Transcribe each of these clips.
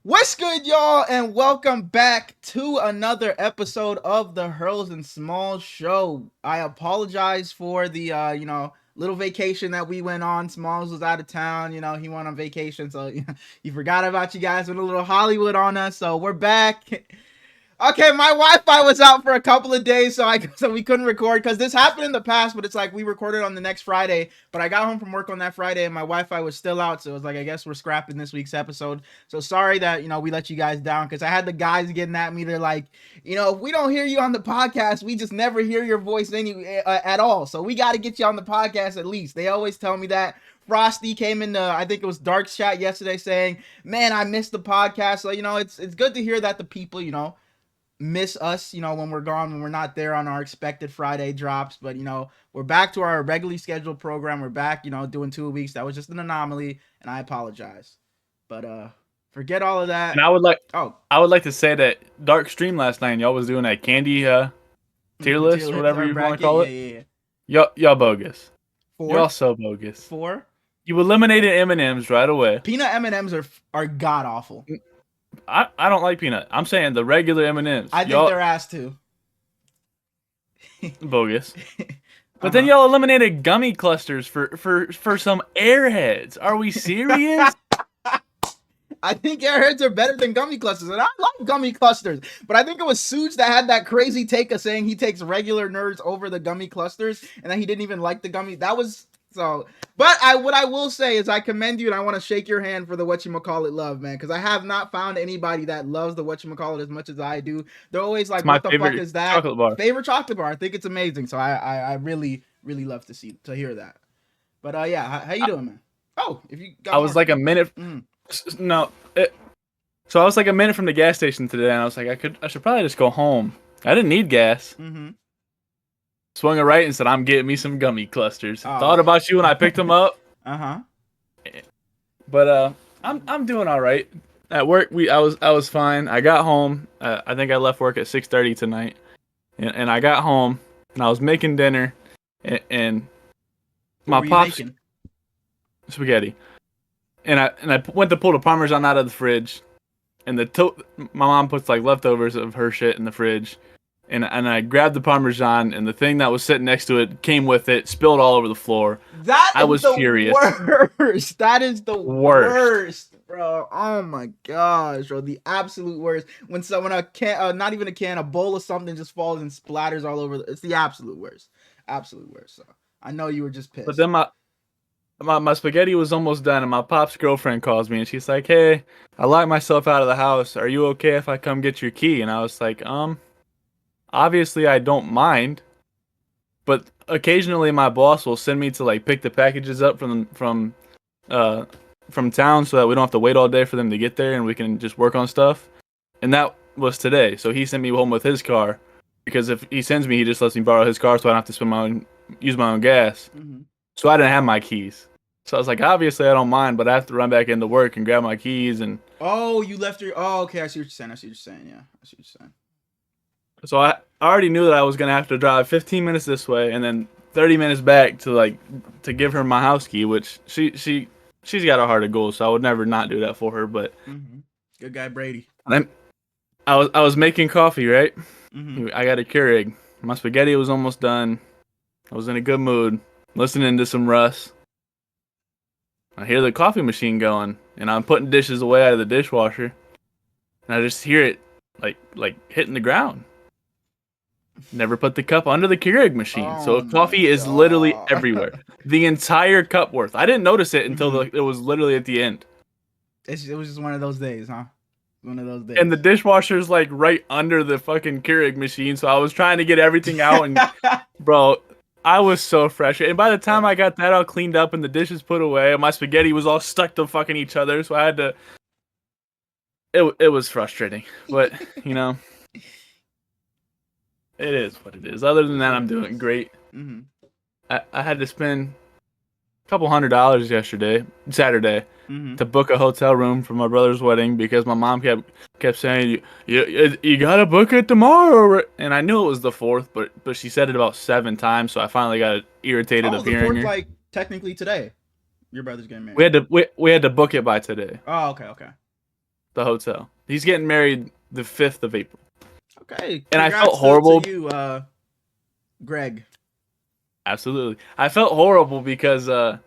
What's good, y'all, and welcome back to another episode of the Hurls and Smalls show. I apologize for the little vacation that we went on. Smalls was out of town, he went on vacation, so he forgot about you guys with a little Hollywood on us. So we're back. Okay, my Wi-Fi was out for a couple of days, so we couldn't record because this happened in the past. But it's like we recorded on the next Friday, but I got home from work on that Friday and my Wi-Fi was still out, so it was like I guess we're scrapping this week's episode. So sorry that we let you guys down because I had the guys getting at me. They're like, if we don't hear you on the podcast, we just never hear your voice at all. So we got to get you on the podcast at least. They always tell me that. Frosty came in I think it was Dark's chat yesterday saying, "Man, I missed the podcast." So it's good to hear that the people miss us when we're gone, when we're not there on our expected Friday drops. But we're back to our regularly scheduled program. We're back doing 2 weeks. That was just an anomaly and I apologize, but forget all of that. And I would like to say that Dark stream last night and y'all was doing that candy tier list or whatever you want to call it. Y'all bogus. Y'all so bogus. 4. You eliminated M&Ms right away. Peanut M&Ms are god awful. I don't like peanut. I'm saying the regular M&Ms. I think they're ass too. Bogus. But then y'all eliminated gummy clusters for some airheads. Are we serious? I think airheads are better than gummy clusters, and I like gummy clusters. But I think it was Suge that had that crazy take of saying he takes regular nerds over the gummy clusters, and that he didn't even like the gummy. That was so. But what I will say is I commend you, and I want to shake your hand for the whatchamacallit love, man, because I have not found anybody that loves the whatchamacallit as much as I do. They're always like, "What the fuck is that?" Chocolate bar. Favorite chocolate bar. I think it's amazing. So I really love to hear that. But yeah, how you doing, man? Oh, if you got I was like a minute. No. So I was like a minute from the gas station today, and I was like, I should probably just go home. I didn't need gas. Swung a right and said, "I'm getting me some gummy clusters." Thought about you when I picked them up. But I'm doing all right. At work, I was fine. I got home. I think I left work at 6:30 tonight, and I got home and I was making dinner, and my pops spaghetti, and I went to pull the Parmesan out of the fridge, and my mom puts like leftovers of her shit in the fridge. And I grabbed the Parmesan, and the thing that was sitting next to it came with it, spilled all over the floor. I was furious. Worst. That is the worst, bro. Oh my gosh, bro, the absolute worst. When a can, not even a can, a bowl of something just falls and splatters all over. It's the absolute worst. Absolute worst. So I know you were just pissed. But then my spaghetti was almost done, and my pop's girlfriend calls me, and she's like, "Hey, I locked myself out of the house. Are you okay if I come get your key?" And I was like, obviously, I don't mind, but occasionally my boss will send me to like pick the packages up from town so that we don't have to wait all day for them to get there and we can just work on stuff. And that was today. So he sent me home with his car because if he sends me, he just lets me borrow his car so I don't have to use my own gas. So I didn't have my keys. So I was like, obviously I don't mind, but I have to run back into work and grab my keys. And you left your. Oh, okay. I see what you're saying. Yeah, I see what you're saying. So I already knew that I was gonna have to drive 15 minutes this way and then 30 minutes back to give her my house key, which she's got a heart of gold, so I would never not do that for her. But good guy Brady. I was making coffee, right? I got a Keurig. My spaghetti was almost done. I was in a good mood, listening to some Russ. I hear the coffee machine going, and I'm putting dishes away out of the dishwasher, and I just hear it like hitting the ground. Never put the cup under the Keurig machine, so coffee is literally everywhere. The entire cup worth. I didn't notice it until it was literally at the end. It was just one of those days, huh? One of those days. And the dishwasher's like right under the fucking Keurig machine, so I was trying to get everything out, and bro, I was so frustrated. And by the time I got that all cleaned up and the dishes put away, my spaghetti was all stuck to fucking each other, so I had to. It was frustrating, but it is what it is. Other than that, I'm doing great. I had to spend a couple $100 Saturday, to book a hotel room for my brother's wedding because my mom kept saying, you gotta book it tomorrow. And I knew it was the 4th, but she said it about 7 times, so I finally got irritated of hearing her. The 4th, like technically today. Your brother's getting married. We had to book it by today. Oh, okay. the hotel. He's getting married the 5th of April. Okay, And I felt congrats horrible. to you, Greg. Absolutely. I felt horrible because I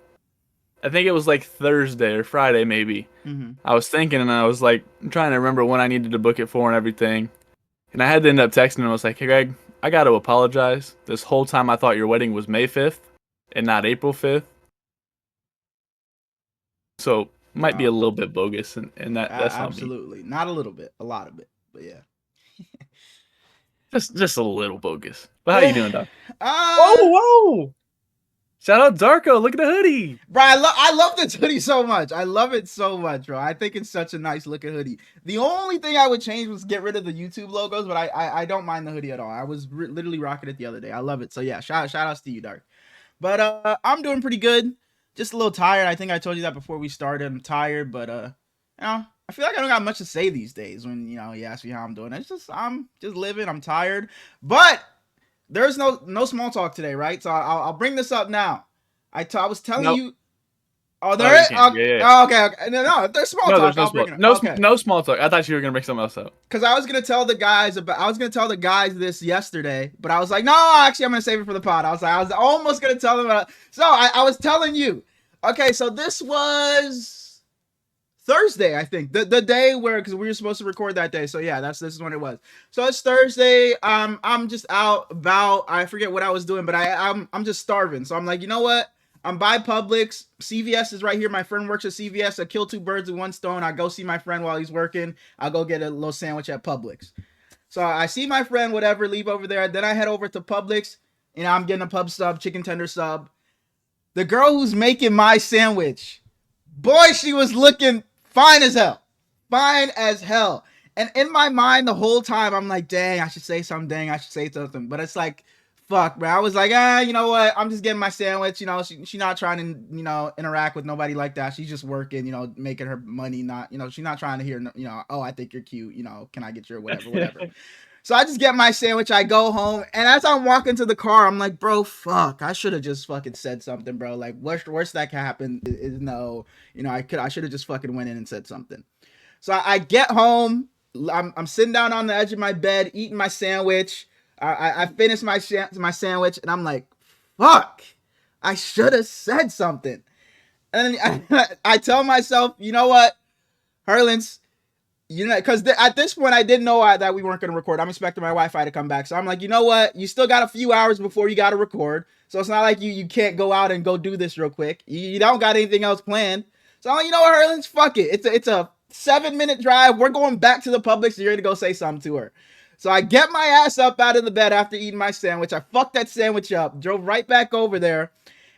think it was like Thursday or Friday maybe. Mm-hmm. I was thinking and I was like trying to remember when I needed to book it for and everything. And I had to end up texting him. I was like, "Hey Greg, I got to apologize. This whole time I thought your wedding was May 5th and not April 5th. So might be a little bit bogus and that's on me. Absolutely. Not a little bit, a lot of it. But yeah. Just a little bogus. But how you doing, Doc? Oh, Whoa! Shout out Darko. Look at the hoodie. Bro, I love this hoodie so much. I love it so much, bro. I think it's such a nice looking hoodie. The only thing I would change was get rid of the YouTube logos, but I don't mind the hoodie at all. I was literally rocking it the other day. I love it. So yeah, shout outs to you, Dark. But I'm doing pretty good. Just a little tired. I think I told you that before we started. I'm tired, but I feel like I don't got much to say these days when you ask me how I'm doing. It's just I'm just living. I'm tired, but there's no small talk today, right? So I'll bring this up now. I was telling you. Oh, there is. Okay, yeah. okay. No, if there's small no, talk, there's no I'll small, bring it. no, Okay. no small talk. I thought you were gonna bring something else up. Because I was gonna tell the guys about. I was gonna tell the guys this yesterday, but I was like, no, actually, I'm gonna save it for the pod. I was almost gonna tell them. So I was telling you. Okay, so this was Thursday, I think, the day where because we were supposed to record that day. So yeah, this is when it was. So it's Thursday. I'm just out about. I forget what I was doing, but I'm just starving. So I'm like, you know what? I'm by Publix. CVS is right here. My friend works at CVS. I kill two birds with one stone. I go see my friend while he's working. I'll go get a little sandwich at Publix. So I see my friend, whatever, leave over there. Then I head over to Publix. I'm getting a pub sub, chicken tender sub. The girl who's making my sandwich, boy, she was looking fine as hell. Fine as hell. And in my mind the whole time, I'm like, dang, I should say something. Dang, I should say something. But it's like, fuck, bro. I was like, you know what? I'm just getting my sandwich. She's not trying to, interact with nobody like that. She's just working, making her money. Not, she's not trying to hear, oh, I think you're cute. Can I get your whatever. So I just get my sandwich. I go home. And as I'm walking to the car, I'm like, bro, fuck. I should have just fucking said something, bro. Like, worst that can happen is no. I should have just fucking went in and said something. So I get home. I'm sitting down on the edge of my bed, eating my sandwich. I finished my sandwich, and I'm like, fuck, I should have said something. And then I tell myself, you know what, Herlins, because at this point, I didn't know that we weren't going to record. I'm expecting my Wi-Fi to come back. So I'm like, you know what, you still got a few hours before you got to record. So it's not like you can't go out and go do this real quick. You don't got anything else planned. So I'm like, you know what, Herlins, fuck it. It's a 7-minute drive. We're going back to the Publix. So you're going to go say something to her. So I get my ass up out of the bed after eating my sandwich. I fucked that sandwich up, drove right back over there,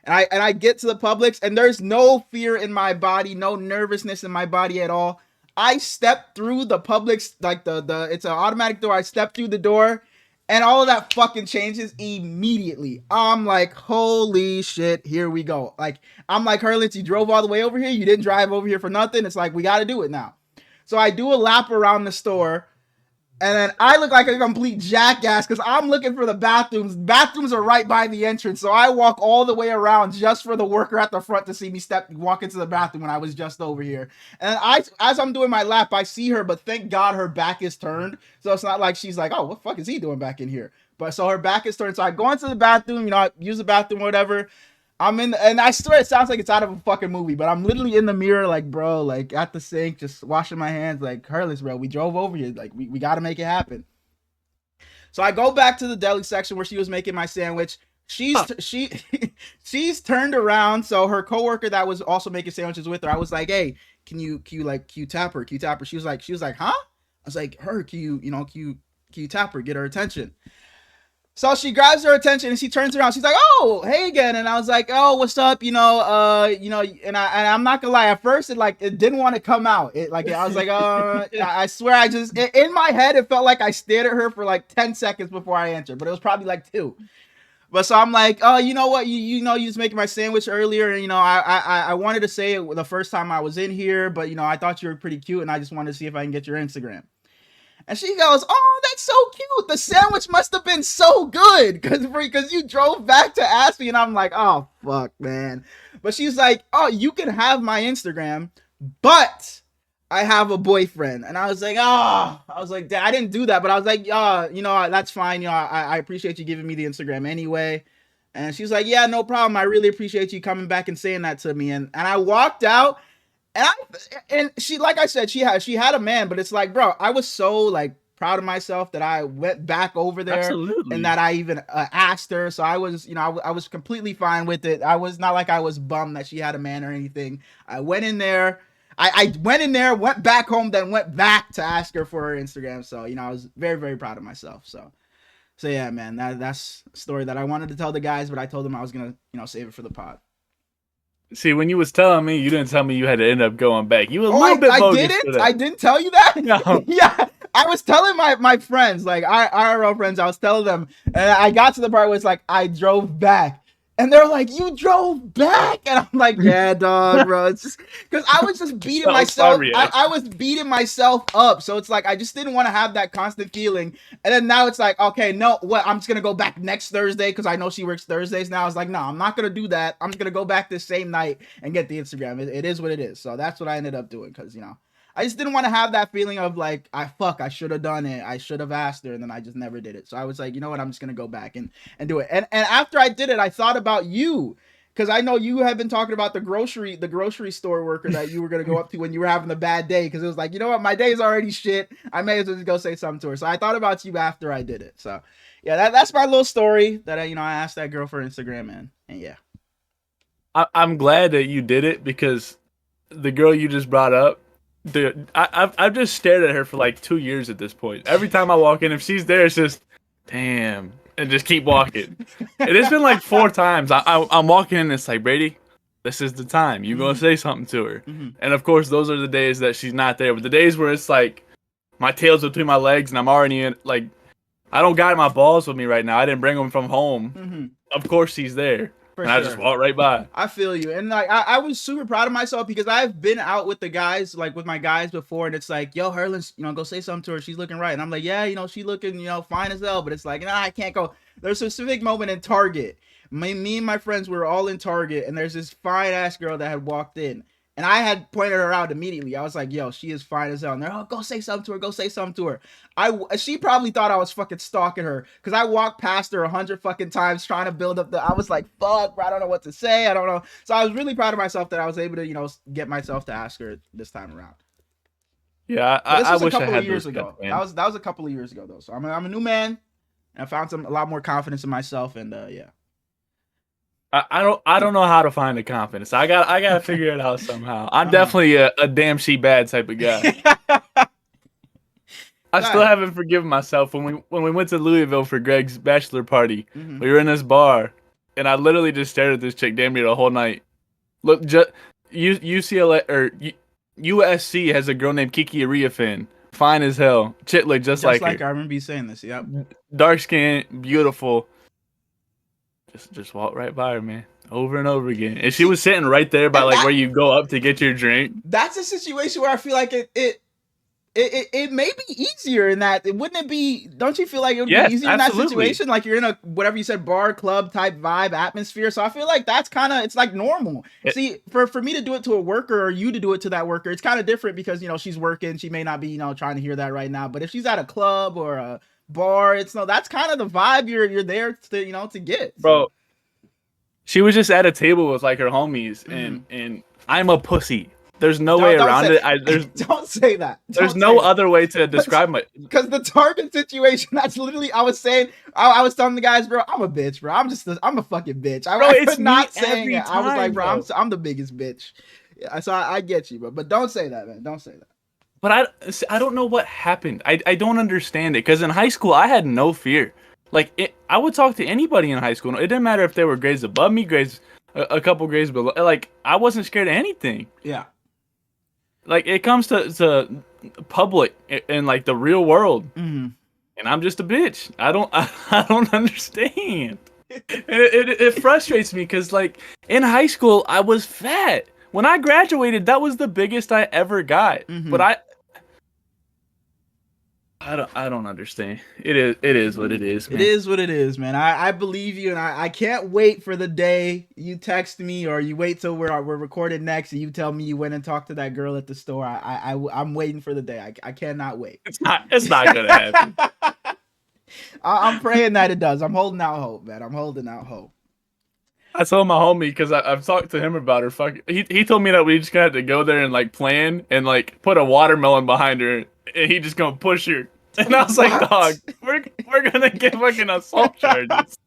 and I get to the Publix, and there's no fear in my body, no nervousness in my body at all. I step through the Publix, like it's an automatic door. I step through the door, and all of that fucking changes immediately. I'm like, holy shit, here we go. Like, I'm like, Herlitz, you drove all the way over here. You didn't drive over here for nothing. It's like, we got to do it now. So I do a lap around the store. And then I look like a complete jackass because I'm looking for the bathrooms. Bathrooms are right by the entrance. So I walk all the way around just for the worker at the front to see me walk into the bathroom when I was just over here. And as I'm doing my lap, I see her, but thank God her back is turned. So it's not like she's like, oh, what the fuck is he doing back in here? But so her back is turned. So I go into the bathroom, I use the bathroom, whatever. And I swear it sounds like it's out of a fucking movie, but I'm literally in the mirror, like, bro, like at the sink, just washing my hands, like, Hurless, bro, we drove over here, like, we got to make it happen. So I go back to the deli section where she was making my sandwich. She's turned around. So her coworker that was also making sandwiches with her, I was like, hey, can you tap her? Can you tap her? She was like, huh? I was like, can you tap her? Get her attention. So she grabs her attention and she turns around. She's like, "Oh, hey again." And I was like, "Oh, what's up?" And I'm not gonna lie. At first, it didn't want to come out. I was like, I swear, in my head, it felt like I stared at her for like 10 seconds before I answered, but it was probably like 2. But so I'm like, oh, you know what? You was making my sandwich earlier, and I wanted to say it the first time I was in here, but I thought you were pretty cute, and I just wanted to see if I can get your Instagram. And she goes, oh, that's so cute. The sandwich must have been so good because you drove back to ask me. And I'm like, oh, fuck, man. But she's like, oh, you can have my Instagram, but I have a boyfriend. And I was like, I was like, I didn't do that, but I was like, you know, that's fine. You know, I appreciate you giving me the Instagram anyway. And she's like, yeah, no problem. I really appreciate you coming back and saying that to me. And I walked out, and she, like I said, she had a man, but it's like, bro, I was so like proud of myself that I went back over there and Absolutely. that I even asked her. So I was, you know, I was completely fine with it. I was not like I was bummed that she had a man or anything. I went in there. I went in there, went back home, then went back to ask her for her Instagram. So, you know, I was very, very proud of myself. So yeah, man, that's a story that I wanted to tell the guys, but I told them I was gonna, you know, save it for the pod. See, when you was telling me, you didn't tell me you had to end up going back. You were a Oh, little bit I bogus for didn't. that. I didn't tell you that. No. Yeah, I was telling my friends, like our IRL friends, I was telling them, and I got to the part where it's like I drove back, and they're like, "You drove back," and I'm like, "Yeah, dog, bro." It's just because I was just beating That was my myself. I reaction. was beating myself up, so it's like I just didn't want to have that constant feeling. And then now it's like, okay, no, what? I'm just gonna go back next Thursday because I know she works Thursdays now. I was like, no, I'm not gonna do that. I'm just gonna go back this same night and get the Instagram. It is what it is. So that's what I ended up doing because, you know, I just didn't want to have that feeling of like, I should have done it. I should have asked her, and then I just never did it. So I was like, you know what? I'm just gonna go back and do it. And after I did it, I thought about you. Because I know you have been talking about the grocery store worker that you were gonna go up to when you were having a bad day. Because it was like, you know what, my day's already shit. I may as well just go say something to her. So I thought about you after I did it. So yeah, that's my little story that I asked that girl for Instagram, and yeah. I'm glad that you did it because the girl you just brought up, I've just stared at her for like 2 years at this point. Every time I walk in, if she's there, it's just, damn, and just keep walking. And it's been like 4 times. I'm walking in, and it's like, Brady, this is the time. You gonna say something to her. Mm-hmm. And of course, those are the days that she's not there. But the days where it's like, my tail's between my legs and I'm already in, like, I don't got my balls with me right now. I didn't bring them from home. Mm-hmm. Of course she's there. For And sure. I just walk right by. I feel you. And like I was super proud of myself because I've been out with the guys, like with my guys before, and it's like, yo, Herlin's, you know, go say something to her. She's looking right. And I'm like, yeah, you know, she looking, you know, fine as hell. But it's like, nah, I can't go. There's a specific moment in Target. Me and my friends were all in Target, and there's this fine ass girl that had walked in. And I had pointed her out immediately. I was like, yo, she is fine as hell. And they're, oh, go say something to her. Go say something to her. She probably thought I was fucking stalking her because I walked past her 100 fucking times trying to build up I was like, fuck, bro, I don't know what to say. I don't know. So I was really proud of myself that I was able to, you know, get myself to ask her this time around. Yeah, But this I was a wish I couple had of years those ago. guts, man. That was a couple of years ago though. So I'm a new man, and I found a lot more confidence in myself. And yeah. I don't know how to find the confidence. I gotta figure it out somehow. I'm definitely a damn she bad type of guy. I still haven't forgiven myself when we went to Louisville for Greg's bachelor party. Mm-hmm. We were in this bar, and I literally just stared at this chick damn near the whole night. Look, UCLA or USC has a girl named Kiki Ariafin, fine as hell, chick look just like her. I remember you saying this. Yep. Dark skin, beautiful. Just walk right by her, man, over and over again. And she was sitting right there by like where you go up to get your drink. That's a situation where I feel like it may be easier in that. Wouldn't it be? Don't you feel like it would be easier in that situation? Like you're in a whatever you said, bar, club type vibe atmosphere. So I feel like that's kind of, it's like normal. See, for me to do it to a worker or you to do it to that worker, it's kind of different because, you know, she's working. She may not be, you know, trying to hear that right now. But if she's at a club or a bar, it's no, that's kind of the vibe you're there to, you know, to get. So. Bro, she was just at a table with like her homies, and I'm a pussy. There's no way around it. Don't say that. There's no other way to describe it. Because the Target situation, that's literally, I was saying, I was telling the guys, bro, I'm a bitch, bro. I'm a fucking bitch. I could not saying it. I was like, bro, I'm the biggest bitch. Yeah, so I get you, bro. But don't say that, man. Don't say that. But I don't know what happened. I don't understand it. Because in high school, I had no fear. Like, I would talk to anybody in high school. It didn't matter if they were grades above me, grades a couple grades below. Like, I wasn't scared of anything. Yeah. Like, it comes to public and like the real world, and I'm just a bitch. I don't understand. It frustrates me because like in high school I was fat. When I graduated, that was the biggest I ever got. But I don't understand. It is what it is, It man. is what it is, man. I believe you, and I can't wait for the day you text me or you wait till we're recorded next and you tell me you went and talked to that girl at the store. I'm waiting for the day. I cannot wait. It's not gonna happen. I'm praying that it does. I'm holding out hope, man. I'm holding out hope. I told my homie because I've talked to him about her. He told me that we just gonna have to go there and like plan and like put a watermelon behind her and he just gonna push her. And I was like, What? dog, we're gonna get fucking assault charges.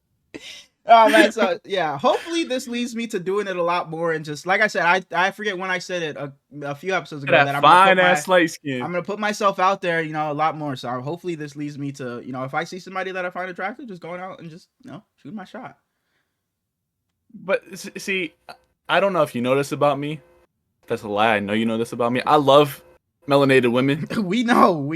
Oh man, so yeah. Hopefully this leads me to doing it a lot more and just like I said, I forget when I said it a few episodes ago that That fine ass light skin. I'm gonna put myself out there, a lot more. So hopefully this leads me to, if I see somebody that I find attractive, just going out and just, shoot my shot. But see, I don't know if you know this about me. That's a lie. I know you know this about me. I love melanated women. we know.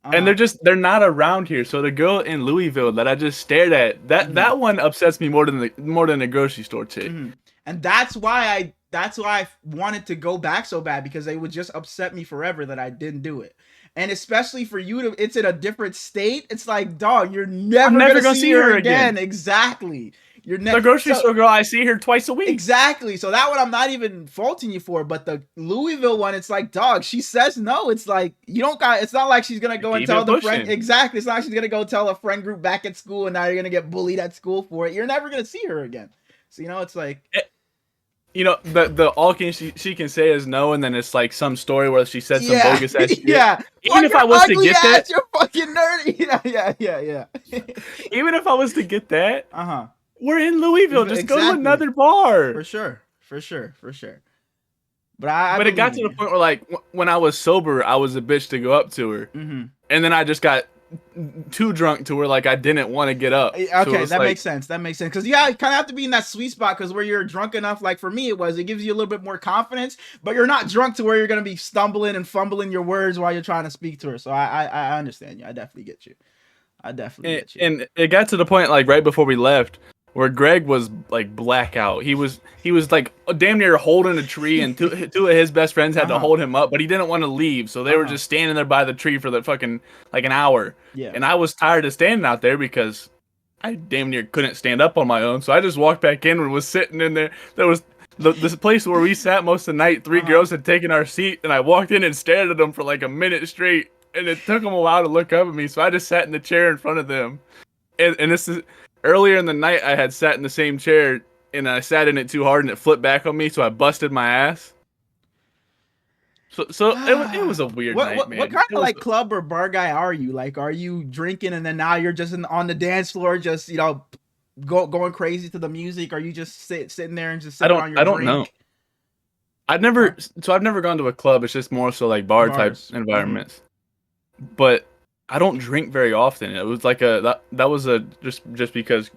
And they're not around here. So the girl in Louisville that I just stared at, that one upsets me more than the grocery store chick. Mm-hmm. And that's why I wanted to go back so bad, because they would just upset me forever that I didn't do it. And especially for you it's in a different state. It's like, dog, you're never gonna see her again. Exactly. The grocery store girl, I see her twice a week. Exactly. So that one I'm not even faulting you for, but the Louisville one, it's like, dog, she says no. It's like, you don't got, it's not like she's gonna go and tell the friend. Exactly. It's not like she's gonna go tell a friend group back at school and now you're gonna get bullied at school for it. You're never gonna see her again. So it's like, the all she can say is no, and then it's like some story where she said some bogus ass shit. Yeah. Even if I was to get that, you're fucking nerdy. Yeah. Even if I was to get that, we're in Louisville. Just go to another bar. For sure. But it got to the point where, like, when I was sober, I was a bitch to go up to her, and then I just got too drunk to where, like, I didn't want to get up. Okay, that makes sense. Because you kind of have to be in that sweet spot, because where you're drunk enough, like for me it gives you a little bit more confidence, but you're not drunk to where you're gonna be stumbling and fumbling your words while you're trying to speak to her. So I understand you. I definitely get you. And it got to the point, like, right before we left, where Greg was like blackout. He was like damn near holding a tree, and two of his best friends had to hold him up, but he didn't want to leave, so they were just standing there by the tree for the fucking like an hour. Yeah. And I was tired of standing out there because I damn near couldn't stand up on my own, so I just walked back in and was sitting in there. There was this place where we sat most of the night. Three girls had taken our seat, and I walked in and stared at them for like a minute straight, and it took them a while to look up at me, so I just sat in the chair in front of them. And this is earlier in the night. I had sat in the same chair and I sat in it too hard and it flipped back on me, so I busted my ass. So it was a weird night, man. What kind of like club or bar guy are you? Like, are you drinking and then now you're just on the dance floor, just going crazy to the music? Are you just sitting there and just sipping on your drink? I don't know. I've never gone to a club. It's just more so like bar type environments. But I don't drink very often. It was like that was just because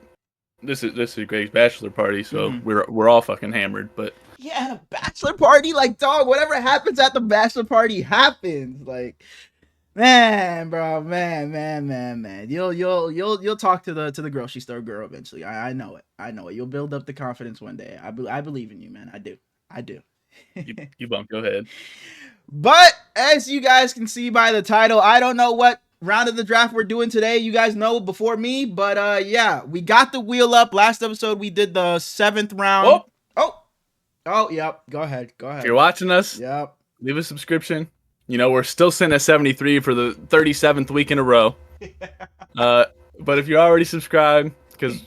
this is Greg's bachelor party, so we're all fucking hammered. But yeah, a bachelor party, like, dog, whatever happens at the bachelor party happens. Like, man, bro, man. You'll talk to the grocery store girl eventually. I know it. You'll build up the confidence one day. I believe in you, man. I do. You bump. Go ahead. But as you guys can see by the title, I don't know what round of the draft we're doing today. You guys know before me, but yeah, we got the wheel up. Last episode we did the 7th round. Oh, yep. Go ahead. If you're watching us, leave a subscription. We're still sitting at 73 for the 37th week in a row. But if you're already subscribed, because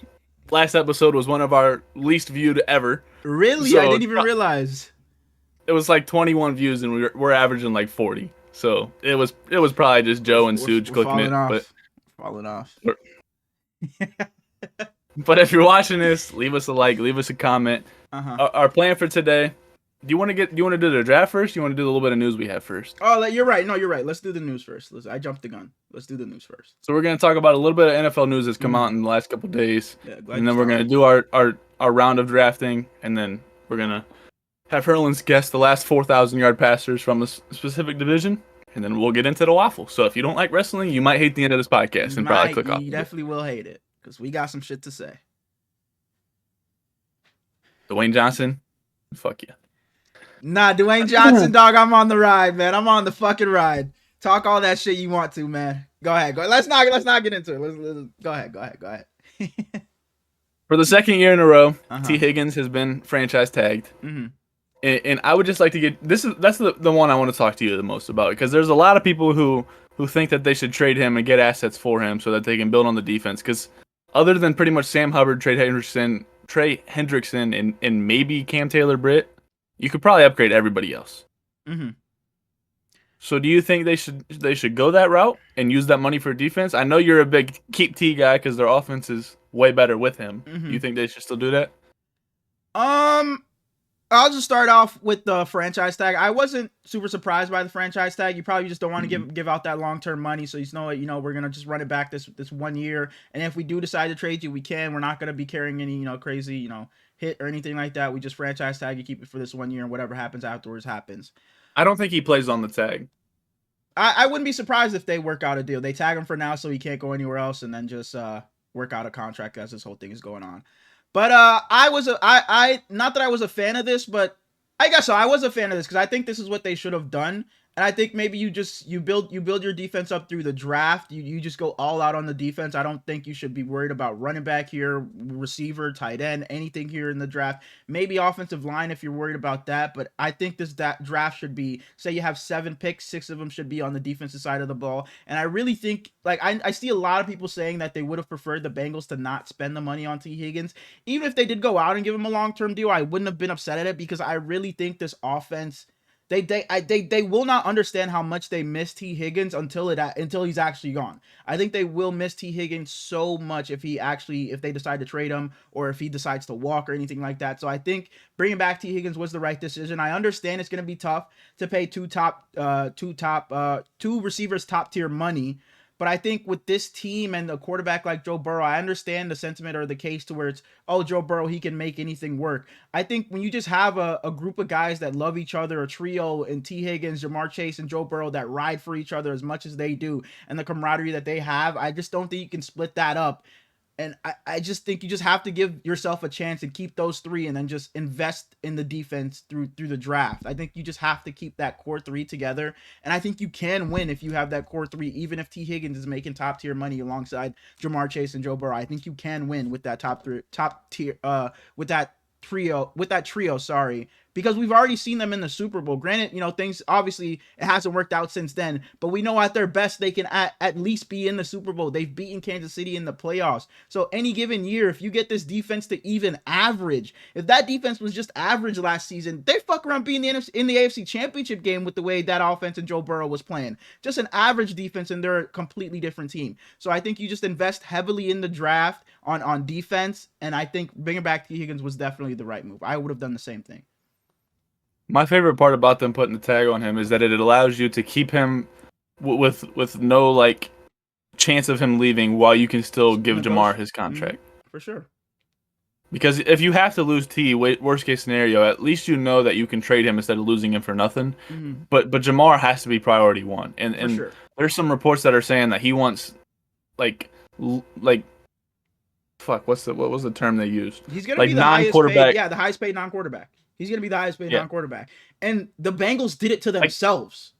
last episode was one of our least viewed ever. Really? So, I didn't even realize. It was like 21 views, and we're averaging like 40. So it was probably just Joe and Suge clicking it. But falling off. But if you're watching this, leave us a like, leave us a comment. Our plan for today. Do you want to do the draft first? Do you want to do a little bit of news we have first? Oh, you're right. No, you're right. Let's do the news first. I jumped the gun. Let's do the news first. So we're gonna talk about a little bit of NFL news that's come out in the last couple of days, and then we're gonna do our round of drafting, and then we're gonna have Hurlins guess the last 4,000-yard passers from a specific division, and then we'll get into the waffle. So if you don't like wrestling, you might hate the end of this podcast and probably click off. You definitely will hate it, because we got some shit to say. Dwayne Johnson, fuck yeah. Nah, Dwayne Johnson, dog, I'm on the ride, man. I'm on the fucking ride. Talk all that shit you want to, man. Go ahead. Go. Let's not get into it. Go ahead. Go ahead. Go ahead. For the second year in a row, T. Uh-huh. Higgins has been franchise tagged. Mm-hmm. And I would just like to get that's the one I want to talk to you the most about, because there's a lot of people who think that they should trade him and get assets for him so that they can build on the defense. Because other than pretty much Sam Hubbard, Trey Hendrickson, and maybe Cam Taylor-Britt, you could probably upgrade everybody else. Mm-hmm. So do you think they should go that route and use that money for defense? I know you're a big keep T guy because their offense is way better with him. Mm-hmm. You think they should still do that? I'll just start off with the franchise tag. I wasn't super surprised by the franchise tag. You probably just don't want to give out that long-term money. So we're gonna just run it back this 1 year. And if we do decide to trade you, we can. We're not gonna be carrying any crazy hit or anything like that. We just franchise tag you, keep it for this 1 year, and whatever happens afterwards happens. I don't think he plays on the tag. I wouldn't be surprised if they work out a deal. They tag him for now so he can't go anywhere else, and then just work out a contract as this whole thing is going on. But I not that I was a fan of this, but I guess so. I was a fan of this because I think this is what they should have done. And I think maybe you build your defense up through the draft. You just go all out on the defense. I don't think you should be worried about running back here, receiver, tight end, anything here in the draft. Maybe offensive line if you're worried about that. But I think that draft should be, say you have 7 picks, 6 of them should be on the defensive side of the ball. And I really think, like, I see a lot of people saying that they would have preferred the Bengals to not spend the money on T. Higgins. Even if they did go out and give him a long-term deal, I wouldn't have been upset at it because I really think this offense, they will not understand how much they miss T. Higgins until he's actually gone. I think they will miss T. Higgins so much if they decide to trade him or if he decides to walk or anything like that. So I think bringing back T. Higgins was the right decision. I understand it's going to be tough to pay two receivers top tier money. But I think with this team and a quarterback like Joe Burrow, I understand the sentiment or the case to where it's, oh, Joe Burrow, he can make anything work. I think when you just have a group of guys that love each other, a trio in T. Higgins, Jamar Chase, and Joe Burrow that ride for each other as much as they do, and the camaraderie that they have, I just don't think you can split that up. And I just think you just have to give yourself a chance and keep those 3 and then just invest in the defense through the draft. I think you just have to keep that core 3 together. And I think you can win if you have that core 3, even if T. Higgins is making top tier money alongside Jamar Chase and Joe Burrow. I think you can win with that top tier, with that trio, sorry, because we've already seen them in the Super Bowl. Granted, things obviously it hasn't worked out since then, but we know at their best they can at least be in the Super Bowl. They've beaten Kansas City in the playoffs. So any given year, if you get this defense to even average, if that defense was just average last season, they fuck around being in the AFC Championship game with the way that offense and Joe Burrow was playing. Just an average defense, and they're a completely different team. So I think you just invest heavily in the draft on defense, and I think bringing back T. Higgins was definitely the right move. I would have done the same thing. My favorite part about them putting the tag on him is that it allows you to keep him with no chance of him leaving while you can still give Jamar his contract. For sure. Because if you have to lose T, worst case scenario, at least you know that you can trade him instead of losing him for nothing. Mm-hmm. But Jamar has to be priority 1. And sure. There's some reports that are saying that he wants what was the term they used? He's gonna be the highest paid, the highest paid non-quarterback. He's gonna be the highest paid non-quarterback. And the Bengals did it to themselves.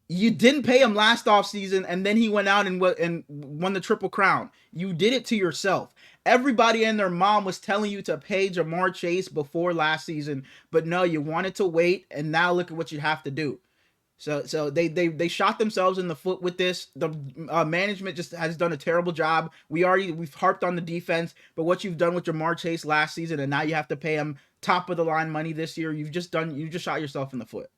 You didn't pay him last offseason, and then he went out and won the Triple Crown. You did it to yourself. Everybody and their mom was telling you to pay Jamar Chase before last season, but no, you wanted to wait, and now look at what you have to do. So they shot themselves in the foot with this. The management just has done a terrible job. We've harped on the defense, but what you've done with Jamar Chase last season, and now you have to pay him top of the line money this year. You just shot yourself in the foot.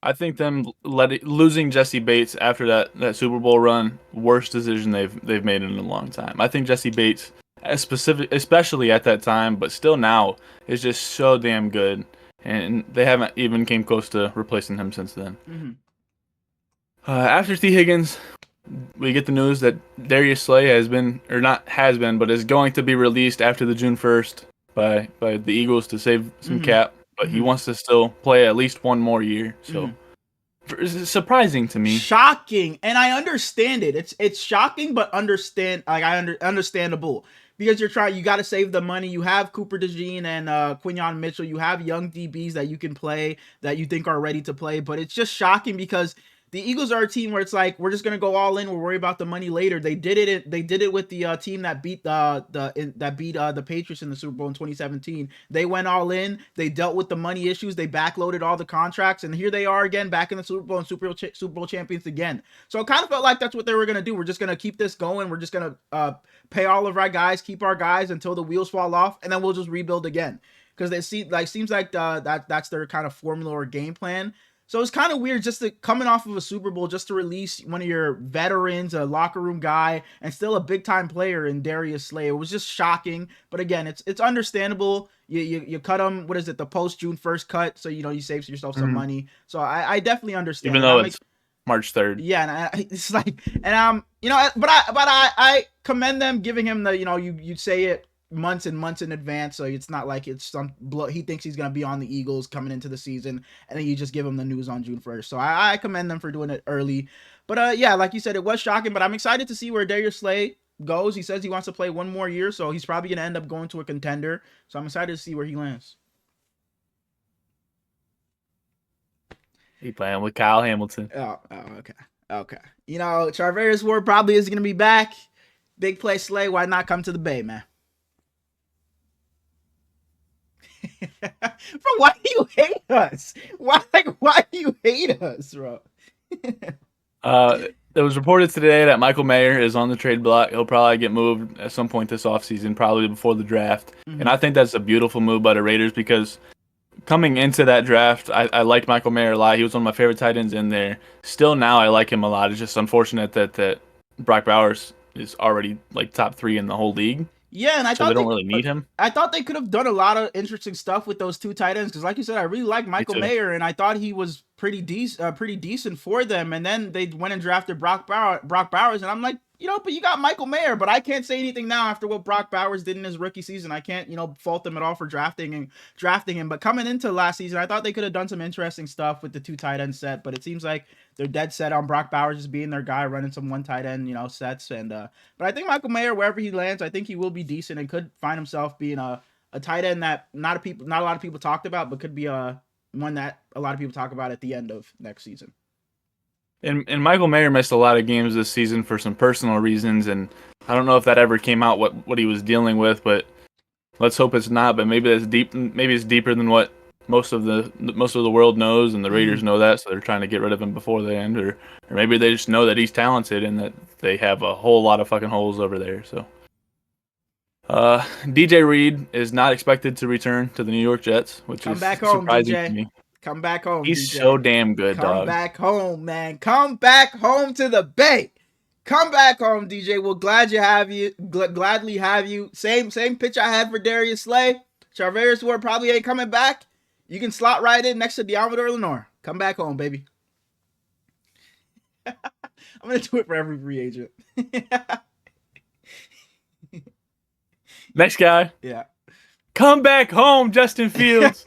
I think them losing Jesse Bates after that Super Bowl run, worst decision they've made in a long time. I think Jesse Bates, especially at that time, but still now, is just so damn good. And they haven't even came close to replacing him since then. Mm-hmm. After T. Higgins, we get the news that Darius Slay is going to be released after the June 1st by the Eagles to save some cap. But he wants to still play at least 1 more year. So it's surprising to me. Shocking. And I understand it. It's shocking, but understandable. Because you got to save the money. You have Cooper DeJean and Quinyon Mitchell. You have young DBs that you can play that you think are ready to play. But it's just shocking because the Eagles are a team where it's like we're just gonna go all in. We'll worry about the money later. They did it. They did it with the team that beat the Patriots in the Super Bowl in 2017. They went all in. They dealt with the money issues. They backloaded all the contracts, and here they are again, back in the Super Bowl and Super Bowl champions again. So it kind of felt like that's what they were gonna do. We're just gonna keep this going. We're just gonna pay all of our guys, keep our guys until the wheels fall off, and then we'll just rebuild again. Because they seems like that's their kind of formula or game plan. So it's kind of weird just coming off of a Super Bowl just to release one of your veterans, a locker room guy, and still a big time player in Darius Slay. It was just shocking, but again, it's understandable. You cut him. What is it? The post June 1st cut, so you save yourself some money. So I definitely understand. Even though it's March 3rd. Yeah, and it's like, and but I commend them giving him the you say it months and months in advance, so it's not like it's some he thinks he's gonna be on the Eagles coming into the season, and then you just give him the news on June 1st. So I commend them for doing it early. But yeah, like you said, it was shocking, but I'm excited to see where Darius Slay goes. He says he wants to play one more year, so he's probably gonna end up going to a contender. So I'm excited to see where he lands. He playing with Kyle Hamilton. Oh, okay. Charvarius Ward probably is gonna be back. Big play Slay. Why not come to the Bay, man? Bro, why do you hate us? Why do you hate us, bro? It was reported today that Michael Mayer is on the trade block. He'll probably get moved at some point this offseason, probably before the draft. Mm-hmm. And I think that's a beautiful move by the Raiders because coming into that draft, I liked Michael Mayer a lot. He was one of my favorite tight ends in there. Still now, I like him a lot. It's just unfortunate that Brock Bowers is already like top 3 in the whole league. Yeah, and I thought they don't really need him. I thought they could have done a lot of interesting stuff with those two tight ends because, like you said, I really like Michael Mayer, and I thought he was pretty decent for them. And then they went and drafted Brock Bowers, and I'm like, but you got Michael Mayer, but I can't say anything now after what Brock Bowers did in his rookie season. I can't, fault them at all for drafting him. But coming into last season, I thought they could have done some interesting stuff with the two tight end set, but it seems like they're dead set on Brock Bowers just being their guy, running some one tight end, sets. And but I think Michael Mayer, wherever he lands, I think he will be decent and could find himself being a tight end that not a lot of people talked about, but could be one that a lot of people talk about at the end of next season. And Michael Mayer missed a lot of games this season for some personal reasons, and I don't know if that ever came out what he was dealing with, but let's hope it's not. But maybe that's deep. Maybe it's deeper than what most of the world knows, and the Raiders know that, so they're trying to get rid of him before the end, or maybe they just know that he's talented and that they have a whole lot of fucking holes over there. So, DJ Reed is not expected to return to the New York Jets, which is surprising to me. Come back home. He's DJ. so damn good, dog. Come back home, man. Come back home to the Bay. Come back home, DJ. We'll gladly have you. Same pitch I had for Darius Slay. Charvarius Ward probably ain't coming back. You can slot right in next to Deommodore Lenoir. Come back home, baby. I'm gonna do it for every free agent. Next guy. Yeah. Come back home, Justin Fields.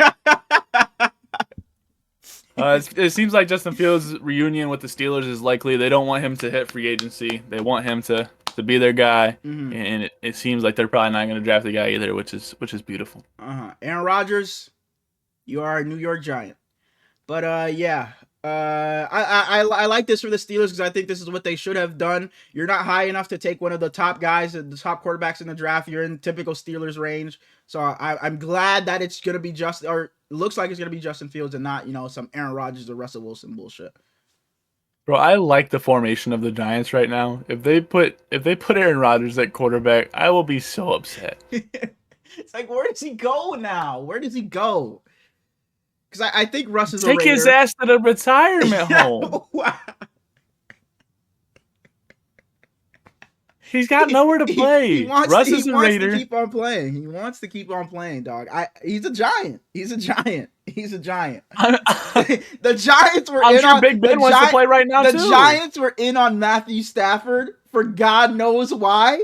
It seems like Justin Fields' reunion with the Steelers is likely. They don't want him to hit free agency. They want him to be their guy, and it seems like they're probably not going to draft the guy either, which is beautiful. Aaron Rodgers, you are a New York Giant, but yeah. I like this for the Steelers because I think this is what they should have done. You're not high enough to take one of the top guys, the top quarterbacks in the draft. You're in typical Steelers range. So I'm glad that it's going to be it looks like it's going to be Justin Fields and not, some Aaron Rodgers or Russell Wilson bullshit. Bro, I like the formation of the Giants right now. If they put Aaron Rodgers at quarterback, I will be so upset. It's like, where does he go now? Where does he go? Because I think Russ is a Raider. Take his ass to the retirement home. Wow. He's got nowhere to play. Russ is a Raider. He wants to keep on playing. He wants to keep on playing, dog. He's a Giant. He's a Giant. The Giants were I'm sure Big Ben wants to play right now, too. The Giants were in on Matthew Stafford for God knows why.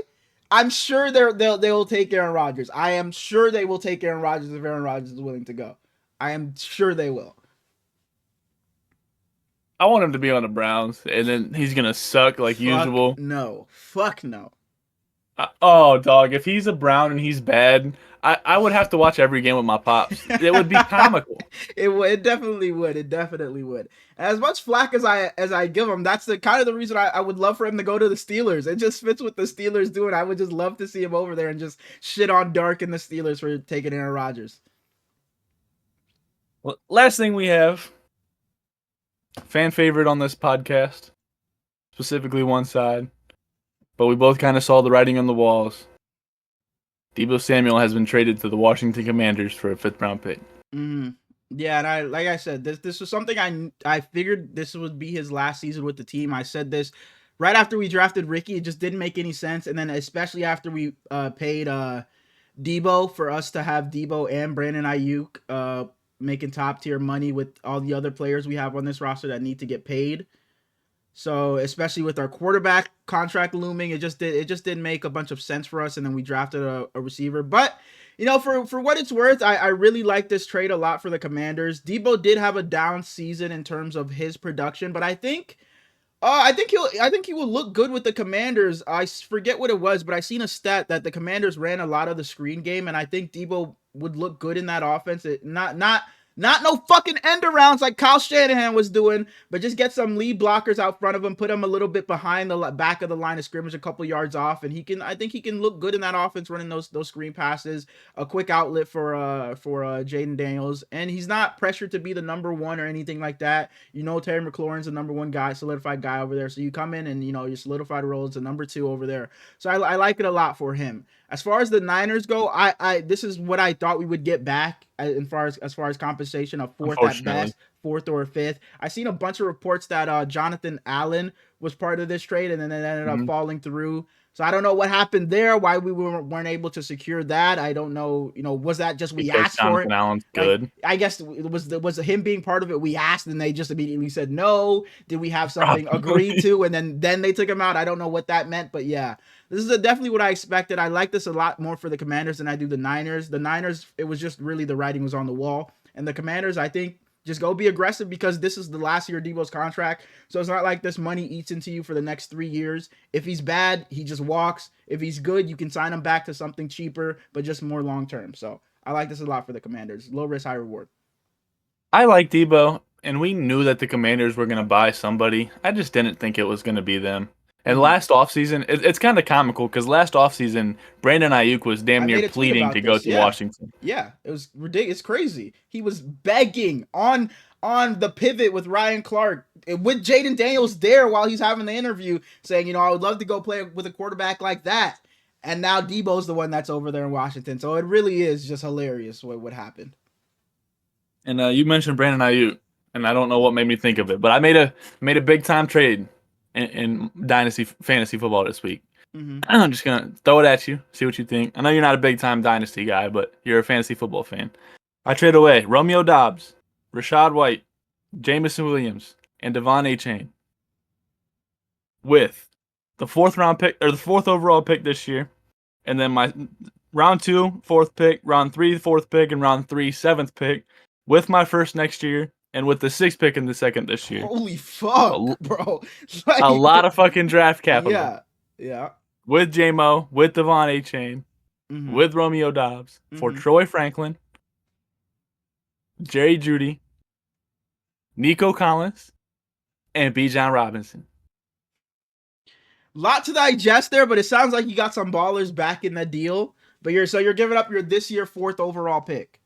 I'm sure they will take Aaron Rodgers. I am sure they will take Aaron Rodgers if Aaron Rodgers is willing to go. I am sure they will. I want him to be on the Browns, and then he's going to suck like usual. No. Fuck no. Oh, dog, if he's a Brown and he's bad, I would have to watch every game with my pops. It would be comical. It definitely would. It definitely would. As much flack as I give him, that's the kind of the reason I would love for him to go to the Steelers. It just fits what the Steelers do, and I would just love to see him over there and just shit on Dark and the Steelers for taking Aaron Rodgers. Well, last thing we have, fan favorite on this podcast, specifically one side, but we both kind of saw the writing on the walls. Deebo Samuel has been traded to the Washington Commanders for a 5th-round pick. Mm-hmm. Yeah, and like I said, this was something I figured this would be his last season with the team. I said this right after we drafted Ricky. It just didn't make any sense, and then especially after we paid Deebo, for us to have Deebo and Brandon Ayuk making top tier money with all the other players we have on this roster that need to get paid. So especially with our quarterback contract looming, it just didn't make a bunch of sense for us. And then we drafted a receiver. But for what it's worth, I really like this trade a lot for the Commanders. Deebo did have a down season in terms of his production, but I think he will look good with the Commanders. I forget what it was, but I seen a stat that the Commanders ran a lot of the screen game, and I think Deebo would look good in that offense. Not no fucking end arounds like Kyle Shanahan was doing, but just get some lead blockers out front of him, put him a little bit behind the back of the line of scrimmage, a couple yards off, and I think he can look good in that offense running those screen passes, a quick outlet for Jaden Daniels, and he's not pressured to be the number one or anything like that. Terry McLaurin's the number one guy, solidified guy over there, so you come in and you solidify the role as the number two over there. So I like it a lot for him. As far as the Niners go, I this is what I thought we would get back as far as compensation, a fourth at best, fourth or a fifth. I seen a bunch of reports that Jonathan Allen was part of this trade, and then it ended up falling through. So I don't know what happened there, why we weren't able to secure that. I don't know, was that just we asked for it? Jonathan Allen's good. Like, I guess it was him being part of it. We asked and they just immediately said no. Did we have something agreed to and then they took him out? I don't know what that meant, but yeah. This is definitely what I expected. I like this a lot more for the Commanders than I do the Niners. The Niners, it was just really the writing was on the wall. And the Commanders, I think, just go be aggressive because this is the last year of Deebo's contract. So it's not like this money eats into you for the next 3 years. If he's bad, he just walks. If he's good, you can sign him back to something cheaper, but just more long term. So I like this a lot for the Commanders. Low risk, high reward. I like Deebo, and we knew that the Commanders were going to buy somebody. I just didn't think it was going to be them. And last offseason, it's kind of comical because last offseason, Brandon Ayuk was damn near pleading to go to Washington. Yeah, it was ridiculous. It's crazy. He was begging on the pivot with Ryan Clark, with Jaden Daniels there while he's having the interview, saying, I would love to go play with a quarterback like that. And now Deebo's the one that's over there in Washington. So it really is just hilarious what happened. And you mentioned Brandon Ayuk, and I don't know what made me think of it, but I made a big time trade in Dynasty Fantasy Football this week. I'm just going to throw it at you, see what you think. I know you're not a big time Dynasty guy, but you're a fantasy football fan. I trade away Romeo Doubs, Rashad White, Jamison Williams, and Devon Achane with the 4th round pick, or the 4th overall pick this year, and then my round 2, 4th pick, round 3, 4th pick, and round 3, 7th pick, with my first next year, and with the 6th pick in the second this year. Holy fuck, bro. Like, a lot of fucking draft capital. Yeah. With J-Mo, with Devon Achane, with Romeo Doubs, for Troy Franklin, Jerry Jeudy, Nico Collins, and Bijan Robinson. Lot to digest there, but it sounds like you got some ballers back in the deal. But you're giving up your this year 4th overall pick.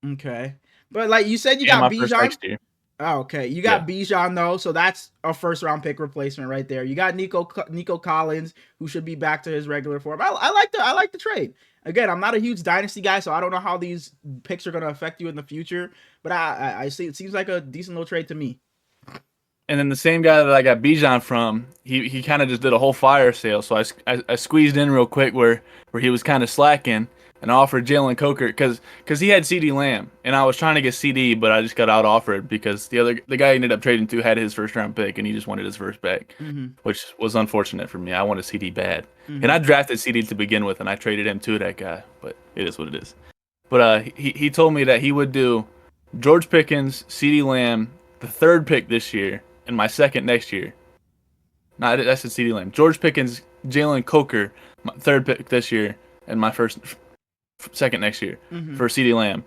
Okay. But like you said, you got Bijan. Oh, okay. You got Bijan though, so that's a 1st round pick replacement right there. You got Nico Collins, who should be back to his regular form. I like the trade. Again, I'm not a huge dynasty guy, so I don't know how these picks are going to affect you in the future. But I see it seems like a decent little trade to me. And then the same guy that I got Bijan from, he kind of just did a whole fire sale. So I squeezed in real quick where he was kind of slacking. And I offered Jalen Coker because he had CeeDee Lamb, and I was trying to get CD, but I just got out offered because the guy he ended up trading to had his 1st round pick, and he just wanted his first back, which was unfortunate for me. I wanted CD bad, and I drafted CD to begin with, and I traded him to that guy, but it is what it is. But he told me that he would do George Pickens, CeeDee Lamb, the 3rd pick this year, and my 2nd next year. No, that's a CeeDee Lamb. George Pickens, Jalen Coker, my third pick this year, and my second next year for CeeDee Lamb.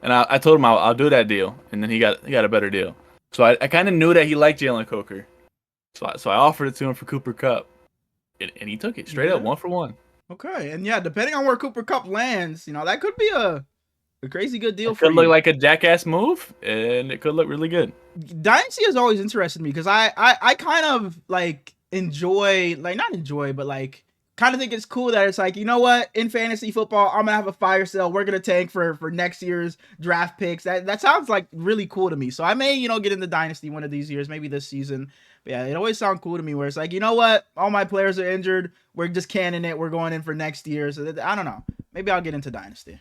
And I told him I'll do that deal, and then he got a better deal. So I kind of knew that he liked Jalen Coker, so I offered it to him for Cooper Kupp, and he took it straight up 1-for-1. Okay, and yeah, depending on where Cooper Kupp lands, that could be a crazy good deal for you. It could look like a jackass move, and it could look really good. Dynasty has always interested me because I kind of like enjoy, like not enjoy, but like kind of think it's cool that it's like, you know what, in fantasy football, I'm gonna have a fire sale. We're gonna tank for next year's draft picks. That sounds like really cool to me. So I may, get into Dynasty one of these years, maybe this season. But yeah, it always sounds cool to me where it's like, you know what, all my players are injured. We're just canning it. We're going in for next year. So I don't know. Maybe I'll get into Dynasty.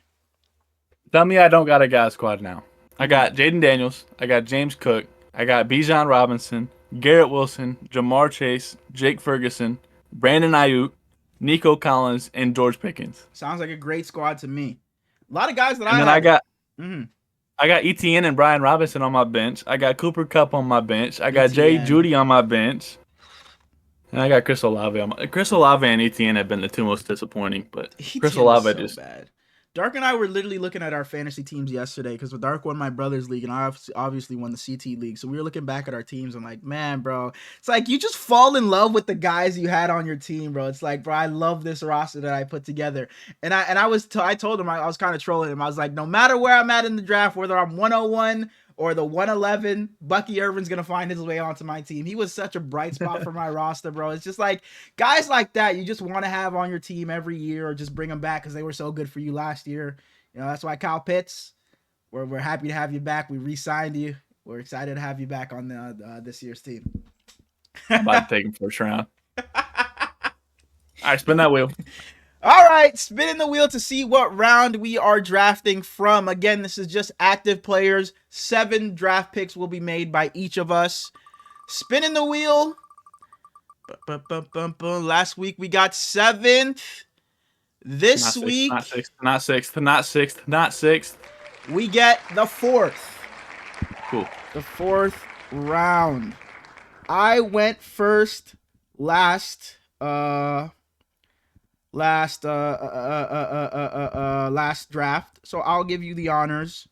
Tell me I don't got a guy squad now. I got Jaden Daniels. I got James Cook. I got Bijan Robinson, Garrett Wilson, Jamar Chase, Jake Ferguson, Brandon Ayuk, Nico Collins, and George Pickens. Sounds like a great squad to me. A lot of guys that I got ETN and Brian Robinson on my bench. I got Cooper Kupp on my bench. I got Jerry Jeudy on my bench. And I got Chris Olave on my. Chris Olave and ETN have been the two most disappointing, but Chris Olave just bad. Dark and I were literally looking at our fantasy teams yesterday because Dark won my brother's league and I obviously won the CT league. So we were looking back at our teams and like, man, bro, it's like you just fall in love with the guys you had on your team, bro. It's like, bro, I love this roster that I put together. And I told him, I was kind of trolling him. I was like, no matter where I'm at in the draft, whether I'm 101 or the 111, Bucky Irvin's going to find his way onto my team. He was such a bright spot for my roster, bro. It's just like guys like that you just want to have on your team every year or just bring them back because they were so good for you last year. That's why Kyle Pitts, we're happy to have you back. We re-signed you. We're excited to have you back on this year's team. I'm about to take him first round. All right, spin that wheel. All right, spinning the wheel to see what round we are drafting from. Again, this is just active players. 7 draft picks will be made by each of us. Spinning the wheel. Last week we got 7th. This week, not sixth. We get the 4th. Cool. The 4th round. I went first last draft, so I'll give you the honors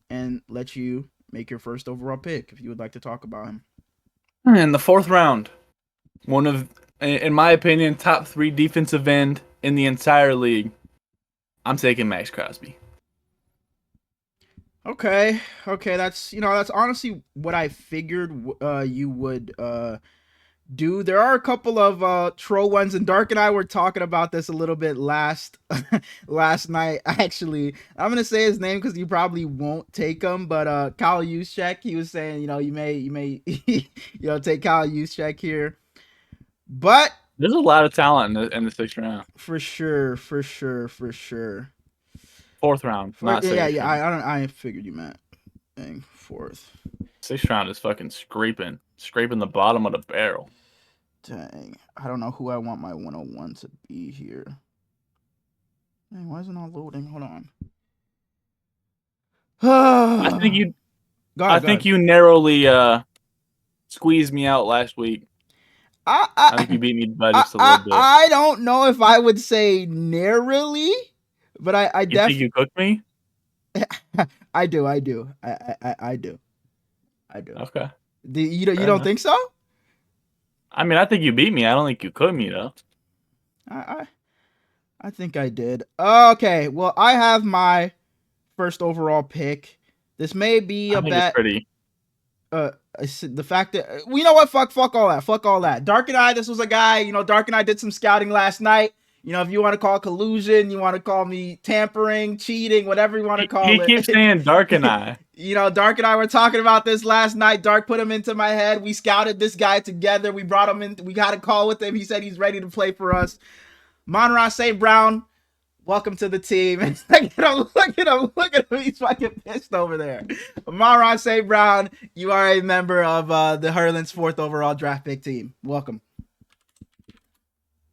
and let you make your first overall pick if you would like to talk about him. In the 4th round, one of, in my opinion, top 3 defensive end in the entire league. I'm taking Max Crosby. Okay, that's honestly what I figured you would do. There are a couple of troll ones, and Dark and I were talking about this a little bit last night. Actually, I'm gonna say his name because you probably won't take him, but Kyle Juszczyk, he was saying, you may take Kyle Juszczyk here, but there's a lot of talent in the 6th round. For sure. 4th round, not 6th. Yeah. I figured you meant 4th. 6th round is fucking scraping the bottom of the barrel. Dang, I don't know who I want my 101 to be here. Dang, why is it not loading? Hold on. I think you narrowly squeezed me out last week. I think you beat me by just a little bit. I don't know if I would say narrowly, but I definitely. Think you cooked me? I do. I do. Okay. You don't think so? I mean, I think you beat me. I don't think you cooked me though. I think I did. Okay, well, I have my first overall pick. This may be a bet. Pretty. The fact that you know what? Fuck all that. Dark and I. This was a guy. Dark and I did some scouting last night. If you want to call it collusion, you want to call me tampering, cheating, whatever you want to call it. He keeps saying Dark and I. Dark and I were talking about this last night. Dark put him into my head. We scouted this guy together. We brought him in. We got a call with him. He said he's ready to play for us. Monroe St. Brown, welcome to the team. Look at him. He's fucking pissed over there. Monroe St. Brown, you are a member of the Hurlin's 4th overall draft pick team. Welcome.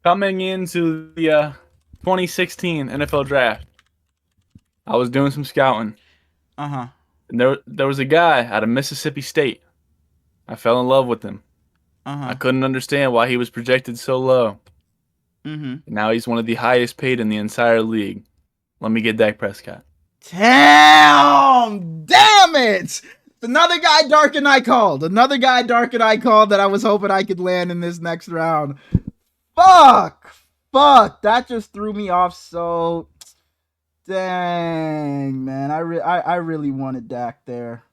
Coming into the 2016 NFL draft, I was doing some scouting. And there was a guy out of Mississippi State. I fell in love with him. I couldn't understand why he was projected so low. Mm-hmm. Now he's one of the highest paid in the entire league. Let me get Dak Prescott. Damn it! Another guy Dark and I called. Another guy Dark and I called that I was hoping I could land in this next round. Fuck! Fuck! That just threw me off so. Dang, man. I really wanted Dak there.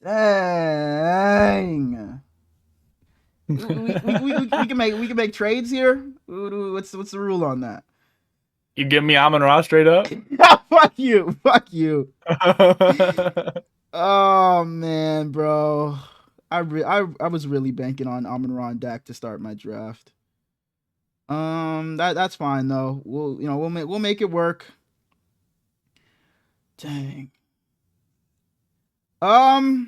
Dang. We can make trades here. What's the rule on that? You give me Amon-Ra straight up? Fuck you. Fuck you. Oh man, bro. I was really banking on Amon-Ra and Dak to start my draft. That's fine though. We'll make it work. Dang. I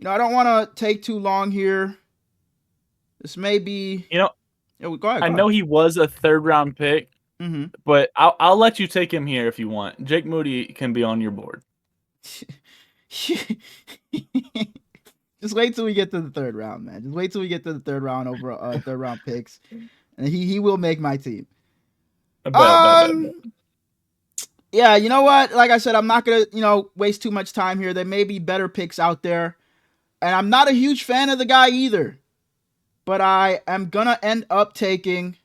don't want to take too long here. This may be. You know, Yeah, go ahead. I know he was a 3rd round pick, Mm-hmm. but I'll let you take him here if you want. Jake Moody can be on your board. Just wait till we get to the 3rd round, man. Just wait till we get to the 3rd round over 3rd round picks, and he will make my team. Bet. Yeah, you know what? Like I said, I'm not gonna waste too much time here. There may be better picks out there, and I'm not a huge fan of the guy either. But I am gonna end up taking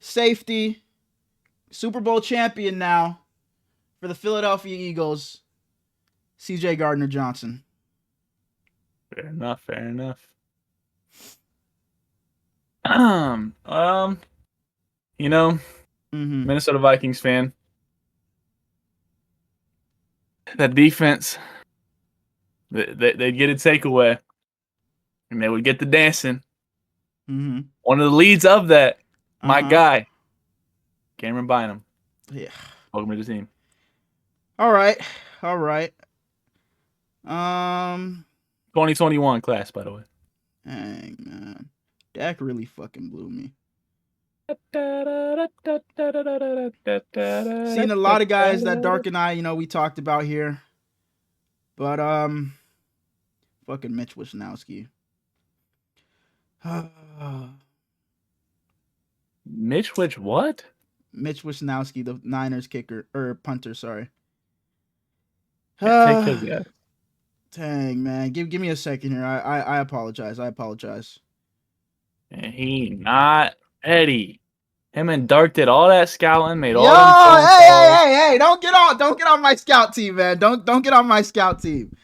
safety, Super Bowl champion now for the Philadelphia Eagles, C.J. Gardner-Johnson. Fair enough. Minnesota Vikings fan. That defense, they'd get a takeaway, and they would get the dancing. Mm-hmm. One of the leads of that, my guy, Cameron Bynum. Yeah. Welcome to the team. All right. 2021 class, by the way. Dang, man. Dak really fucking blew me. Seen a lot of guys that Dark and I, we talked about here. But, fucking Mitch Wisnowski. Mitch what? Mitch Wisnowski, the Niners kicker, or punter, sorry. Take his guy. Dang, man. Give me a second here. I apologize. And he not Eddie. Him and Dark did all that scouting, made all them phone calls. Hey! Don't get on my scout team, man. Don't get on my scout team.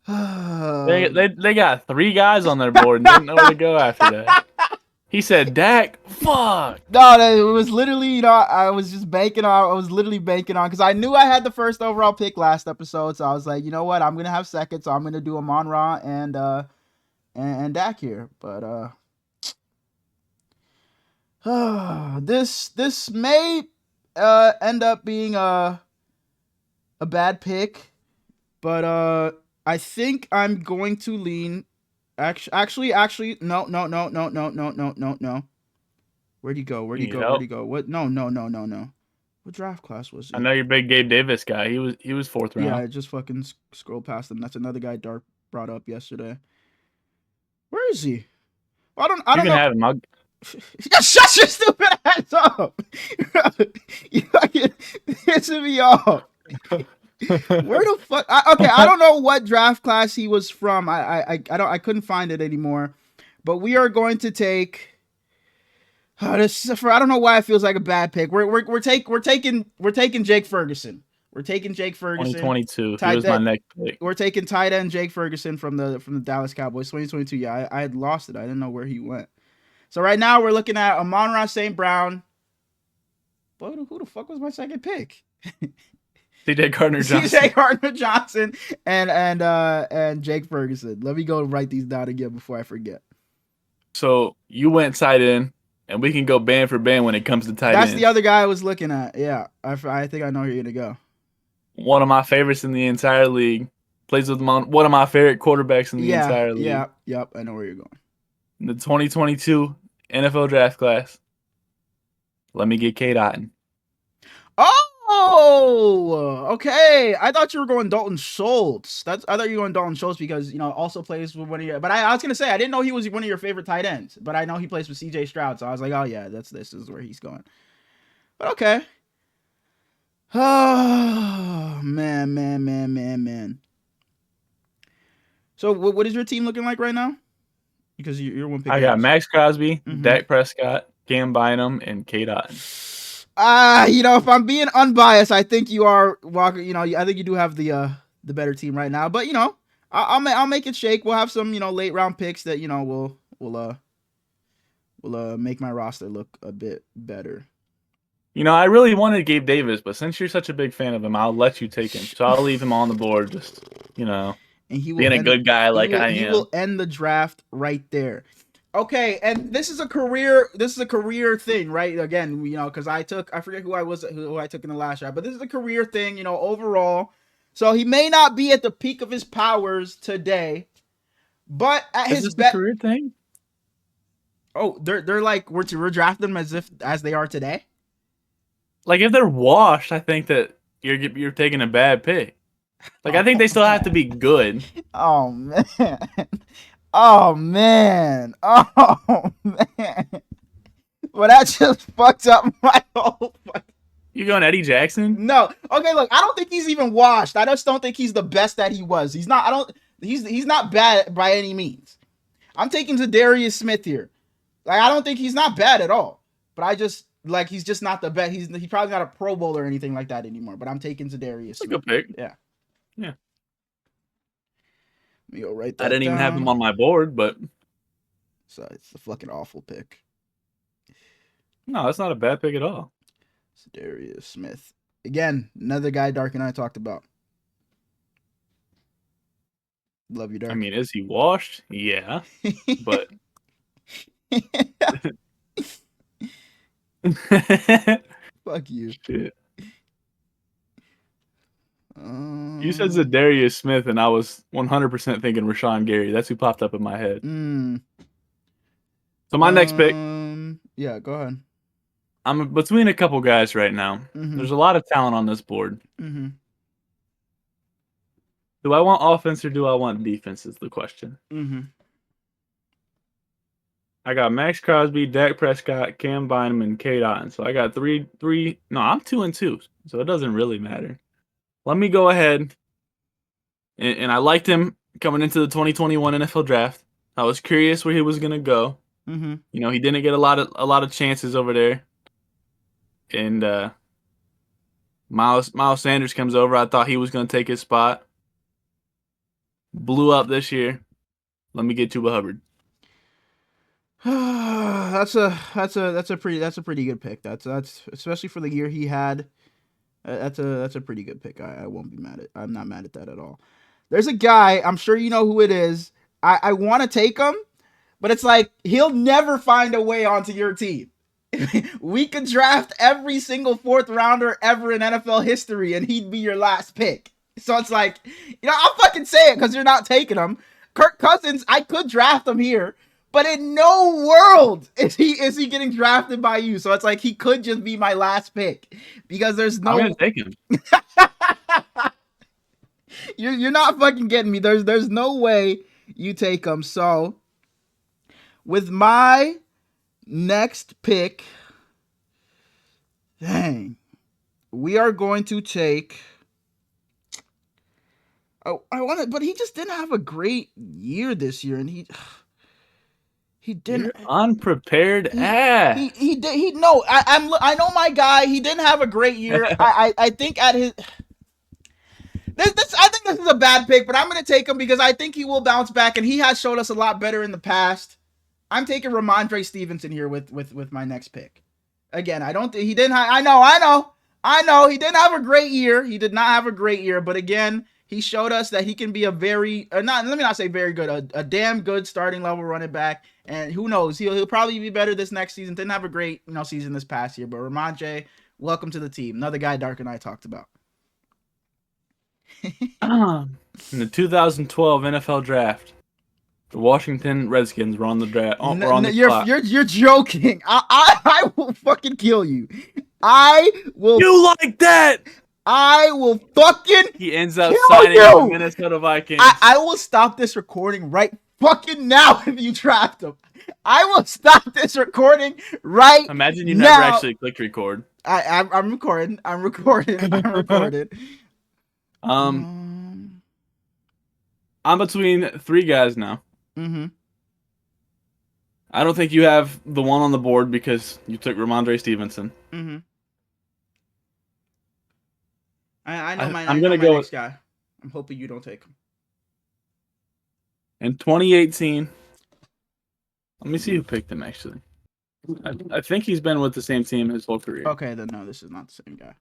They got 3 guys on their board and didn't know where to go after that. He said, "Dak, fuck." No, it was literally, I was literally banking on because I knew I had the 1st overall pick last episode, so I was like, you know what, I'm gonna have 2nd, so I'm gonna do Amon-Ra and Dak here, but this may end up being a bad pick, but I think I'm going to lean. Actually, no. Where'd he go? What? No. What draft class was he? I know you're a big Gabe Davis guy. He was 4th round. Yeah, I just fucking scrolled past him. That's another guy Dark brought up yesterday. Where is he? I don't you can know. have him. Shut your stupid ass up! You fucking pissing me off. Where the fuck? I don't know what draft class he was from. I couldn't find it anymore. But we are going to take. I don't know why it feels like a bad pick. We're taking Jake Ferguson. We're taking Jake Ferguson. 2022. He was my next pick. We're taking tight end Jake Ferguson from the Dallas Cowboys. 2022. Yeah, I had lost it. I didn't know where he went. So right now we're looking at Amon-Ra St. Brown. But who the fuck was my 2nd pick? C.J. Gardner-Johnson. C.J. Gardner-Johnson and Jake Ferguson. Let me go write these down again before I forget. So you went tight end, and we can go band for band when it comes to tight end. That's the other guy I was looking at. Yeah, I think I know where you're gonna go. One of my favorites in the entire league. Plays with one of my favorite quarterbacks in the entire league. Yep. I know where you're going. In the 2022 NFL draft class. Let me get Kate Otten. Oh, okay. I thought you were going Dalton Schultz. I thought you were going Dalton Schultz because also plays with one of your. But I was gonna say I didn't know he was one of your favorite tight ends. But I know he plays with C.J. Stroud, so I was like, oh yeah, this is where he's going. But okay. Oh man. So what is your team looking like right now? Because you're one pick. I got Max Crosby, Mhm. Dak Prescott, Cam Bynum, and Kate Otten. If I'm being unbiased, I think you are Walker. I think you do have the better team right now. But I'll make it shake. We'll have some late round picks that will make my roster look a bit better. I really wanted Gabe Davis, but since you're such a big fan of him, I'll let you take him. So I'll leave him on the board. Just and he will being a good guy like I am. He will end the draft right there. Okay, and this is a career thing, right? Again, because I forget who I took in the last draft, but this is a career thing, overall. So he may not be at the peak of his powers today, but at his best career thing. Oh, they're like we're drafting them as they are today. Like if they're washed, I think that you're taking a bad pick. Like I think they still have to be good. Oh man. Oh man. Oh man. Well, that just fucked up my whole. You going Eddie Jackson? No. Okay, look, I don't think he's even washed. I just don't think he's the best that he was. He's not. He's not bad by any means. I'm taking Darius Smith here. Like I don't think he's not bad at all. But I just he's just not the best. He's probably not a Pro Bowl or anything like that anymore. But I'm taking Darius Smith. A good pick. Yeah. Yeah. Let me go write that I didn't down. even have him on my board, but so it's a fucking awful pick. No, that's not a bad pick at all. It's Darius Smith. Again, another guy Dark and I talked about. Love you, Dark. I mean, is he washed? Yeah. But fuck you. Shit. You said Darius Smith, and I was 100% thinking Rashawn Gary. That's who popped up in my head. So my next pick. Yeah, go ahead. I'm between a couple guys right now. Mm-hmm. There's a lot of talent on this board. Mm-hmm. Do I want offense or do I want defense is the question. Mm-hmm. I got Max Crosby, Dak Prescott, Cam Bynum, and Kate Otten. So I got three. No, I'm 2-2, so it doesn't really matter. Let me go ahead. And I liked him coming into the 2021 NFL Draft. I was curious where he was gonna go. Mm-hmm. He didn't get a lot of chances over there. And Miles Sanders comes over. I thought he was gonna take his spot. Blew up this year. Let me get Chuba Hubbard. That's a pretty good pick. That's especially for the year he had. That's a pretty good pick. I won't be mad at. I'm not mad at that at all. There's a guy. I'm sure you know who it is. I want to take him, but it's like he'll never find a way onto your team. We could draft every single fourth rounder ever in NFL history, and he'd be your last pick. So it's like, I'll fucking say it because you're not taking him. Kirk Cousins, I could draft him here, but in no world is he getting drafted by you. So it's like he could just be my last pick because there's no. I'm gonna take him. You're not fucking getting me. There's no way you take him. So with my next pick, dang, we are going to take. Oh, I want it, but he just didn't have a great year this year, and he didn't. You're unprepared ass. He did. No. I know my guy. He didn't have a great year. I think at his. I think this is a bad pick, but I'm going to take him because I think he will bounce back, and he has showed us a lot better in the past. I'm taking Ramondre Stevenson here with my next pick. Again, I don't think he didn't. I know. He didn't have a great year. He did not have a great year, but again, he showed us that he can be a very, let me not say very good, a damn good starting level running back. And who knows, he'll probably be better this next season. Didn't have a great season this past year, but Ramondre, welcome to the team. Another guy Dark and I talked about. In the 2012 NFL Draft, the Washington Redskins were on the draft. You're joking. I will fucking kill you. I will. You like that? I will fucking He ends up kill signing with the you. Minnesota Vikings. I will stop this recording right fucking now if you draft him. I will stop this recording right Imagine you never now. actually clicked record. I'm recording. I'm recording. I'm recording. I'm between three guys now. Mm-hmm. I don't think you have the one on the board because you took Ramondre Stevenson. Mm-hmm. I know my I'm gonna my go next with, guy. I'm hoping you don't take him. in 2018. Let me see who picked him actually. I think he's been with the same team his whole career. Okay, then no, this is not the same guy.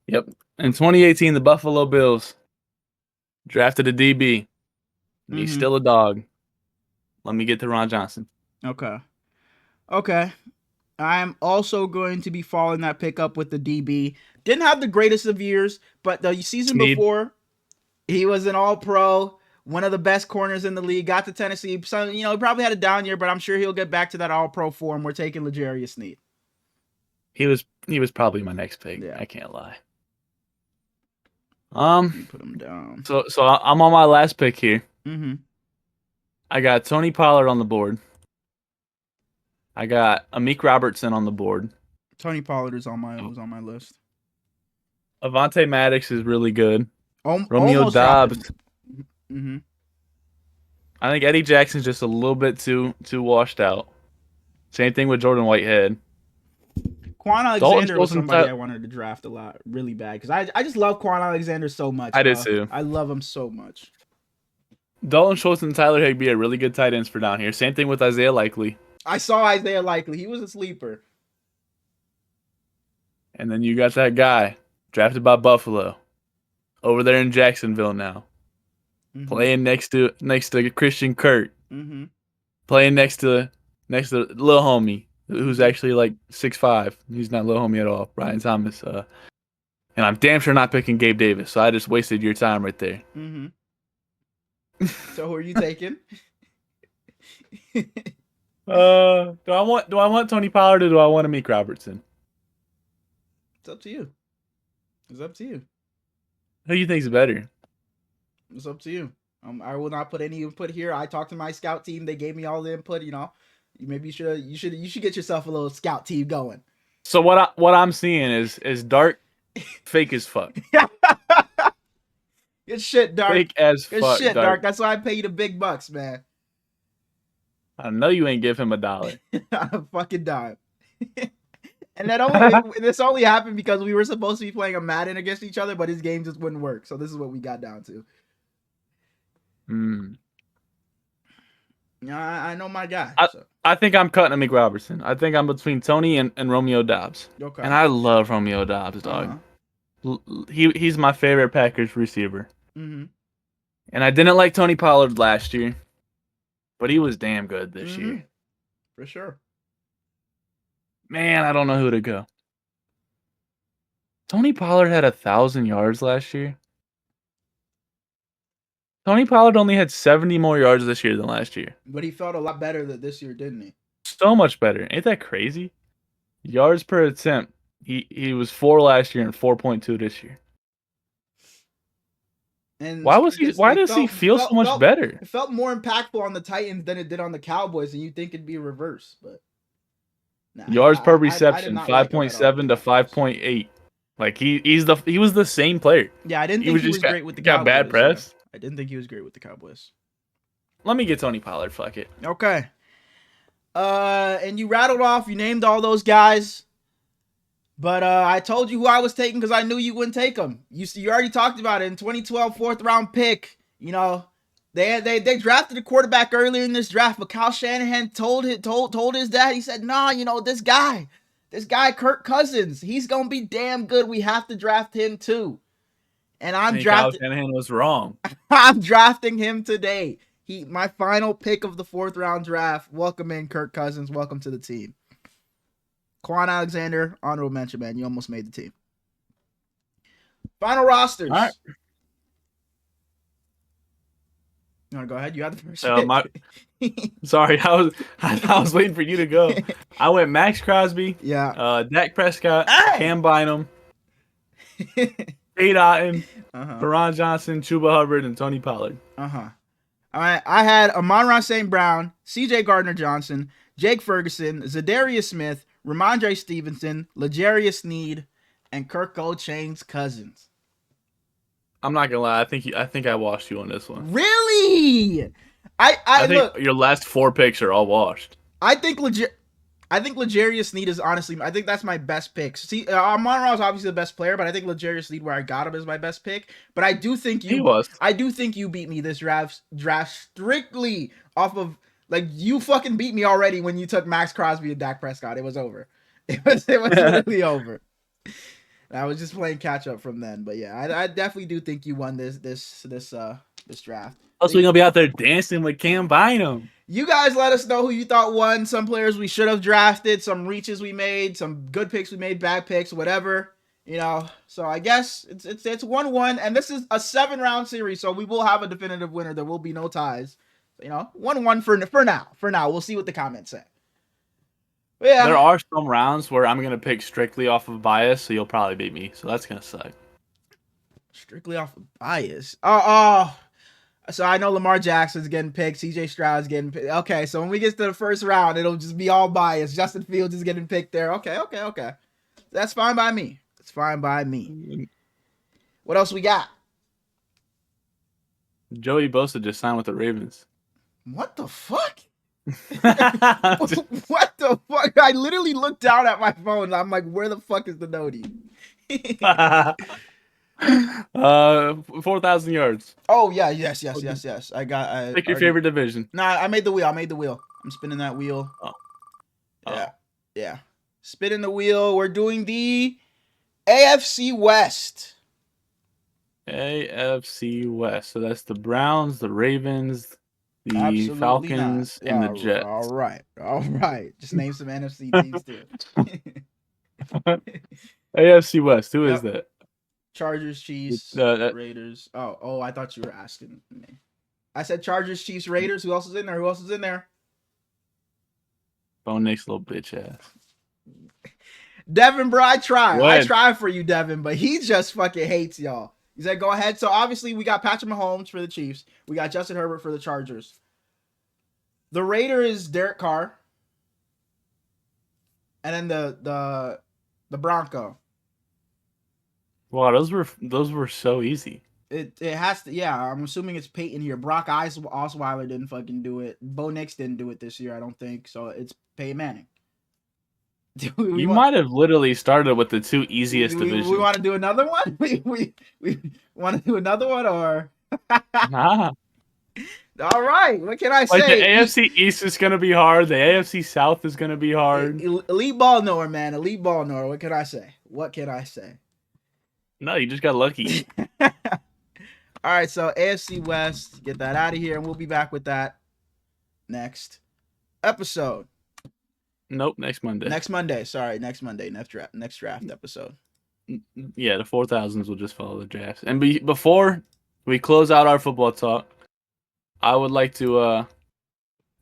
Yep. In 2018, the Buffalo Bills drafted a DB. He's still a dog. Let me get to Ron Johnson. Okay. Okay. I'm also going to be following that pickup with the DB. Didn't have the greatest of years, but the season before, he was an all-pro, one of the best corners in the league. Got to Tennessee. So, he probably had a down year, but I'm sure he'll get back to that all-pro form. We're taking L'Jarius Sneed. He was probably my next pick. Yeah. I can't lie. You put him down. So I'm on my last pick here. Mm-hmm. I got Tony Pollard on the board. I got Amik Robertson on the board. Tony Pollard was on my list. Avonte Maddox is really good. Romeo Doubs. Mm-hmm. I think Eddie Jackson's just a little bit too washed out. Same thing with Jordan Whitehead. Quan Alexander was somebody I wanted to draft a lot, really bad, because I just love Quan Alexander so much. I did too. I love him so much. Dalton Schultz and Tyler Higbee are really good tight ends for down here. Same thing with Isaiah Likely. I saw Isaiah Likely. He was a sleeper. And then you got that guy drafted by Buffalo over there in Jacksonville now. Mm-hmm. Playing next to Christian Kirk. Mm-hmm. Playing next to Lil Homie, who's actually like 6'5". He's not Lil Homie at all. Brian Thomas. And I'm damn sure not picking Gabe Davis, so I just wasted your time right there. Mm-hmm. So who are you taking? Do I want Tony Pollard or do I want Amik Robertson? It's up to you. It's up to you. Who do you think's better? It's up to you. I will not put any input here. I talked to my scout team. They gave me all the input. Maybe you should get yourself a little scout team going. So what I'm seeing is Dark fake as fuck. Good shit, Dark. Fake as fuck. Good shit, Dark. That's why I pay you the big bucks, man. I know you ain't give him $1. A fucking dime. And this only happened because we were supposed to be playing a Madden against each other, but his game just wouldn't work. So this is what we got down to. I know my guy. I think I'm cutting Amik Robertson. I think I'm between Tony and Romeo Doubs. Okay. And I love Romeo Doubs, dog. He's my favorite Packers receiver. Mm-hmm. And I didn't like Tony Pollard last year, but he was damn good this year. For sure. Man, I don't know who to go. Tony Pollard had 1,000 yards last year. Tony Pollard only had 70 more yards this year than last year. But he felt a lot better this year, didn't he? So much better. Ain't that crazy? Yards per attempt. He was 4 last year and 4.2 this year. And why does he feel so much better? It felt more impactful on the Titans than it did on the Cowboys, and you'd think it'd be reverse, but yards per reception, 5.7 to 5.8. Like he was the same player. Yeah, I didn't think he was great with the Cowboys. Got bad press. I didn't think he was great with the Cowboys. Let me get Tony Pollard. Fuck it. Okay. And you rattled off. You named all those guys. But I told you who I was taking because I knew you wouldn't take them. You already talked about it in 2012, 4th round pick. They drafted a quarterback earlier in this draft, but Kyle Shanahan told his dad. He said, "Nah, this guy, Kirk Cousins, he's gonna be damn good. We have to draft him too." And Kyle Shanahan was wrong. I'm drafting him today. My final pick of the 4th round draft. Welcome in Kirk Cousins. Welcome to the team. Quan Alexander, honorable mention, man. You almost made the team. Final rosters. All right. You want to go ahead? You have the first My pick. sorry, I was waiting for you to go. I went Max Crosby, Yeah. Dak Prescott, Hey. Cam Bynum, Kate Otten, Uh-huh. Karan Johnson, Chuba Hubbard, and Tony Pollard. Uh-huh. All right. I had Amon-Ra St. Brown, C.J. Gardner-Johnson, Jake Ferguson, Zadarius Smith, Ramondre Stevenson, L'Jarius Sneed, and Kirk Chain's Cousins. I'm not gonna lie. I think I washed you on this one. Really? I I think look. your last 4 picks are all washed. I think L'Jarius Sneed is honestly. I think that's my best pick. See, Amon-Ra is obviously the best player, but I think L'Jarius Sneed, where I got him, is my best pick. But I do think He was. you beat me this draft strictly off of like you fucking beat me already when you took Max Crosby and Dak Prescott. It was over. It was literally over. I was just playing catch up from then, but yeah, I definitely do think you won this draft. Plus, we're gonna be out there dancing with Cam Bynum. You guys let us know who you thought won. Some players we should have drafted, some reaches we made, some good picks we made, bad picks, whatever. You know, so I guess it's 1-1, and this is a 7-round series, so we will have a definitive winner. There will be no ties. You know, 1-1 for now. For now, we'll see what the comments say. But yeah, There are some rounds where I'm gonna pick strictly off of bias, so you'll probably beat me. So that's gonna suck. strictly off of bias. Oh. So I know Lamar Jackson's getting picked. CJ Stroud's getting picked. Okay, so when we get to the first round, it'll just be all biased. Justin Fields is getting picked there. Okay. That's fine by me. It's fine by me. What else we got? Joey Bosa just signed with the Ravens. What the fuck? What the fuck? I literally looked down at my phone and I'm like, where the fuck is the noti? 4,000 yards. Oh yeah, yes. I Pick your favorite division. Nah, I made the wheel. I'm spinning that wheel. Oh. Yeah. Spinning the wheel. We're doing the AFC West. AFC West. So that's the Browns, the Ravens, the Absolutely Falcons, not. and the Jets. All right. Just name some NFC teams too. AFC West. Who is that? Chargers, Chiefs, Raiders. Oh, I thought you were asking me. I said Chargers, Chiefs, Raiders. Who else is in there? Bo Nick's little bitch ass. Devin, bro, I try. Go ahead. I try for you, Devin, but he just fucking hates y'all. He said, go ahead. So obviously we got Patrick Mahomes for the Chiefs. We got Justin Herbert for the Chargers. The Raider is Derek Carr. And then the Bronco. Wow, those were so easy. It has to, yeah. I'm assuming it's Peyton here. Brock Osweiler didn't fucking do it. Bo Nix didn't do it this year, I don't think. So it's Peyton Manning. You might have literally started with the two easiest divisions. We want to do another one? We want to do another one or? Nah. All right. What can I say? Like the AFC East is gonna be hard. The AFC South is gonna be hard. Elite ball knower, man. Elite ball knower. What can I say? No, you just got lucky. All right. So AFC West. Get that out of here, and we'll be back with that next episode. Nope, next Monday. Next Monday. Next draft episode. Yeah, the 4,000s will just follow the drafts. And before we close out our football talk, I would like to.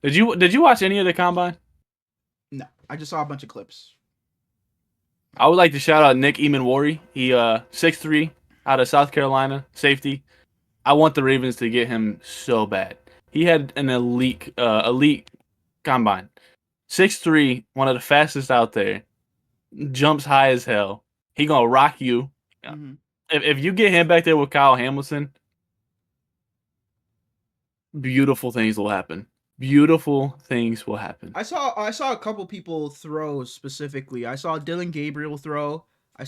Did you watch any of the combine? No, I just saw a bunch of clips. I would like to shout out Nick Emanwari. He 6'3", out of South Carolina, safety. I want the Ravens to get him so bad. He had an elite combine. 6'3", one of the fastest out there. Jumps high as hell. He gonna rock you. Mm-hmm. If you get him back there with Kyle Hamilton, beautiful things will happen. I saw a couple people throw specifically. I saw Dylan Gabriel throw. I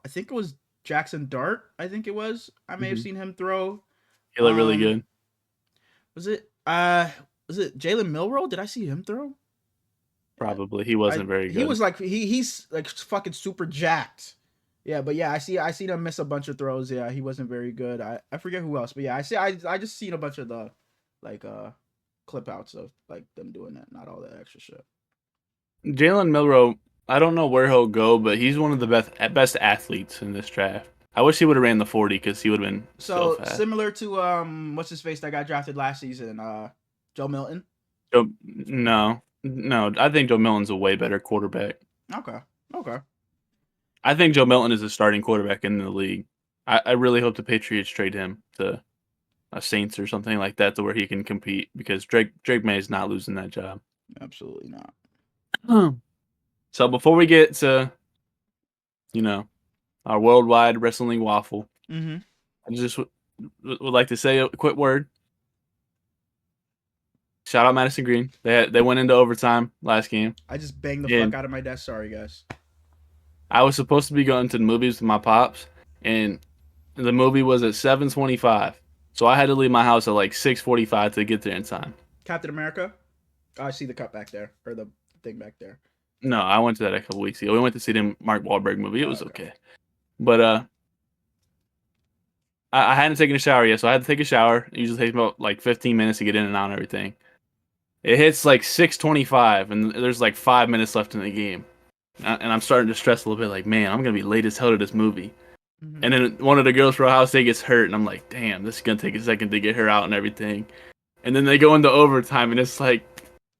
think it was Jackson Dart. I think it was. I may have seen him throw. He looked really good. Was it Jalen Milroe? Did I see him throw? Probably. He wasn't very good. He was like he's like fucking super jacked. Yeah, but yeah, I seen him miss a bunch of throws. Yeah, he wasn't very good. I forget who else, but yeah, I just seen a bunch of the like clip outs of like them doing that, not all that extra shit. Jalen Milroe, I don't know where he'll go, but he's one of the best athletes in this draft. I wish he would have ran the 40 because he would have been so So fast. similar to what's his face that got drafted last season, Joe Milton. No, I think Joe Milton's a way better quarterback. Okay, okay. I think Joe Milton is a starting quarterback in the league. I really hope the Patriots trade him to a Saints or something like that to where he can compete because Drake May is not losing that job. Absolutely not. So before we get to, our worldwide wrestling waffle, Mm-hmm. I just would like to say a quick word. Shout out Madison Green. They went into overtime last game. I just banged the fuck And out of my desk. Sorry, guys. I was supposed to be going to the movies with my pops, and the movie was at 7:25. So I had to leave my house at like 6:45 to get there in time. Captain America. Oh, I see the cut back there, or the thing back there. No, I went to that a couple weeks ago. We went to see the Mark Wahlberg movie. It was Okay. okay. But I hadn't taken a shower yet, so I had to take a shower. It usually takes about like 15 minutes to get in and out and everything. It hits like 6:25, and there's like 5 minutes left in the game. And I'm starting to stress a little bit, like, man, I'm going to be late as hell to this movie. Mm-hmm. And then one of the girls for Ohio State gets hurt, and I'm like, damn, this is going to take a second to get her out and everything. And then they go into overtime, and it's like,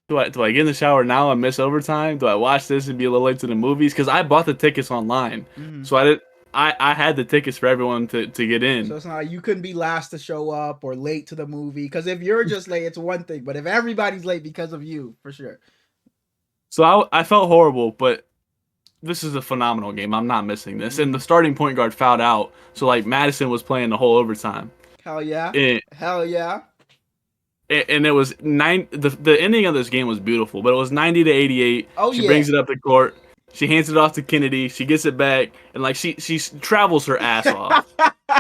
do I get in the shower now and miss overtime? Do I watch this and be a little late to the movies? Because I bought the tickets online, so I had the tickets for everyone to get in. So it's not like you couldn't be last to show up or late to the movie. Because if you're just late, it's one thing. But if everybody's late because of you, for sure. So I felt horrible, but this is a phenomenal game. I'm not missing this. And the starting point guard fouled out, so like Madison was playing the whole overtime. Hell yeah. And, Hell yeah. and it was the ending of this game was beautiful, but it was 90-88. Oh, She brings it up the court. She hands it off to Kennedy. She gets it back, and like she travels her ass off.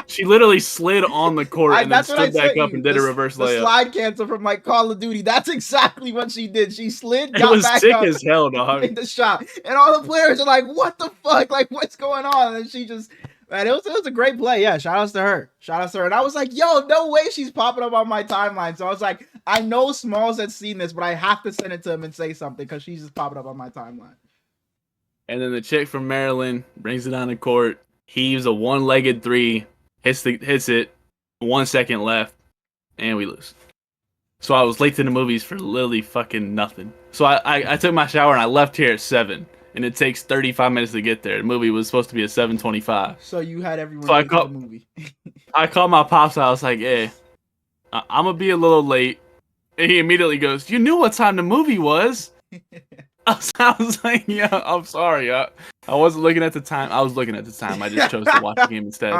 She literally slid on the court and then stood back up and did a reverse layup. The slide cancel from like Call of Duty. That's exactly what she did. She slid, It got was back sick up, as hell, dog. made the shot, and all the players are like, "What the fuck? Like, what's going on?" And she just, man, it was a great play. Yeah, shout outs to her. Shout outs to her. And I was like, "Yo, no way, she's popping up on my timeline." So I was like, I know Smalls had seen this, but I have to send it to him and say something because she's just popping up on my timeline. And then the chick from Maryland brings it on the court. Heaves a one-legged three, hits it, 1 second left, and we lose. So I was late to the movies for literally fucking nothing. So I took my shower and I left here at 7, and it takes 35 minutes to get there. The movie was supposed to be at 7:25. So you had everyone So late to the movie. I called my pops. I was like, "Hey, I'm gonna be a little late," and he immediately goes, "You knew what time the movie was." I was like, "Yeah, I'm sorry. I wasn't looking at the time. I was looking at the time. I just chose to watch the game instead."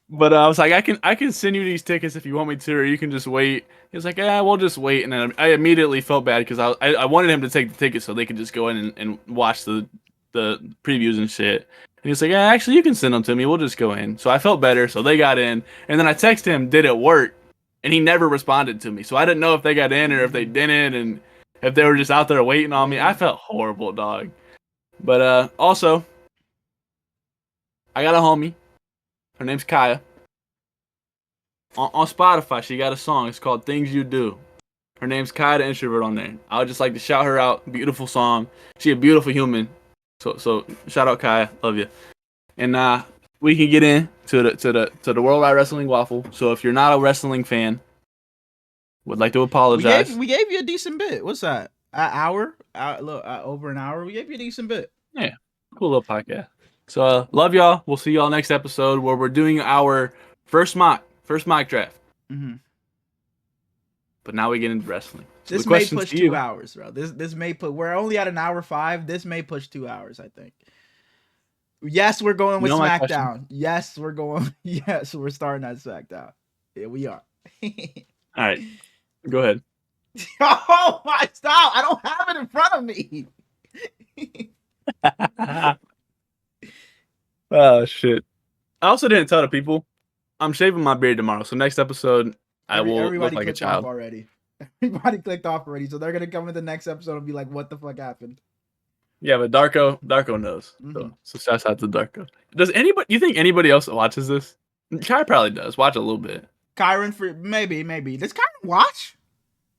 But I was like, I can send you these tickets if you want me to, or you can just wait. He was like, "Yeah, we'll just wait." And then I immediately felt bad because I wanted him to take the tickets so they could just go in and watch the previews and shit. And he was like, "Yeah, actually, you can send them to me. We'll just go in." So I felt better. So they got in, and then I texted him, "Did it work?" And he never responded to me. So I didn't know if they got in or if they didn't, and if they were just out there waiting on me. I felt horrible, dog. But also, I got a homie. Her name's Kaya. On Spotify, she got a song. It's called Things You Do. Her name's Kaya the Introvert on there. I would just like to shout her out. Beautiful song. She a beautiful human. So shout out Kaya. Love you. And we can get in to the Worldwide Wrestling Waffle. So if you're not a wrestling fan, would like to apologize. We gave you a decent bit. What's that? An hour? Over an hour. We gave you a decent bit. Yeah. Cool little podcast. So love y'all. We'll see y'all next episode where we're doing our first mock draft. Mm-hmm. But now we get into wrestling. So this may push 2 hours, bro. This may put. We're only at an hour 5. This may push 2 hours. I think. Yes, we're going with SmackDown. Yes, we're going. Yes, we're starting at SmackDown. Yeah, we are. All right, go ahead. Oh my! Stop! I don't have it in front of me. Oh shit! I also didn't tell the people I'm shaving my beard tomorrow. So next episode, I will look like a child. Already. Everybody clicked off already, so they're gonna come in the next episode and be like, "What the fuck happened?" Yeah, but Darko knows. Mm-hmm. So shout out to Darko. Does anybody? You think anybody else watches this? Kai probably does. Watch a little bit. Kyron for maybe. Does Kyron watch?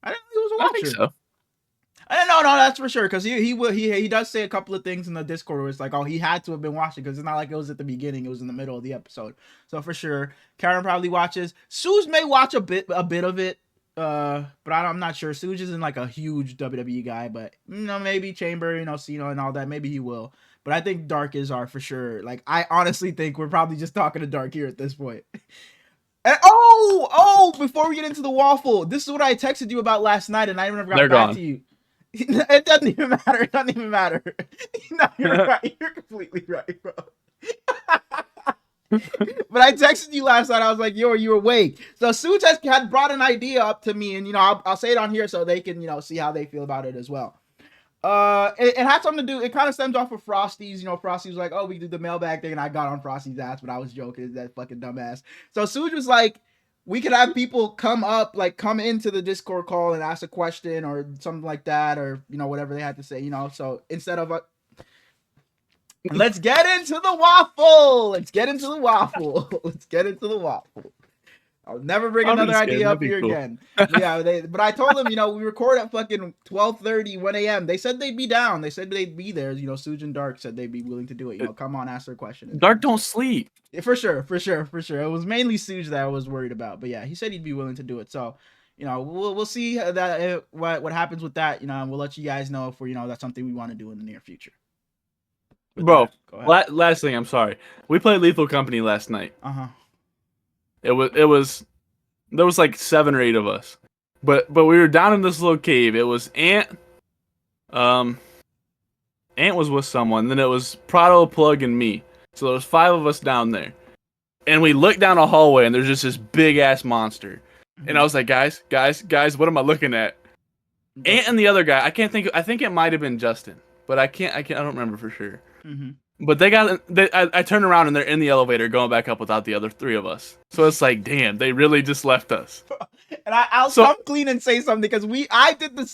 I didn't know he was a watcher. I think so. No, that's for sure. Because he does say a couple of things in the Discord where it's like, oh, he had to have been watching because it's not like it was at the beginning; it was in the middle of the episode. So for sure, Karen probably watches. Suze may watch a bit of it, but I'm not sure. Suze isn't like a huge WWE guy, but maybe Chamber, Cena and all that. Maybe he will. But I think Dark is our for sure. Like I honestly think we're probably just talking to Dark here at this point. And, before we get into the waffle, this is what I texted you about last night, and I never got They're back gone. to you. It doesn't even matter. It doesn't even matter. No, you're right. You're completely right, bro. But I texted you last night. I was like, "Yo, are you awake?" So Suj had brought an idea up to me, and I'll say it on here so they can see how they feel about it as well. It had something to do. It kind of stems off of Frosty's. Frosty was like, "Oh, we did the mailbag thing," and I got on Frosty's ass, but I was joking. That fucking dumbass. So Suj was like, "We could have people come into the Discord call and ask a question or something like that, or whatever they had to say. So instead of let's get into the waffle. Let's get into the waffle. Let's get into the waffle. I'll never bring another idea up here again. But yeah, but I told them, we record at fucking 12:30, 1 a.m. They said they'd be down. They said they'd be there. Suj and Dark said they'd be willing to do it. Come on, ask their question. Dark don't sleep. Yeah, for sure. It was mainly Suj that I was worried about. But yeah, he said he'd be willing to do it. So, we'll see that what happens with that. And we'll let you guys know if that's something we want to do in the near future. Bro, last thing, I'm sorry. We played Lethal Company last night. It was there was like 7 or 8 of us. But we were down in this little cave. It was Ant was with someone, then it was Prado, Plug, and me. So there was 5 of us down there. And we looked down a hallway and there's just this big ass monster. Mm-hmm. And I was like, guys, what am I looking at? Ant and the other guy, I think it might have been Justin, but I don't remember for sure. Mm-hmm. But I turned around and they're in the elevator going back up without the other 3 of us. So it's like, damn, they really just left us. And I'll come clean and say something because we did the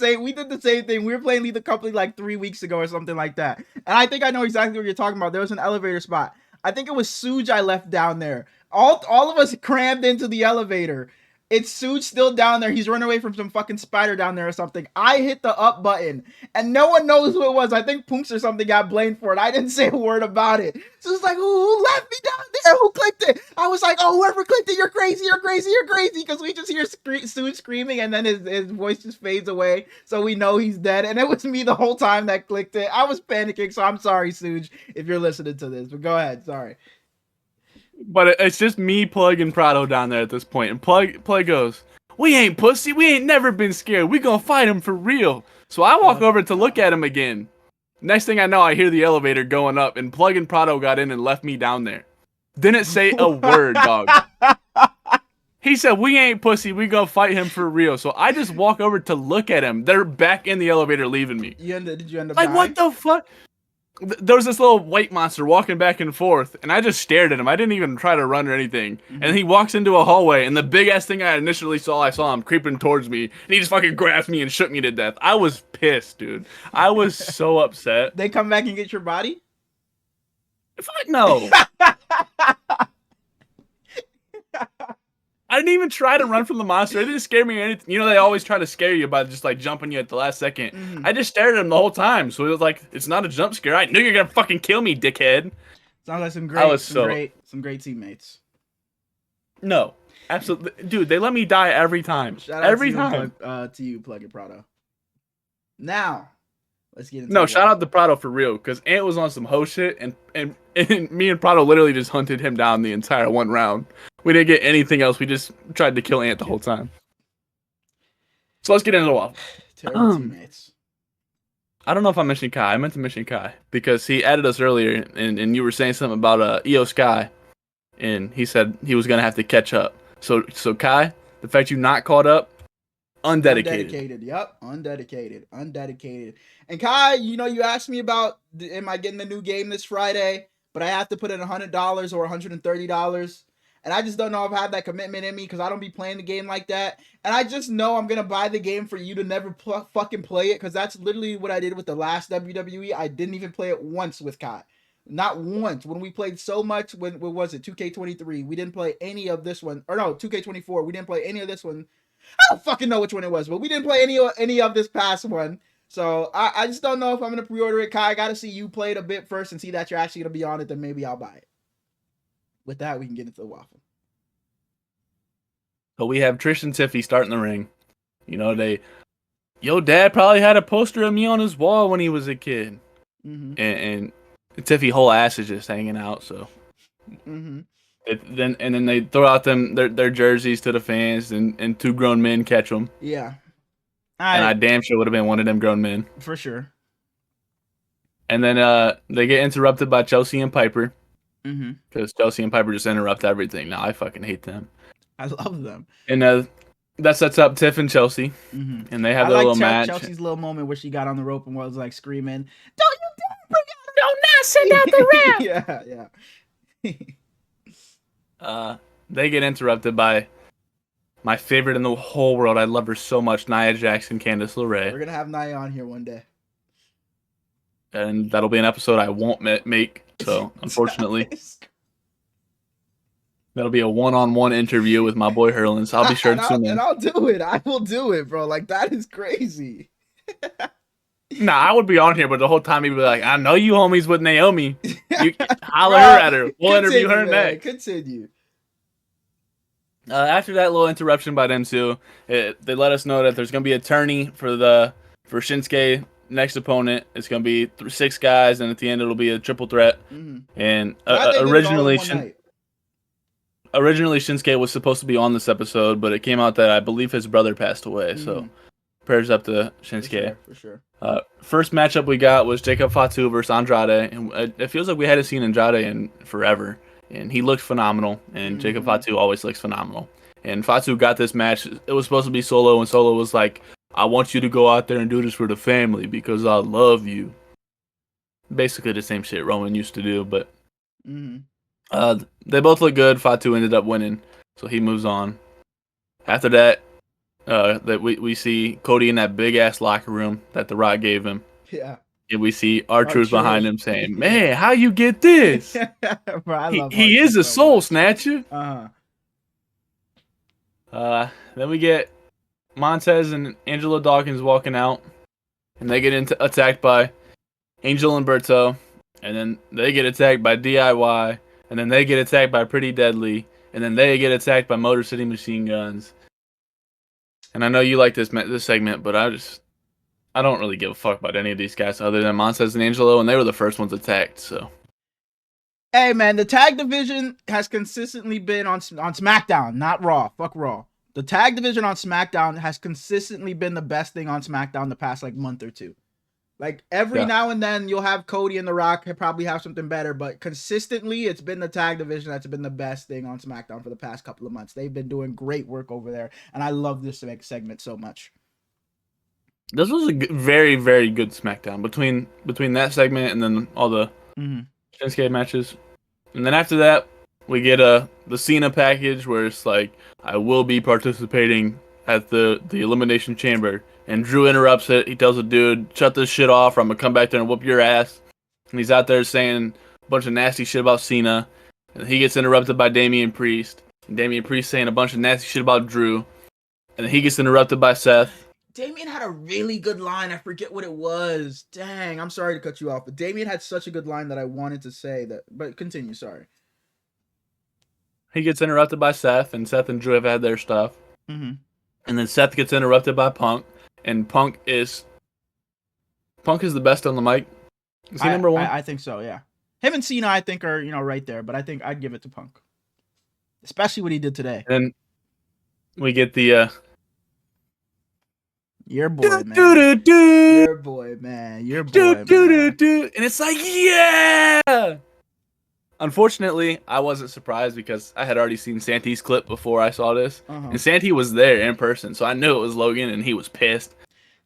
same thing. We were playing Lead the Company like 3 weeks ago or something like that. And I think I know exactly what you're talking about. There was an elevator spot. I think it was Suj I left down there. All of us crammed into the elevator. It's Suj still down there. He's running away from some fucking spider down there or something. I hit the up button, and no one knows who it was. I think Punks or something got blamed for it. I didn't say a word about it. So it's like, who left me down there? Who clicked it? I was like, oh, whoever clicked it, you're crazy, you're crazy, you're crazy. Because we just hear Suj screaming, and then his voice just fades away. So we know he's dead. And it was me the whole time that clicked it. I was panicking, so I'm sorry, Suj, if you're listening to this. But go ahead, sorry. But it's just me, Plug, and Prado down there at this point. And Plug goes, we ain't pussy. We ain't never been scared. We gonna fight him for real. So I walk over to look at him again. Next thing I know, I hear the elevator going up, and Plug and Prado got in and left me down there. Didn't say a word, dog. He said, we ain't pussy. We gonna fight him for real. So I just walk over to look at him. They're back in the elevator leaving me. Did you end up like, dying? What the fuck? There was this little white monster walking back and forth, and I just stared at him. I didn't even try to run or anything. Mm-hmm. And he walks into a hallway, and the big-ass thing I initially saw him creeping towards me, and he just fucking grabbed me and shook me to death. I was pissed, dude. I was so upset. They come back and get your body? Fuck no. I didn't even try to run from the monster. It didn't scare me or anything. They always try to scare you by just like jumping you at the last second. Mm-hmm. I just stared at him the whole time. So it was like, it's not a jump scare. I knew you're gonna fucking kill me, dickhead. Sounds like some great teammates. No, absolutely, dude. They let me die every time. Every time. To you, Plug and Prado. Now, let's get into shout out to Prado for real, because Ant was on some hoe shit, and me and Prado literally just hunted him down the entire 1 round. We didn't get anything else. We just tried to kill Ant the whole time. So let's get into the waffle. Terrible teammates. I don't know if I mentioned Kai. I meant to mention Kai because he added us earlier, and you were saying something about EO Sky, and he said he was gonna have to catch up. So Kai, the fact you not caught up, undedicated. Yep, undedicated. And Kai, you asked me about, am I getting the new game this Friday? But I have to put in $100 or $130. And I just don't know if I have that commitment in me because I don't be playing the game like that. And I just know I'm going to buy the game for you to never fucking play it, because that's literally what I did with the last WWE. I didn't even play it once with Kai. Not once. When we played so much, when was it? 2K23. We didn't play any of this one. Or no, 2K24. We didn't play any of this one. I don't fucking know which one it was, but we didn't play any of this past one. So I just don't know if I'm gonna pre-order it. Kai, I gotta see you play it a bit first and see that you're actually gonna be on it. Then maybe I'll buy it. With that, we can get into the waffle. So we have Trish and Tiffy starting the ring. You know, yo, dad probably had a poster of me on his wall when he was a kid. Mm-hmm. And Tiffy whole ass is just hanging out, so. Mm-hmm. Then they throw out their jerseys to the fans, and two grown men catch them. Yeah. And I damn sure would have been one of them grown men. For sure. And then they get interrupted by Chelsea and Piper. Mm-hmm. Because Chelsea and Piper just interrupt everything. Now I fucking hate them. I love them. And that sets up Tiff and Chelsea. Mm-hmm. And they have their little match. Chelsea's little moment where she got on the rope and was like screaming, "Don't you dare bring out! Do not send out the ref!" Yeah. They get interrupted by my favorite in the whole world. I love her so much, Nia Jackson, Candice LeRae. We're gonna have Nia on here one day. And that'll be an episode I won't make. So, unfortunately, that'll be a one-on-one interview with my boy Hurlins. I'll be sure to tune in. And I'll do it. I will do it, bro. Like, that is crazy. Nah, I would be on here, but the whole time he'd be like, I know you homies with Naomi. You holler her at her. We'll interview her next. Continue. After that little interruption by them two, they let us know that there's going to be a tourney for Shinsuke next opponent. It's going to be 6 guys, and at the end it'll be a triple threat. Mm-hmm. And originally Shinsuke was supposed to be on this episode, but it came out that I believe his brother passed away. Mm-hmm. So prayers up to Shinsuke. For sure. First matchup we got was Jacob Fatu versus Andrade, and it feels like we hadn't seen Andrade in forever. And he looked phenomenal, and Jacob Fatu always looks phenomenal. And Fatu got this match. It was supposed to be Solo, and Solo was like, I want you to go out there and do this for the family because I love you. Basically the same shit Roman used to do, but they both look good. Fatu ended up winning, so he moves on. After that, we see Cody in that big-ass locker room that The Rock gave him. Yeah. And we see R-Truth behind him saying, man, how you get this? Bro, I love he is a soul snatcher. Then we get Montez and Angelo Dawkins walking out, and they get attacked by Angel and Berto, and then they get attacked by DIY, and then they get attacked by Pretty Deadly, and then they get attacked by Motor City Machine Guns. And I know you like this segment, but I don't really give a fuck about any of these guys other than Montez and Angelo, and they were the first ones attacked, so. Hey, man, the tag division has consistently been on SmackDown, not Raw. Fuck Raw. The tag division on SmackDown has consistently been the best thing on SmackDown the past, like, month or two. Like, every now and then, you'll have Cody and The Rock probably have something better, but consistently, it's been the tag division that's been the best thing on SmackDown for the past couple of months. They've been doing great work over there, and I love this segment so much. This was a very, very good SmackDown between that segment and then all the Shinsuke matches. And then after that, we get the Cena package where it's like, I will be participating at the Elimination Chamber. And Drew interrupts it. He tells the dude, shut this shit off or I'm going to come back there and whoop your ass. And he's out there saying a bunch of nasty shit about Cena. And he gets interrupted by Damian Priest. And Damian Priest saying a bunch of nasty shit about Drew. And then he gets interrupted by Seth. Damian had a really good line. I forget what it was. Dang, I'm sorry to cut you off, but Damian had such a good line that I wanted to say that. But continue, sorry. He gets interrupted by Seth, and Seth and Drew have had their stuff. And then Seth gets interrupted by Punk, and Punk is the best on the mic. Is he number one? I think so, yeah. Him and Cena, I think, are right there, but I think I'd give it to Punk, especially what he did today. And we get the. Your boy, man. Your boy, man. Your boy, man. And it's like, yeah! Unfortunately, I wasn't surprised because I had already seen Santi's clip before I saw this. And Santi was there in person, so I knew it was Logan, and he was pissed.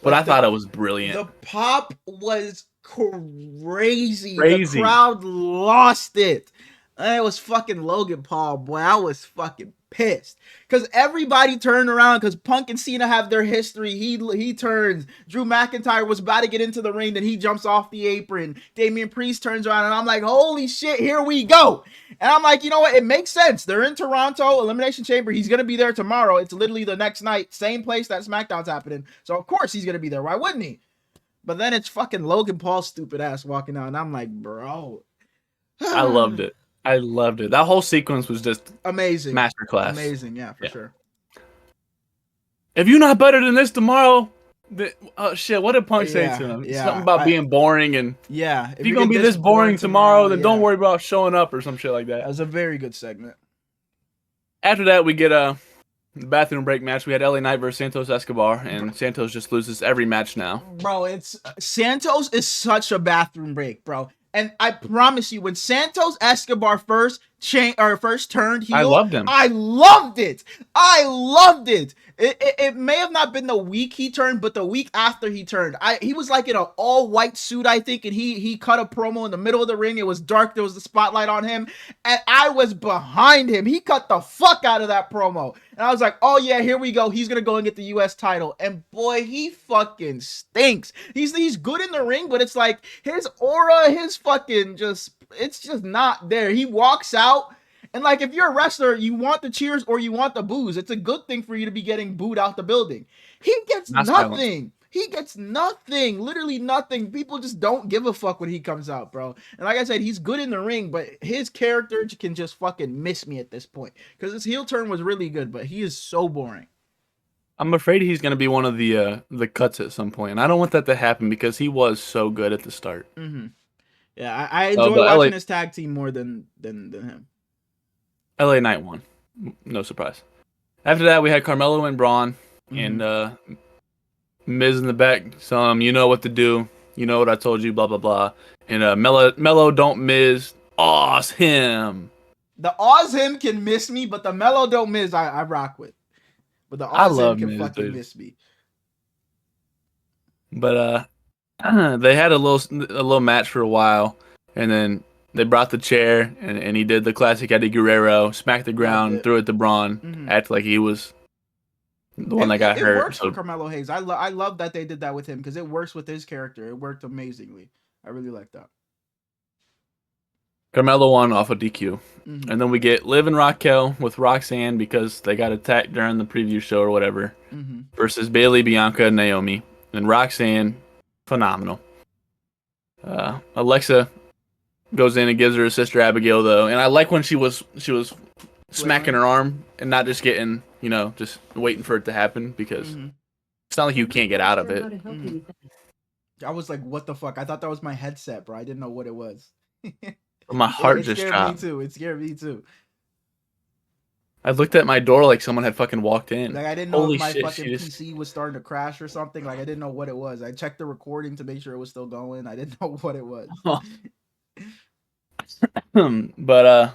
But I thought it was brilliant. The pop was crazy. The crowd lost it. It was fucking Logan Paul, boy. I was fucking pissed because everybody turned around because Punk and Cena have their history. He turns. Drew McIntyre was about to get into the ring, then he jumps off the apron. Damian Priest turns around, and I'm like, holy shit, here we go. And I'm like, you know what? It makes sense. They're in Toronto, Elimination Chamber. He's gonna be there tomorrow. It's literally the next night, same place that SmackDown's happening. So of course he's gonna be there. Why wouldn't he? But then it's fucking Logan Paul's stupid ass walking out, and I'm like, bro. I loved it. I loved it. That whole sequence was just Amazing. masterclass. Amazing, yeah, for sure. If you're not better than this tomorrow, oh shit, what did Punk say to him? Yeah. Something about being boring, and if you're gonna be this boring tomorrow, then don't worry about showing up or some shit like that. That was a very good segment. After that, we get a bathroom break match. We had LA Knight versus Santos Escobar, and Santos just loses every match now. Bro, it's Santos is such a bathroom break, bro. And I promise you, when Santos Escobar first turned heel, I loved him. I loved it. I loved it. It may have not been the week he turned, but the week after he turned, he was like in an all white suit, I think, and he cut a promo in the middle of the ring. It was dark. There was the spotlight on him, and I was behind him. He cut the fuck out of that promo, and I was like, oh yeah, here we go. He's gonna go and get the U.S. title, and boy, he fucking stinks. He's good in the ring, but it's like his aura, his fucking it's just not there. He walks out, and like if you're a wrestler, you want the cheers or you want the boos. It's a good thing for you to be getting booed out the building. He gets nothing. He gets nothing. Literally nothing. People just don't give a fuck when he comes out, bro. And like I said, he's good in the ring, but his character can just fucking miss me at this point. Because his heel turn was really good, but he is so boring. I'm afraid he's going to be one of the cuts at some point, and I don't want that to happen because he was so good at the start. Mm-hmm. Yeah, I enjoy watching his tag team more than him. LA Knight won. No surprise. After that, we had Carmelo and Braun, and Miz in the back. You know what to do. You know what I told you, blah, blah, blah. And Mello don't Miz. Oz him. The Oz him can miss me, but the Mello don't Miz I rock with. But the Oz him can fucking miss me. But they had a little match for a while, and then they brought the chair, and he did the classic Eddie Guerrero, smacked the ground, threw it to Braun, act like he was the one that got hurt. It works for Carmelo Hayes. I love that they did that with him because it works with his character. It worked amazingly. I really like that. Carmelo won off of DQ. And then we get Liv and Raquel with Roxanne because they got attacked during the preview show or whatever, versus Bayley, Bianca, and Naomi. And Roxanne, phenomenal. Alexa goes in and gives her a sister Abigail though, and I like when she was smacking her arm and not just getting, just waiting for it to happen because it's not like you can't get out of it. I was like, what the fuck? I thought that was my headset, bro. I didn't know what it was. My heart just dropped. It scared me too. I looked at my door like someone had fucking walked in. Like I didn't know if my fucking PC was starting to crash or something. Like I didn't know what it was. I checked the recording to make sure it was still going. I didn't know what it was. But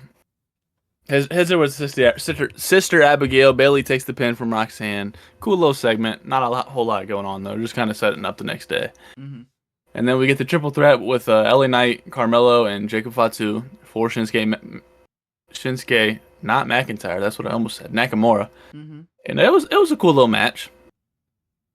his was sister Abigail. Bayley takes the pin from Roxanne. Cool little segment. Not a whole lot going on though. Just kind of setting up the next day. And then we get the triple threat with LA Knight, Carmelo, and Jacob Fatu for Shinsuke, not McIntyre. That's what I almost said. Nakamura. And it was a cool little match.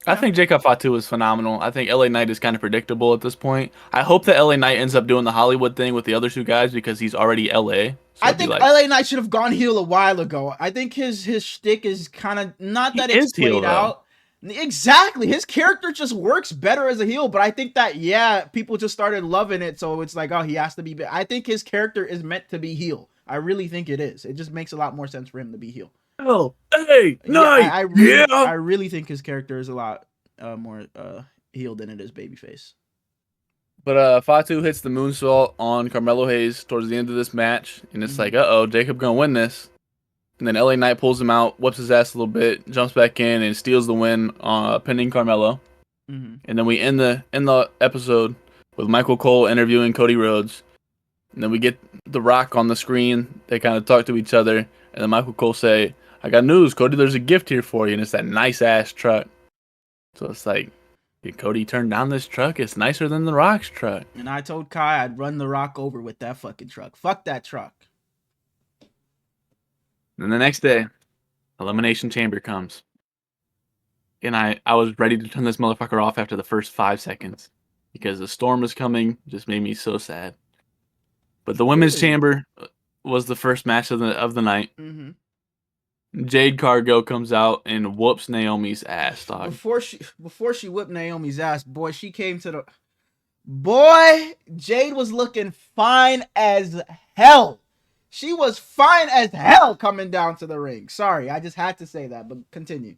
Yeah. I think Jacob Fatu was phenomenal. I think LA Knight is kind of predictable at this point. I hope that LA Knight ends up doing the Hollywood thing with the other two guys because he's already LA. So I think LA Knight should have gone heel a while ago. I think his shtick is kind of not that it's played out. Exactly. His character just works better as a heel, but I think that, people just started loving it, so it's like, oh, he has to be. I think his character is meant to be heel. I really think it is. It just makes a lot more sense for him to be heel. Oh, hey, Knight! I really think his character is a lot more heel than it is babyface. But Fatu hits the moonsault on Carmelo Hayes towards the end of this match, and it's like, uh-oh, Jacob gonna win this. And then LA Knight pulls him out, whips his ass a little bit, jumps back in, and steals the win, pinning Carmelo. And then we end the episode with Michael Cole interviewing Cody Rhodes. And then we get The Rock on the screen. They kind of talk to each other. And then Michael Cole say, I got news, Cody, there's a gift here for you. And it's that nice-ass truck. So it's like, did Cody turn down this truck? It's nicer than The Rock's truck. And I told Kai I'd run The Rock over with that fucking truck. Fuck that truck. And the next day, Elimination Chamber comes. And I was ready to turn this motherfucker off after the first 5 seconds. Because the storm was coming. Just made me so sad. But the Women's Chamber was the first match of the night. Jade Cargill comes out and whoops Naomi's ass, dog. Before she whipped Naomi's ass, boy, she came to the boy. Jade was looking fine as hell. She was fine as hell coming down to the ring. Sorry, I just had to say that, but continue.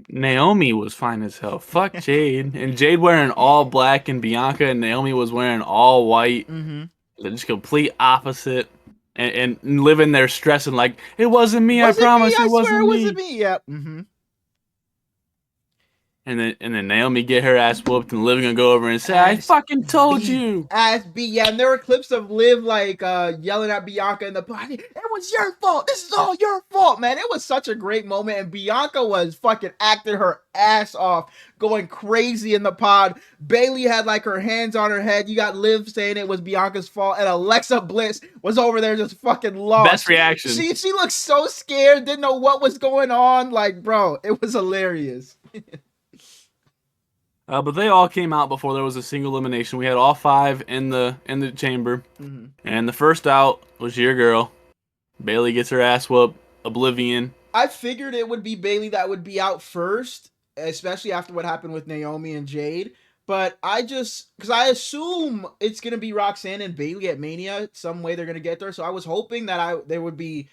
Naomi was fine as hell. Fuck Jade. And Jade wearing all black and Bianca and Naomi was wearing all white. Mm-hmm. Just complete opposite. And living there stressing like, it wasn't me, I Was it me? promise I it swear wasn't it me. wasn't me. Yep. Mm-hmm. And then Naomi get her ass whooped and Liv gonna go over and say, I fucking told you. Ass beat. Yeah, and there were clips of Liv like yelling at Bianca in the party. It was your fault. This is all your fault, man. It was such a great moment, and Bianca was fucking acting her ass off, going crazy in the pod. Bailey had like her hands on her head. You got Liv saying it was Bianca's fault, and Alexa Bliss was over there just fucking lost. Best reaction. She looked so scared, didn't know what was going on. Like, bro, it was hilarious. But they all came out before there was a single elimination. We had all 5 in the chamber, and the first out was your girl. Bailey gets her ass whooped. Oblivion. I figured it would be Bailey that would be out first, especially after what happened with Naomi and Jade. But because I assume it's gonna be Roxanne and Bailey at Mania. Some way they're gonna get there. So I was hoping that there would be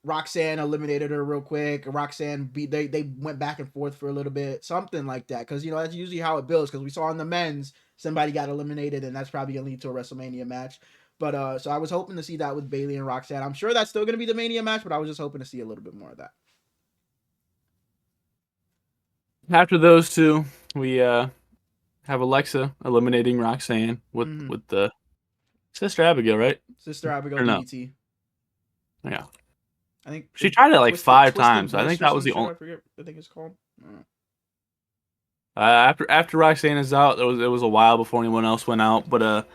Roxanne eliminated her real quick. Roxanne beat they went back and forth for a little bit, something like that. Because that's usually how it builds. Because we saw in the men's somebody got eliminated, and that's probably gonna lead to a WrestleMania match. But so I was hoping to see that with Bailey and Roxanne. I'm sure that's still gonna be the Mania match, but I was just hoping to see a little bit more of that. After those two, we have Alexa eliminating Roxanne with the Sister Abigail, right? Sister Abigail no? DDT. Yeah. I think she tried it like 5 times. I think that was the only. I forget. I think it's called. After Roxanne is out, it was a while before anyone else went out. But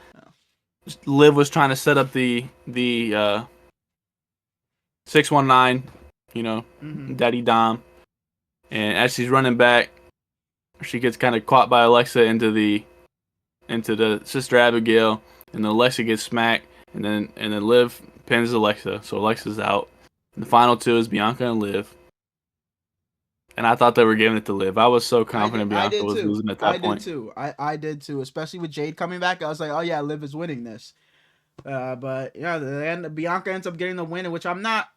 Liv was trying to set up the 619, Daddy Dom, and as she's running back, she gets kind of caught by Alexa into the Sister Abigail, and then Alexa gets smacked, and then Liv pins Alexa, so Alexa's out. And the final 2 is Bianca and Liv. And I thought they were giving it to Liv. I was so confident Bianca was losing at that point. I did too, especially with Jade coming back. I was like, oh yeah, Liv is winning this. But yeah, Bianca ends up getting the win, which I'm not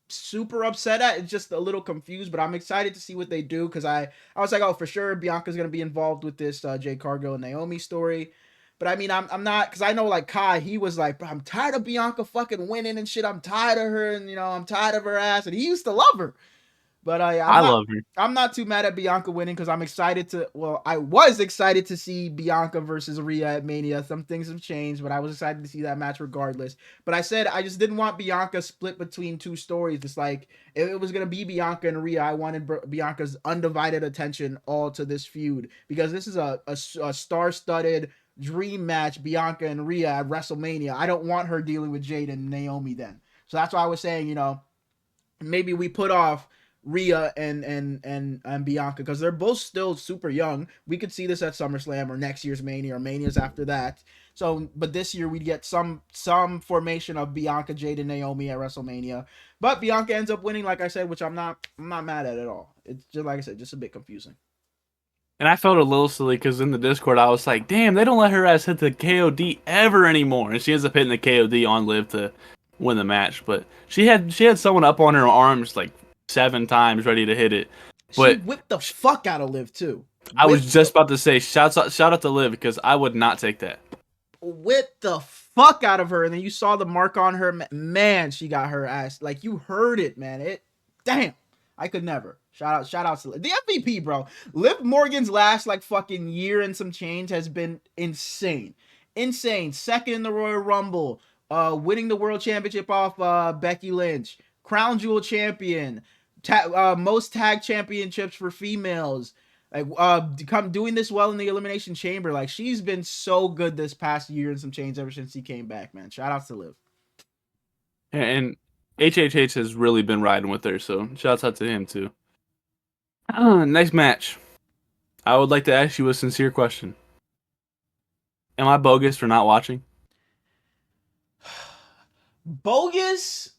super upset at. It's just a little confused, but I'm excited to see what they do because I was like, oh, for sure Bianca's gonna be involved with this Jade Cargill and Naomi story. But I mean, I'm not, because I know like Kai, he was like, I'm tired of Bianca fucking winning and shit. I'm tired of her, and I'm tired of her ass, and he used to love her. But I love her. I'm not too mad at Bianca winning because I'm excited to. Well, I was excited to see Bianca versus Rhea at Mania. Some things have changed, but I was excited to see that match regardless. But I said I just didn't want Bianca split between 2 stories. It's like if it was gonna be Bianca and Rhea, I wanted Bianca's undivided attention all to this feud because this is a star-studded dream match. Bianca and Rhea at WrestleMania. I don't want her dealing with Jade and Naomi then. So that's why I was saying, maybe we put off Rhea and Bianca because they're both still super young. We could see this at SummerSlam or next year's Mania or Manias after that. So, but this year we'd get some formation of Bianca, Jade, and Naomi at WrestleMania. But Bianca ends up winning, like I said, which I'm not mad at all. It's just like I said, just a bit confusing. And I felt a little silly because in the Discord I was like, damn, they don't let her ass hit the KOD ever anymore, and she ends up hitting the KOD on Liv to win the match. But she had someone up on her arms like 7 times ready to hit it. But she whipped the fuck out of Liv too. I was just about to say shout out to Liv because I would not take that. Whipped the fuck out of her, and then you saw the mark on her. Man, she got her ass. Like, you heard it, man. Damn, I could never. Shout out to Liv. The MVP, bro. Liv Morgan's last like fucking year and some change has been insane. Second in the Royal Rumble, winning the World Championship off Becky Lynch, Crown Jewel champion, most tag championships for females, like doing this well in the Elimination Chamber. Like, she's been so good this past year and some change ever since he came back, man. Shout out to Liv. And HHH has really been riding with her, so shouts out to him too. Next match. I would like to ask you a sincere question. Am I bogus for not watching? Bogus?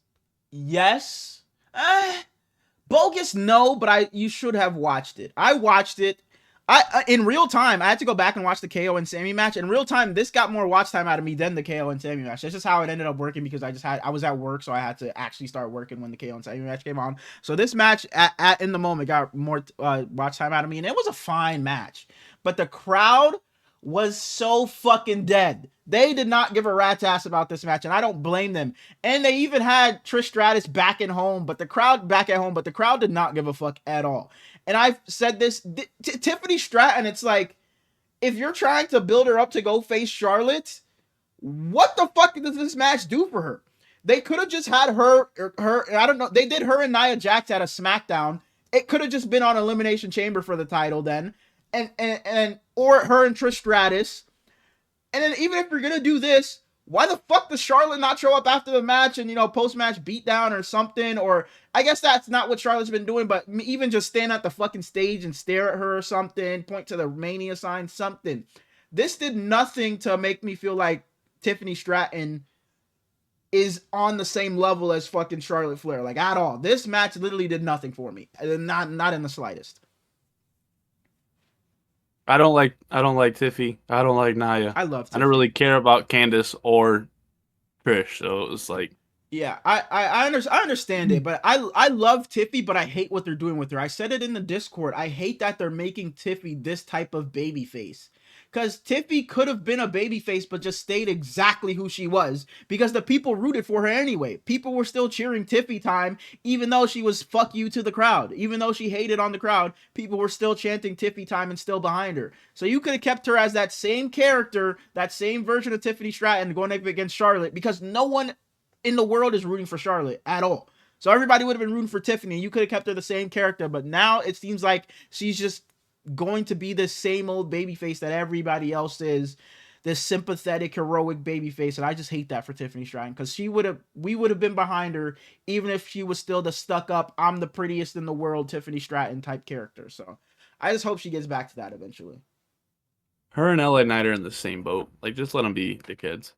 Yes. Bogus, no, but you should have watched it. I watched it. I in real time. I had to go back and watch the KO and Sammy match. In real time, this got more watch time out of me than the KO and Sammy match. That's just how it ended up working because I was at work, so I had to actually start working when the KO and Sammy match came on. So this match in the moment got more watch time out of me, and it was a fine match. But the crowd was so fucking dead. They did not give a rat's ass about this match, and I don't blame them. And they even had Trish Stratus back at home, but the crowd did not give a fuck at all. And I've said this, Tiffany Stratton, it's like, if you're trying to build her up to go face Charlotte, what the fuck does this match do for her? They could have just had her, I don't know, they did her and Nia Jax at a SmackDown. It could have just been on Elimination Chamber for the title then. And or her and Trish Stratus. And then even if you're gonna do this, why the fuck does Charlotte not show up after the match and, post-match beatdown or something? Or I guess that's not what Charlotte's been doing, but even just stand at the fucking stage and stare at her or something, point to the Mania sign, something. This did nothing to make me feel like Tiffany Stratton is on the same level as fucking Charlotte Flair, like at all. This match literally did nothing for me, not in the slightest. I don't like Tiffy. I don't like Nia. I love Tiffy. I don't really care about Candice or Trish, so it was like, yeah, I understand it, but I love Tiffy, but I hate what they're doing with her. I said it in the Discord. I hate that they're making Tiffy this type of babyface. Because Tiffy could have been a babyface, but just stayed exactly who she was. Because the people rooted for her anyway. People were still cheering Tiffy time, even though she was fuck you to the crowd. Even though she hated on the crowd, people were still chanting Tiffy time and still behind her. So you could have kept her as that same character, that same version of Tiffany Stratton going up against Charlotte, because no one in the world is rooting for Charlotte at all. So everybody would have been rooting for Tiffany. You could have kept her the same character, but now it seems like she's just going to be the same old babyface that everybody else is, this sympathetic, heroic babyface, and I just hate that for Tiffany Stratton, because we would have been behind her even if she was still the stuck up, I'm the prettiest in the world Tiffany Stratton type character. So I just hope she gets back to that eventually. Her and LA Knight are in the same boat. Like, just let them be the kids.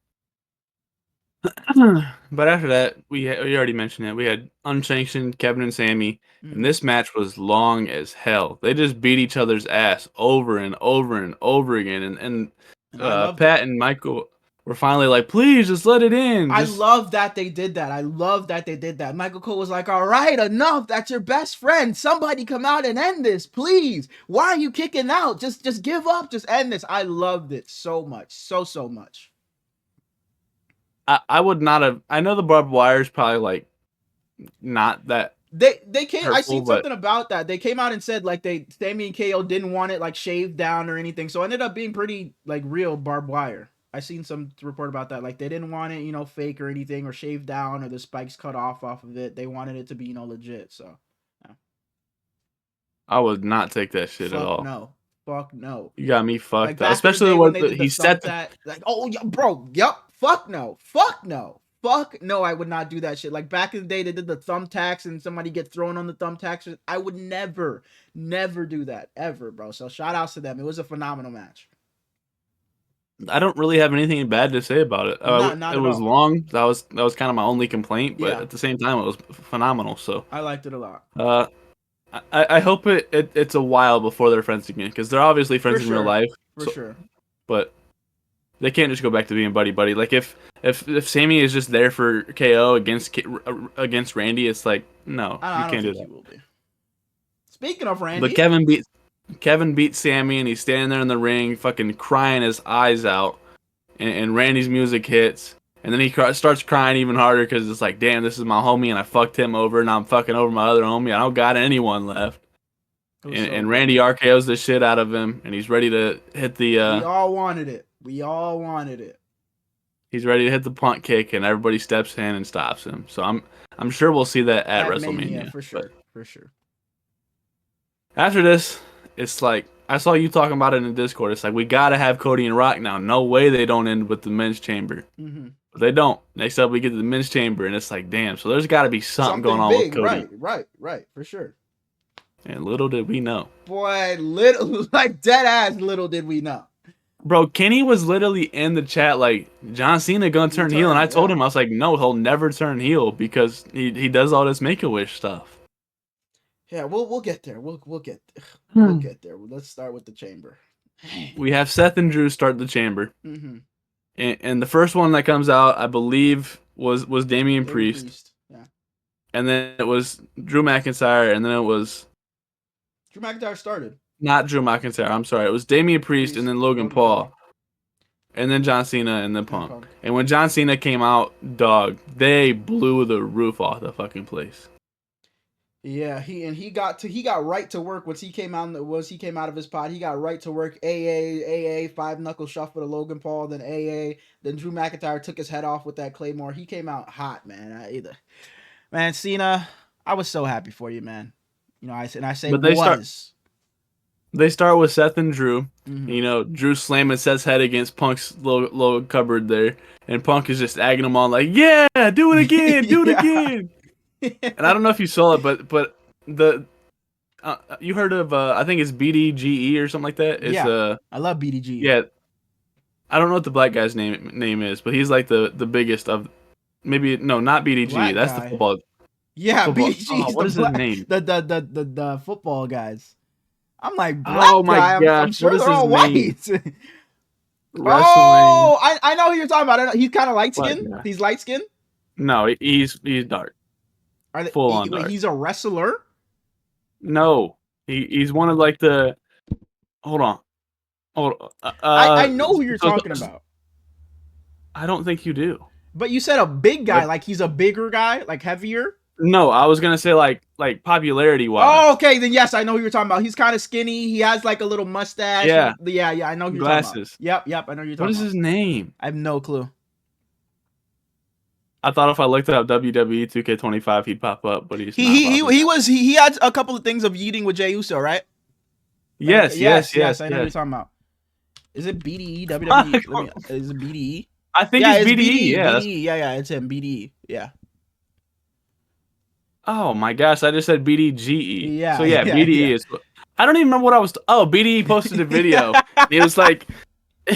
But after that, we already mentioned it. We had unsanctioned Kevin and Sammy, and this match was long as hell. They just beat each other's ass over and over and over again. And Pat and Michael were finally like, "Please, just let it in." I love that they did that. Michael Cole was like, "All right, enough. That's your best friend. Somebody come out and end this, please. Why are you kicking out? Just give up. Just end this." I loved it so much, so much. I would not have. I know the barbed wire is probably like not that. They came. Hurtful, I seen something about that. They came out and said like Sammy and KO didn't want it like shaved down or anything, so it ended up being pretty like real barbed wire. I seen some report about that. Like they didn't want it, fake or anything, or shaved down, or the spikes cut off of it. They wanted it to be, legit. So, yeah. I would not take that shit at all. No. Fuck no. You got me fucked up. Especially when he said that. Like, oh, bro, yep. Fuck no. Fuck no, I would not do that shit. Like back in the day, they did the thumbtacks and somebody get thrown on the thumbtacks. I would never do that ever, bro. So shout outs to them. It was a phenomenal match. I don't really have anything bad to say about it. Not it was all. Long. That was kind of my only complaint, but at the same time, it was phenomenal. So I liked it a lot. I hope it's a while before they're friends again, because they're obviously friends in real life. For sure. But they can't just go back to being buddy. Like if Sammy is just there for KO against Randy, it's like no, you can't do that. Will be. Speaking of Randy, but Kevin beat Sammy, and he's standing there in the ring, fucking crying his eyes out, and Randy's music hits, and then he starts crying even harder because it's like, damn, this is my homie, and I fucked him over, and I'm fucking over my other homie. I don't got anyone left. And Randy RKO's the shit out of him, and he's ready to hit the. We all wanted it. He's ready to hit the punt kick, and everybody steps in and stops him. So I'm sure we'll see that at WrestleMania. Mania, for sure. After this, it's like, I saw you talking about it in the Discord. It's like, we gotta have Cody and Rock now. No way they don't end with the men's chamber. Mm-hmm. But they don't. Next up, we get to the men's chamber, and it's like, damn. So there's got to be something going on big, with Cody. Right, for sure. And little did we know. Boy, like dead ass. Little did we know. Bro, Kenny was literally in the chat like John Cena gonna He turn heel, and I turned, told yeah. him I was like, no, he'll never turn heel because he does all this Make-A-Wish stuff. Yeah, we'll get there. We'll get we'll Hmm. get there. Let's start with the chamber. We have Seth and Drew start the chamber, Mm-hmm. and the first one that comes out, I believe, was Damian Damien Priest, Priest. Yeah. and then it was Drew McIntyre, and then it was Drew McIntyre started. not Drew McIntyre. I'm sorry, it was Damian Priest, and Priest. then Logan Logan Paul. Paul, and then John Cena, and then And Punk. Punk. And when John Cena came out, dog, they blew the roof off the fucking place. Yeah, he got right to work once he came out of his pod. He got right to work. AA 5 knuckle shuffle to Logan Paul, then AA, then Drew McIntyre took his head off with that Claymore. He came out hot, man. Man, Cena, I was so happy for you, man. You know, I say But was. they start with Seth and Drew. Mm-hmm. You know, Drew slamming Seth's head against Punk's little cupboard there, and Punk is just egging him on like, "Yeah, do it again, do it Yeah. again." And I don't know if you saw it, but the you heard of I think it's BDGE or something like that. It's Yeah. I love BDG. yeah, I don't know what the black guy's name is, but he's like the biggest of maybe no, not BDG. Black That's the guy. football Yeah, football. BDG Oh, is what the is his black name? the football guys. I'm like black Oh my guy. I'm gosh, what sure is they're his all name? white. Wrestling Oh, I know who you're talking about. I don't, he's kind of light black skinned. guy. He's light skinned. No, he's dark, Are they? full on Wait, dark. he's a wrestler. No, he's one of like the. Hold on, hold. On. I know who you're So talking about. I don't think you do. But you said a big guy, But like he's a bigger guy, like heavier. no, I was gonna say like popularity wise. Oh, okay, then yes, I know who you're talking about. He's kind of skinny. He has like a little mustache. Yeah, Yeah, I know who you're talking about. glasses. Yep, I know who you're What talking is about. his name? I have no clue. I thought if I looked up WWE 2K25, he'd pop up, but he's He not he popping he, he up. was he had a couple of things of eating with Jey Uso, right? Like Yes, yes, yes, I know who you're yes. talking about. Is it BDE WWE? Is it BDE? I think Yeah, it's it's BDE. BDE. Yeah. That's, BDE. Yeah, it's him. BDE. Yeah. oh my gosh, I just said BDGE. So Yeah, yeah, yeah. BDE is. I don't even remember what I was. Oh, BDE posted a video. Yeah. It was like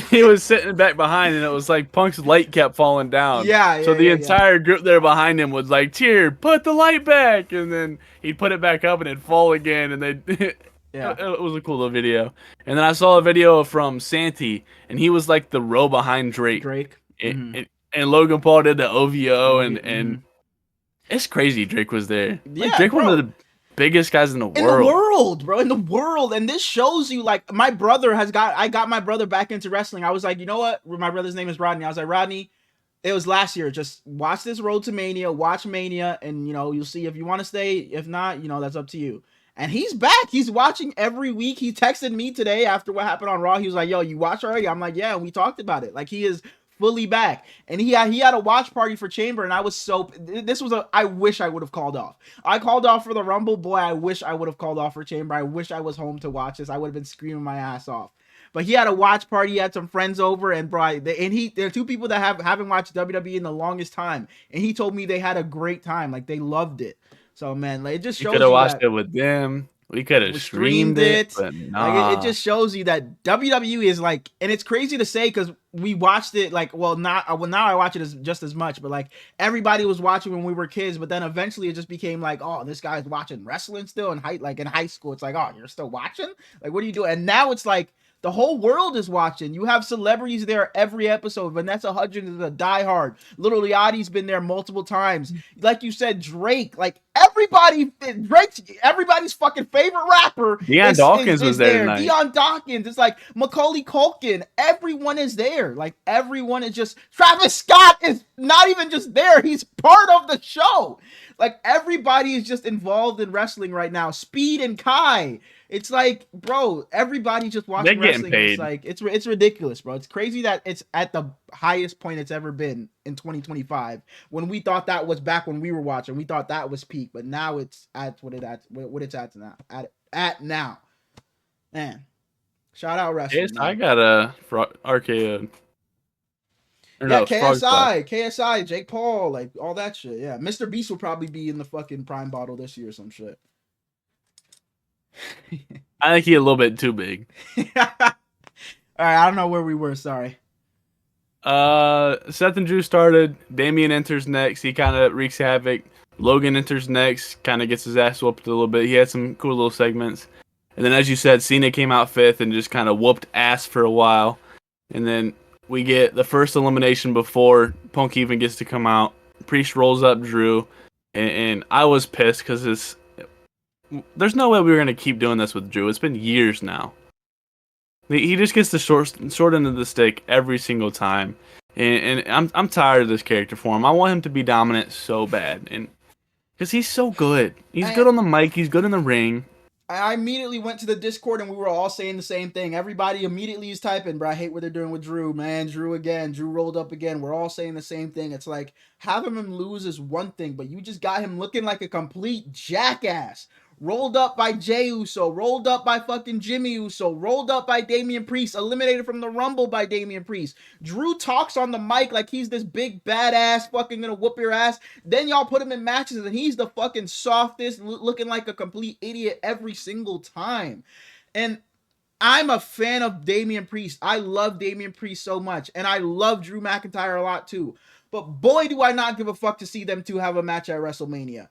he was sitting back behind, and it was like Punk's light kept falling down. So the Yeah. entire group there behind him was like, "Cheer, put the light back," and then he'd put it back up, and it'd fall again, and they. Yeah. It was a cool little video. And then I saw a video from Santi, and he was like the row behind Drake. Drake. Mm-hmm. And Logan Paul did the OVO, and Mm-hmm. it's crazy Drake was there. Like Yeah, Drake, one of bro. the biggest guys in the In the world. world, bro, in the world. And this shows you, like, I got my brother back into wrestling. I was like, you know what? My brother's name is Rodney. I was like, Rodney, it was last year. Just watch this Road to Mania, watch Mania, and, you know, you'll see if you want to stay. If not, you know, that's up to you. And he's back. He's watching every week. He texted me today after what happened on Raw. He was like, yo, you watch already? I'm like, yeah, and we talked about it. Like, he is fully back. And he had a watch party for Chamber, and I was I wish I would have called off. I called off for the Rumble. Boy, I wish I would have called off for Chamber. I wish I was home to watch this. I would have been screaming my ass off. But he had a watch party. He had some friends over, and bro, there are two people that haven't watched WWE in the longest time, and he told me they had a great time. Like, they loved it. So man, like, it just We shows could have you watched that it with them. We could have we streamed streamed it, it. but Like, it nah. just shows you that WWE is like, and it's crazy to say because we watched it like, now I watch it just as much, but like everybody was watching when we were kids, but then eventually it just became like, oh, this guy's watching wrestling still in high school. It's like, oh, you're still watching? Like, what are you doing? And now it's like the whole world is watching. You have celebrities there every episode. Vanessa Hudgens is a diehard. Little Yachty's been there multiple times. Like you said, Drake. Like everybody's fucking favorite rapper Deion Dawkins was is there there. tonight. Deion Dawkins. It's like Macaulay Culkin. Everyone is there. Like, everyone is just. Travis Scott is not even just there. He's part of the show. Like, everybody is just involved in wrestling right now. Speed and Kai. It's like, bro, everybody's just watching They're getting wrestling. paid. It's like, it's ridiculous, bro. It's crazy that it's at the highest point it's ever been in 2025. When we thought that was back when we were watching, we thought that was peak, but now it's at what it's at now. At now, man. Shout out wrestling. Yes, I got a RKO. Or Yeah, no, Frog Splash. KSI, Jake Paul, like all that shit. Yeah, Mr. Beast will probably be in the fucking prime bottle this year or some shit. I think he's a little bit too big. All right, I don't know where we were. Sorry. Seth and Drew started. Damian enters next. He kind of wreaks havoc. Logan enters next. Kind of gets his ass whooped a little bit. He had some cool little segments. And then, as you said, Cena came out fifth and just kind of whooped ass for a while. And then we get the first elimination before Punk even gets to come out. Priest rolls up Drew, and I was pissed because there's no way we were gonna keep doing this with Drew. It's been years now. He just gets the short end of the stick every single time, and I'm tired of this character for him. I want him to be dominant so bad, and because he's so good. He's good on the mic. He's good in the ring. I immediately went to the Discord and we were all saying the same thing. Everybody immediately is typing, bro, I hate what they're doing with Drew, man. Drew again. Drew rolled up again. We're all saying the same thing. It's like, having him lose is one thing, but you just got him looking like a complete jackass. Rolled up by Jey Uso, rolled up by fucking Jimmy Uso, rolled up by Damian Priest, eliminated from the Rumble by Damian Priest. Drew talks on the mic like he's this big badass fucking gonna whoop your ass. Then y'all put him in matches and he's the fucking softest, looking like a complete idiot every single time. And I'm a fan of Damian Priest. I love Damian Priest so much. And I love Drew McIntyre a lot too. But boy, do I not give a fuck to see them two have a match at WrestleMania.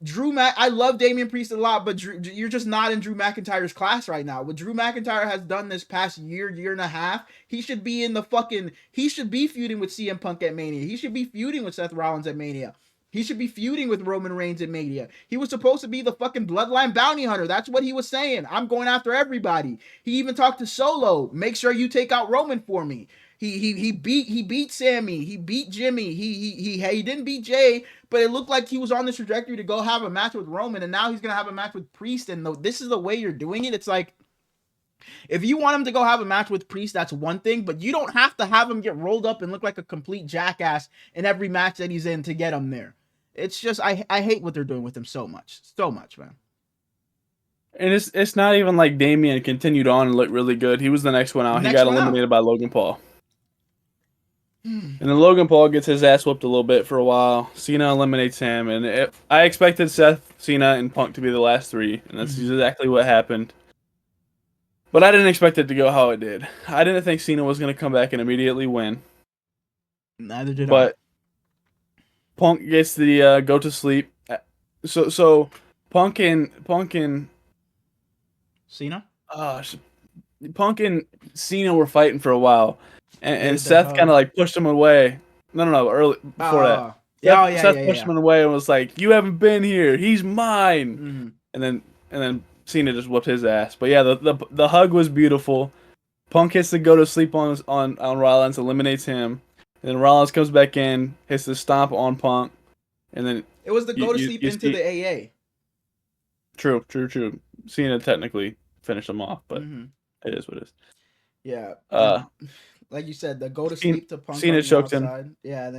I love Damian Priest a lot, but you're just not in Drew McIntyre's class right now. What Drew McIntyre has done this past year and a half, he should be feuding with CM Punk at Mania. He should be feuding with Seth Rollins at Mania. He should be feuding with Roman Reigns at Mania. He was supposed to be the fucking bloodline bounty hunter. That's what he was saying. I'm going after everybody. He even talked to Solo. Make sure you take out Roman for me. He beat Sammy. He beat Jimmy. He didn't beat Jay, but it looked like he was on the trajectory to go have a match with Roman, and now he's gonna have a match with Priest. And this is the way you're doing it. It's like, if you want him to go have a match with Priest, that's one thing, but you don't have to have him get rolled up and look like a complete jackass in every match that he's in to get him there. It's just, I hate what they're doing with him so much, man. And it's not even like Damian continued on and looked really good. He was the next one out. He got eliminated by Logan Paul. And then Logan Paul gets his ass whooped a little bit for a while. Cena eliminates him, and I expected Seth, Cena, and Punk to be the last three, and that's exactly what happened. But I didn't expect it to go how it did. I didn't think Cena was going to come back and immediately win. Neither did I. But Punk gets the go to sleep. So Punk and Cena? Punk and Cena were fighting for a while. And Seth kind of like pushed him away. No, early before that. Seth pushed him away and was like, "You haven't been here. He's mine." And then Cena just whooped his ass. But yeah, the hug was beautiful. Punk hits the go to sleep on Rollins, eliminates him. And then Rollins comes back in, hits the stomp on Punk, and then it was the go to sleep into the AA. True. Cena technically finished him off, but it is what it is. Yeah. Like you said, the go to sleep to Punk. Cena choked him. Yeah,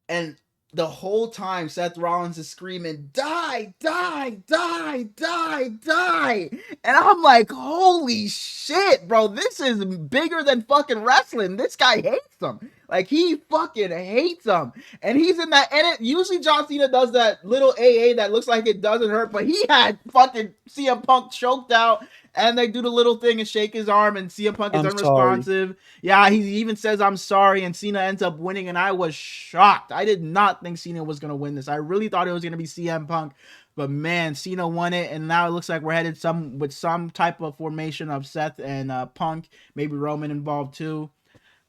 and the whole time Seth Rollins is screaming, "Die, die, die, die, die." And I'm like, holy shit, bro. This is bigger than fucking wrestling. This guy hates him. Like, he fucking hates him. And he's in that, and usually John Cena does that little AA that looks like it doesn't hurt, but he had fucking CM Punk choked out, and they do the little thing and shake his arm, and CM Punk is unresponsive. Sorry. Yeah, he even says, "I'm sorry," and Cena ends up winning, and I was shocked. I did not think Cena was going to win this. I really thought it was going to be CM Punk, but man, Cena won it, and now it looks like we're headed with some type of formation of Seth and Punk, maybe Roman involved too.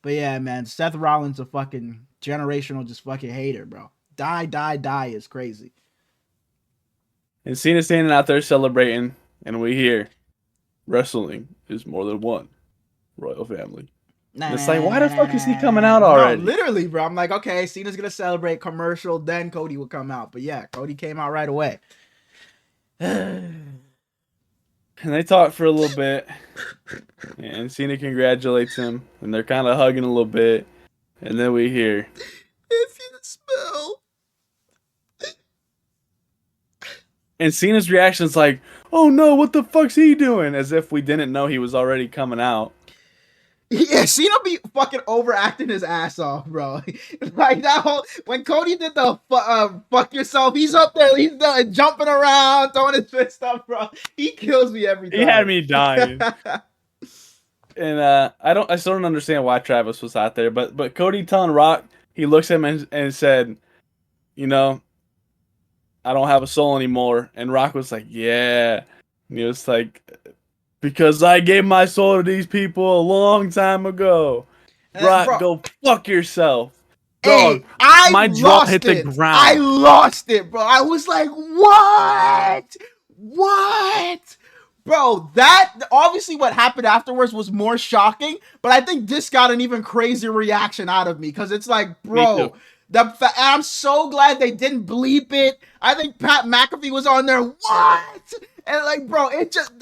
But yeah, man, Seth Rollins a fucking generational just fucking hater, bro. Die is crazy. And Cena standing out there celebrating, and we hear, "Wrestling is more than one royal family." It's like, why the fuck is he coming out already? No, literally, bro. I'm like, okay, Cena's gonna celebrate, commercial, then Cody will come out. But yeah, Cody came out right away. And they talk for a little bit, and Cena congratulates him, and they're kind of hugging a little bit, and then we hear, "If you smell." And Cena's reaction's like, "Oh no, what the fuck's he doing?" As if we didn't know he was already coming out. Yeah, Cena be fucking overacting his ass off, bro. Like that whole, when Cody did the fuck yourself, he's up there, he's jumping around, throwing his fist up, bro. He kills me every time. He had me dying. And I still don't understand why Travis was out there, but Cody telling Rock, he looks at him and said, you know, I don't have a soul anymore. And Rock was like, yeah. And he was like, because I gave my soul to these people a long time ago. Rock, Bro, go fuck yourself. Dog, hey, I my jaw hit lost the it. I ground. lost it, bro. I was like, what? What? Bro, that obviously what happened afterwards was more shocking, but I think this got an even crazier reaction out of me because it's like, Me too. bro, I'm so glad they didn't bleep it. I think Pat McAfee was on there. What? And like, bro, it just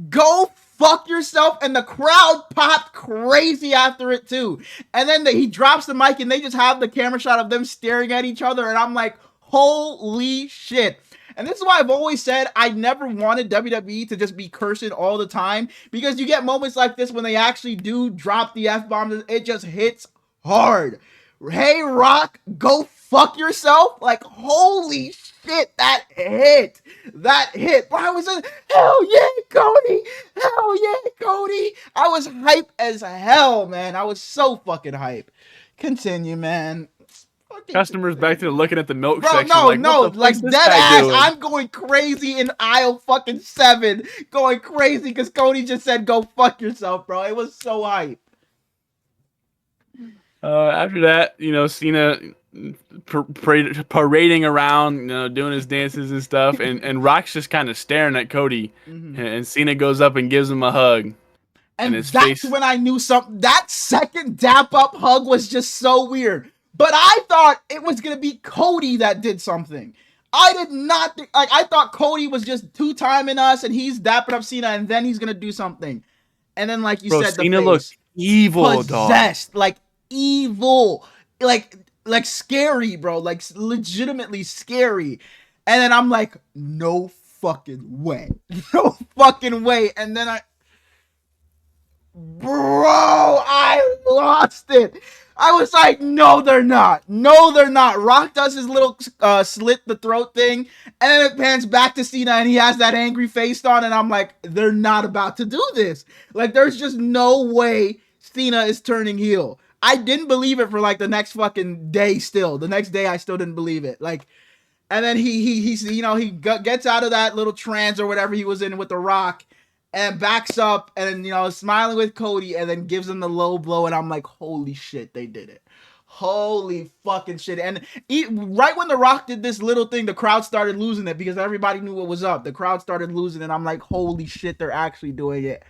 go fuck yourself, and the crowd popped crazy after it too. And then he drops the mic, and they just have the camera shot of them staring at each other, and I'm like, holy shit. And this is why I've always said I never wanted WWE to just be cursing all the time, because you get moments like this when they actually do drop the F-bombs. It just hits hard. Hey, Rock, go fuck yourself. Like, holy shit, that hit. That hit. Bro, I was like, hell yeah, Cody. Hell yeah, Cody. I was hype as hell, man. I was so fucking hype. Continue, man. Customers back to looking at the milk Bro, section like, what the like fuck's this dead guy ass. doing? I'm going crazy in aisle fucking 7, going crazy because Cody just said, "Go fuck yourself," bro. It was so hype. After that, Cena parading around, doing his dances and stuff, and Rock's just kind of staring at Cody, and Cena goes up and gives him a hug, and And his that's face. when I knew something. That second dap up hug was just so weird. But I thought it was gonna be Cody that did something. I did not think, like, I thought Cody was just two-timing us and he's dapping up Cena and then he's gonna do something. And then, like you Bro, said, the Cena looked face. evil, dog. Possessed, like evil, like scary, bro, like legitimately scary. And then I'm like, no fucking way. No fucking way. And then I lost it. I was like, no, they're not. No, they're not. Rock does his little slit the throat thing, and then it pans back to Cena, and he has that angry face on, and I'm like, they're not about to do this. Like, there's just no way Cena is turning heel. I didn't believe it for like the next fucking day. Still, the next day, I still didn't believe it. Like, and then he gets out of that little trance or whatever he was in with the Rock, and backs up and smiling with Cody, and then gives him the low blow, and I'm like, holy shit, they did it. Holy fucking shit. And right when the Rock did this little thing, the crowd started losing it because everybody knew what was up. The crowd started losing it. I'm like, holy shit, they're actually doing it.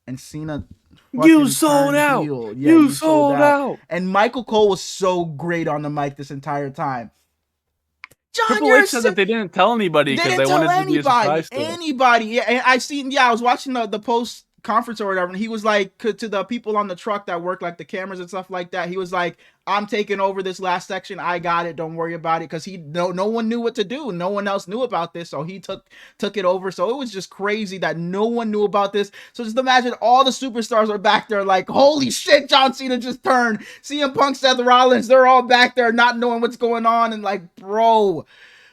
And Cena You fucking sold turned out. heel. Yeah, You you sold sold out. out. And Michael Cole was so great on the mic this entire time. John, Triple you're H said that they didn't tell anybody because didn't they tell wanted it to be a anybody. surprise still. Anybody. Yeah, and I was watching the post conference or whatever, and he was like to the people on the truck that work like the cameras and stuff like that. He was like, "I'm taking over this last section. I got it. Don't worry about it." Because no one knew what to do. No one else knew about this, so he took it over. So it was just crazy that no one knew about this. So just imagine all the superstars are back there like, "Holy shit, John Cena just turned." CM Punk, Seth Rollins, they're all back there not knowing what's going on, and like, bro.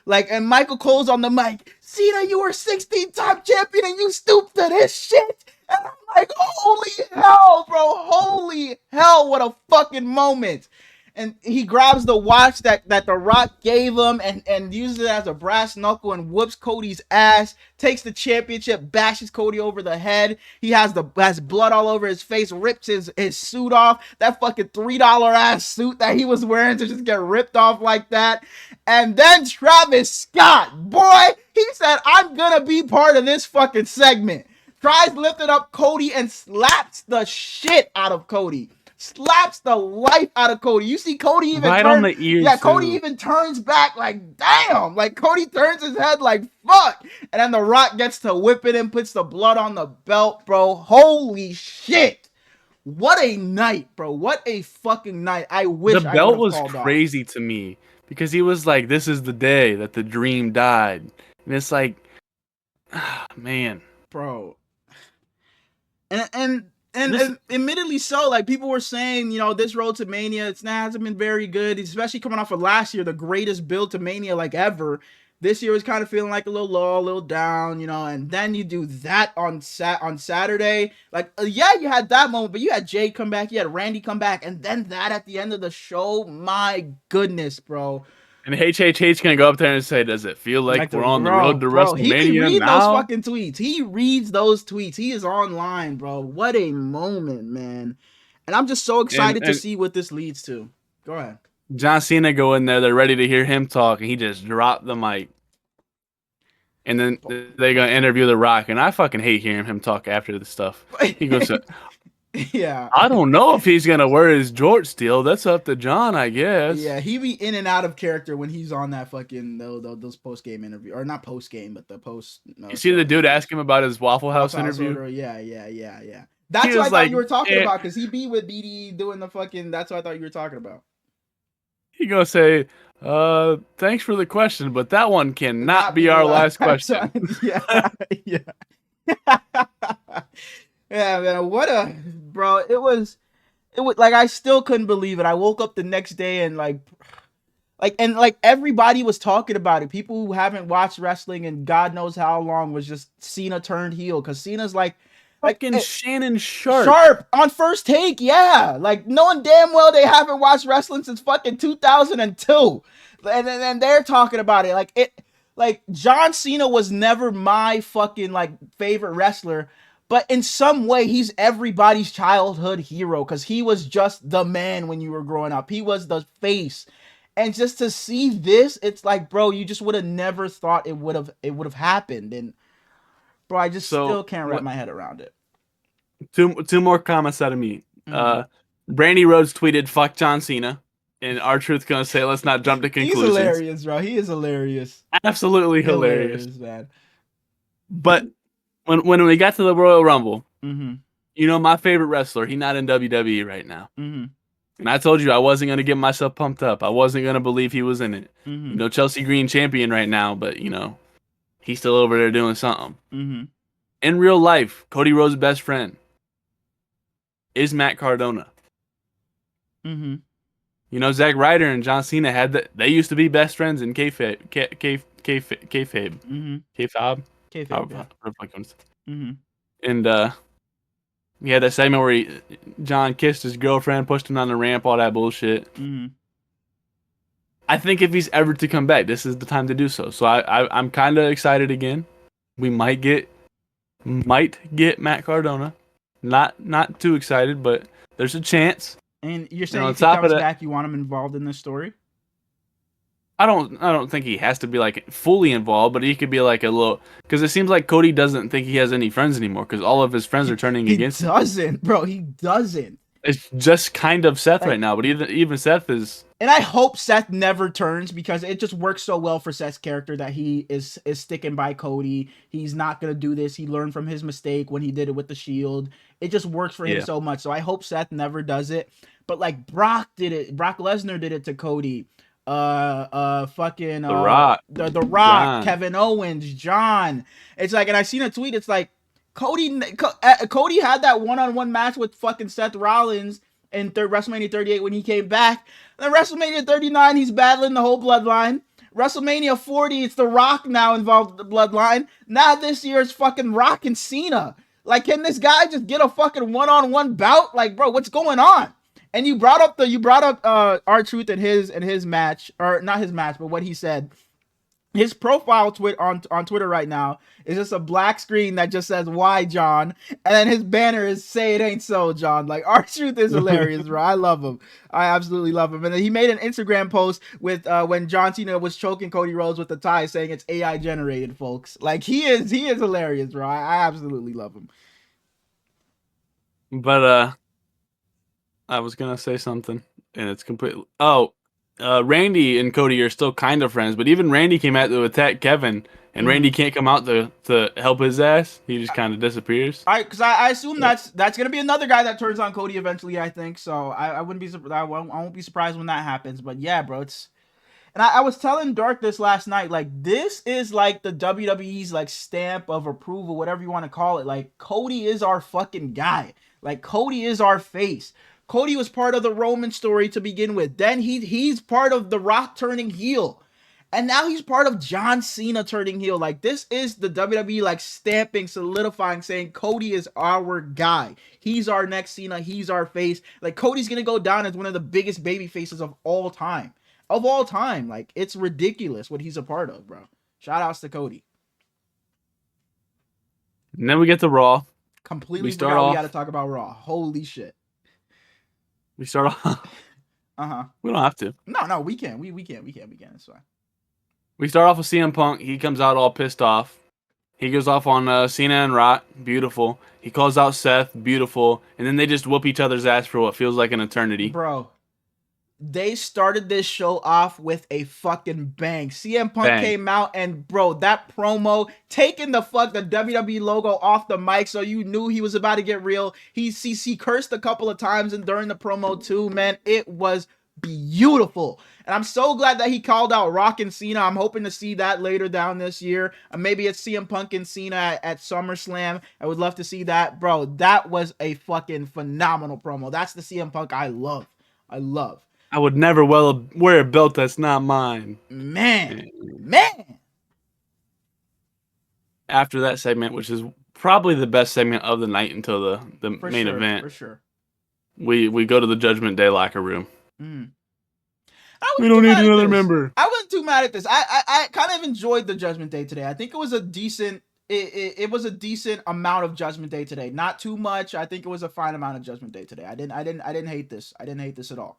Like, and Michael Cole's on the mic. Cena, you were 16-time champion and you stooped to this shit. And I'm like, holy hell, bro. Holy hell, what a fucking moment. And he grabs the watch that The Rock gave him and uses it as a brass knuckle and whoops Cody's ass, takes the championship, bashes Cody over the head. He has blood all over his face, rips his suit off. That fucking $3 ass suit that he was wearing to just get ripped off like that. And then Travis Scott, boy, he said, I'm gonna be part of this fucking segment. Tries lifting up Cody and slaps the shit out of Cody. Slaps the life out of Cody. You see Cody even Right on turn. the ear, Yeah, Cody too. even turns back like, damn. Like, Cody turns his head like, fuck. And then The Rock gets to whipping him, puts the blood on the belt, bro. Holy shit. What a night, bro. What a fucking night. I The wish I would belt have was called off. crazy to me because he was like, "This is the day that the dream died," and it's like, man, Bro. And this admittedly so, like people were saying, this road to Mania, hasn't been very good, especially coming off of last year, the greatest build to Mania like ever. This year was kind of feeling like a little low, a little down, you know, and then you do that on Saturday. Like, yeah, you had that moment, but you had Jay come back, you had Randy come back, and then that at the end of the show. My goodness, bro. And HHH gonna go up there and say, "Does it feel like Like we're the on the road to bro, he be WrestleMania reading those now?" fucking tweets. He reads those tweets. He is online, bro. What a moment, man. And I'm just so excited to And see what this leads to. Go ahead. John Cena go in there, they're ready to hear him talk, and he just dropped the mic. And then they're gonna interview The Rock, and I fucking hate hearing him talk after this stuff. He goes, Yeah. "I don't know if he's gonna wear his jorts still. That's up to John, I guess." Yeah, he be in and out of character when he's on that fucking those post game interview, or not post game, but the post. You see the dude ask him about his Waffle House interview? Order. Yeah. That's He what I was thought like, you were talking eh. about, because he be with BD doing the fucking. That's what I thought you were talking about. He gonna say, "Thanks for the question, but that one cannot be our last question." Yeah, yeah. Yeah, man. What a bro. It was like, I still couldn't believe it. I woke up the next day and like everybody was talking about it. People who haven't watched wrestling in God knows how long was just Cena turned heel, because Cena's Fucking Shannon Sharp on First Take, yeah. Like, knowing damn well they haven't watched wrestling since fucking 2002. And they're talking about it. Like John Cena was never my fucking like favorite wrestler, but in some way he's everybody's childhood hero, because he was just the man when you were growing up. He was the face. And just to see this, it's like, bro, you just would have never thought it would have happened. And bro, I just still can't wrap my head around it. Two more comments out of me. Brandy Rhodes tweeted, "Fuck John Cena," and R-Truth gonna say, "Let's not jump to conclusions." He's hilarious, bro. He is hilarious. Absolutely hilarious, man. But when we got to the Royal Rumble, mm-hmm. you know, my favorite wrestler, he's not in WWE right now. Mm-hmm. And I told you I wasn't gonna get myself pumped up. I wasn't gonna believe he was in it. Mm-hmm. You know, Chelsea Green champion right now, but you know, he's still over there doing something. Mm-hmm. In real life, Cody Rhodes' best friend is Matt Cardona. Mm-hmm. You know, Zack Ryder and John Cena they used to be best friends in kayfabe. Mm-hmm. Kayfabe. Yeah. Mm-hmm. And he had that segment where John kissed his girlfriend, pushed him on the ramp, all that bullshit. Mm-hmm. I think if he's ever to come back, this is the time to do so. So I'm kind of excited again. We might get Matt Cardona. Not too excited, but there's a chance. And you're saying if he comes back, you want him involved in this story? I don't think he has to be like fully involved, but he could be like a little, because it seems like Cody doesn't think he has any friends anymore, because all of his friends are turning against him. He doesn't, bro. He doesn't. It's just kind of Seth right now, but even Seth is. And I hope Seth never turns, because it just works so well for Seth's character that he is sticking by Cody. He's not gonna do this. He learned from his mistake when he did it with the Shield. It just works for him so much. So I hope Seth never does it. But like Brock did it. Brock Lesnar did it to Cody. Fucking The Rock, John. Kevin Owens, John. It's like, and I seen a tweet. It's like Cody had that one-on-one match with fucking Seth Rollins in WrestleMania 38 when he came back. Then WrestleMania 39, he's battling the whole bloodline. WrestleMania 40, it's The Rock now involved in the bloodline. Now this year it's fucking Rock and Cena. Like, can this guy just get a fucking one-on-one bout? Like, bro, what's going on? And you brought up R-Truth and his match, or not his match, but what he said. His profile on Twitter right now is just a black screen that just says "Why, John?" and then his banner is "Say it ain't so, John." Like, R-Truth is hilarious, bro. I love him. I absolutely love him. And then he made an Instagram post with when John Cena was choking Cody Rhodes with the tie, saying it's AI generated, folks. Like, he is hilarious, bro. I absolutely love him. But I was gonna say something, and it's completely. Randy and Cody are still kind of friends, but even Randy came out to attack Kevin, and Randy can't come out to help his ass. He just kind of disappears. Because I assume that's gonna be another guy that turns on Cody eventually. I think so. I wouldn't be I won't be surprised when that happens. But yeah, bro, it's. And I was telling Dark this last night. Like, this is like the WWE's like stamp of approval, whatever you want to call it. Like, Cody is our fucking guy. Like, Cody is our face. Cody was part of the Roman story to begin with. Then he's part of The Rock turning heel. And now he's part of John Cena turning heel. Like, this is the WWE, like, stamping, solidifying, saying Cody is our guy. He's our next Cena. He's our face. Like, Cody's gonna go down as one of the biggest baby faces of all time. Of all time. Like, it's ridiculous what he's a part of, bro. Shout outs to Cody. And then we get to Raw. Completely forgot we got to talk about Raw. Holy shit. We start off. We don't have to. No, we can. We can. It's fine. We start off with CM Punk. He comes out all pissed off. He goes off on Cena and Rock. Beautiful. He calls out Seth. Beautiful. And then they just whoop each other's ass for what feels like an eternity. Bro, they started this show off with a fucking bang. CM Punk came out and, bro, that promo, taking the WWE logo off the mic so you knew he was about to get real. He cursed a couple of times and during the promo too, man. It was beautiful. And I'm so glad that he called out Rock and Cena. I'm hoping to see that later down this year. Maybe it's CM Punk and Cena at SummerSlam. I would love to see that. Bro, that was a fucking phenomenal promo. That's the CM Punk I love. I would never wear a belt that's not mine. Man. After that segment, which is probably the best segment of the night until the main event. For sure. We go to the Judgment Day locker room. We don't need another member. I wasn't too mad at this. I kind of enjoyed the Judgment Day today. I think it was a decent it was a decent amount of Judgment Day today. Not too much. I think it was a fine amount of Judgment Day today. I didn't hate this. I didn't hate this at all.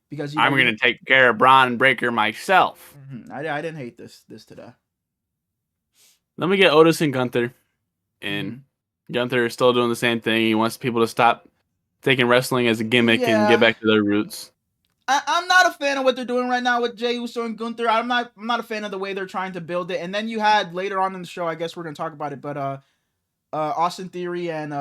Because I'm going to take care of Braun Breaker myself. I didn't hate this today. Then we get Otis and Gunther. And Gunther is still doing the same thing. He wants people to stop taking wrestling as a gimmick and get back to their roots. I'm not a fan of what they're doing right now with Jey Uso and Gunther. I'm not a fan of the way they're trying to build it. And then you had later on in the show, I guess we're going to talk about it, but Austin Theory and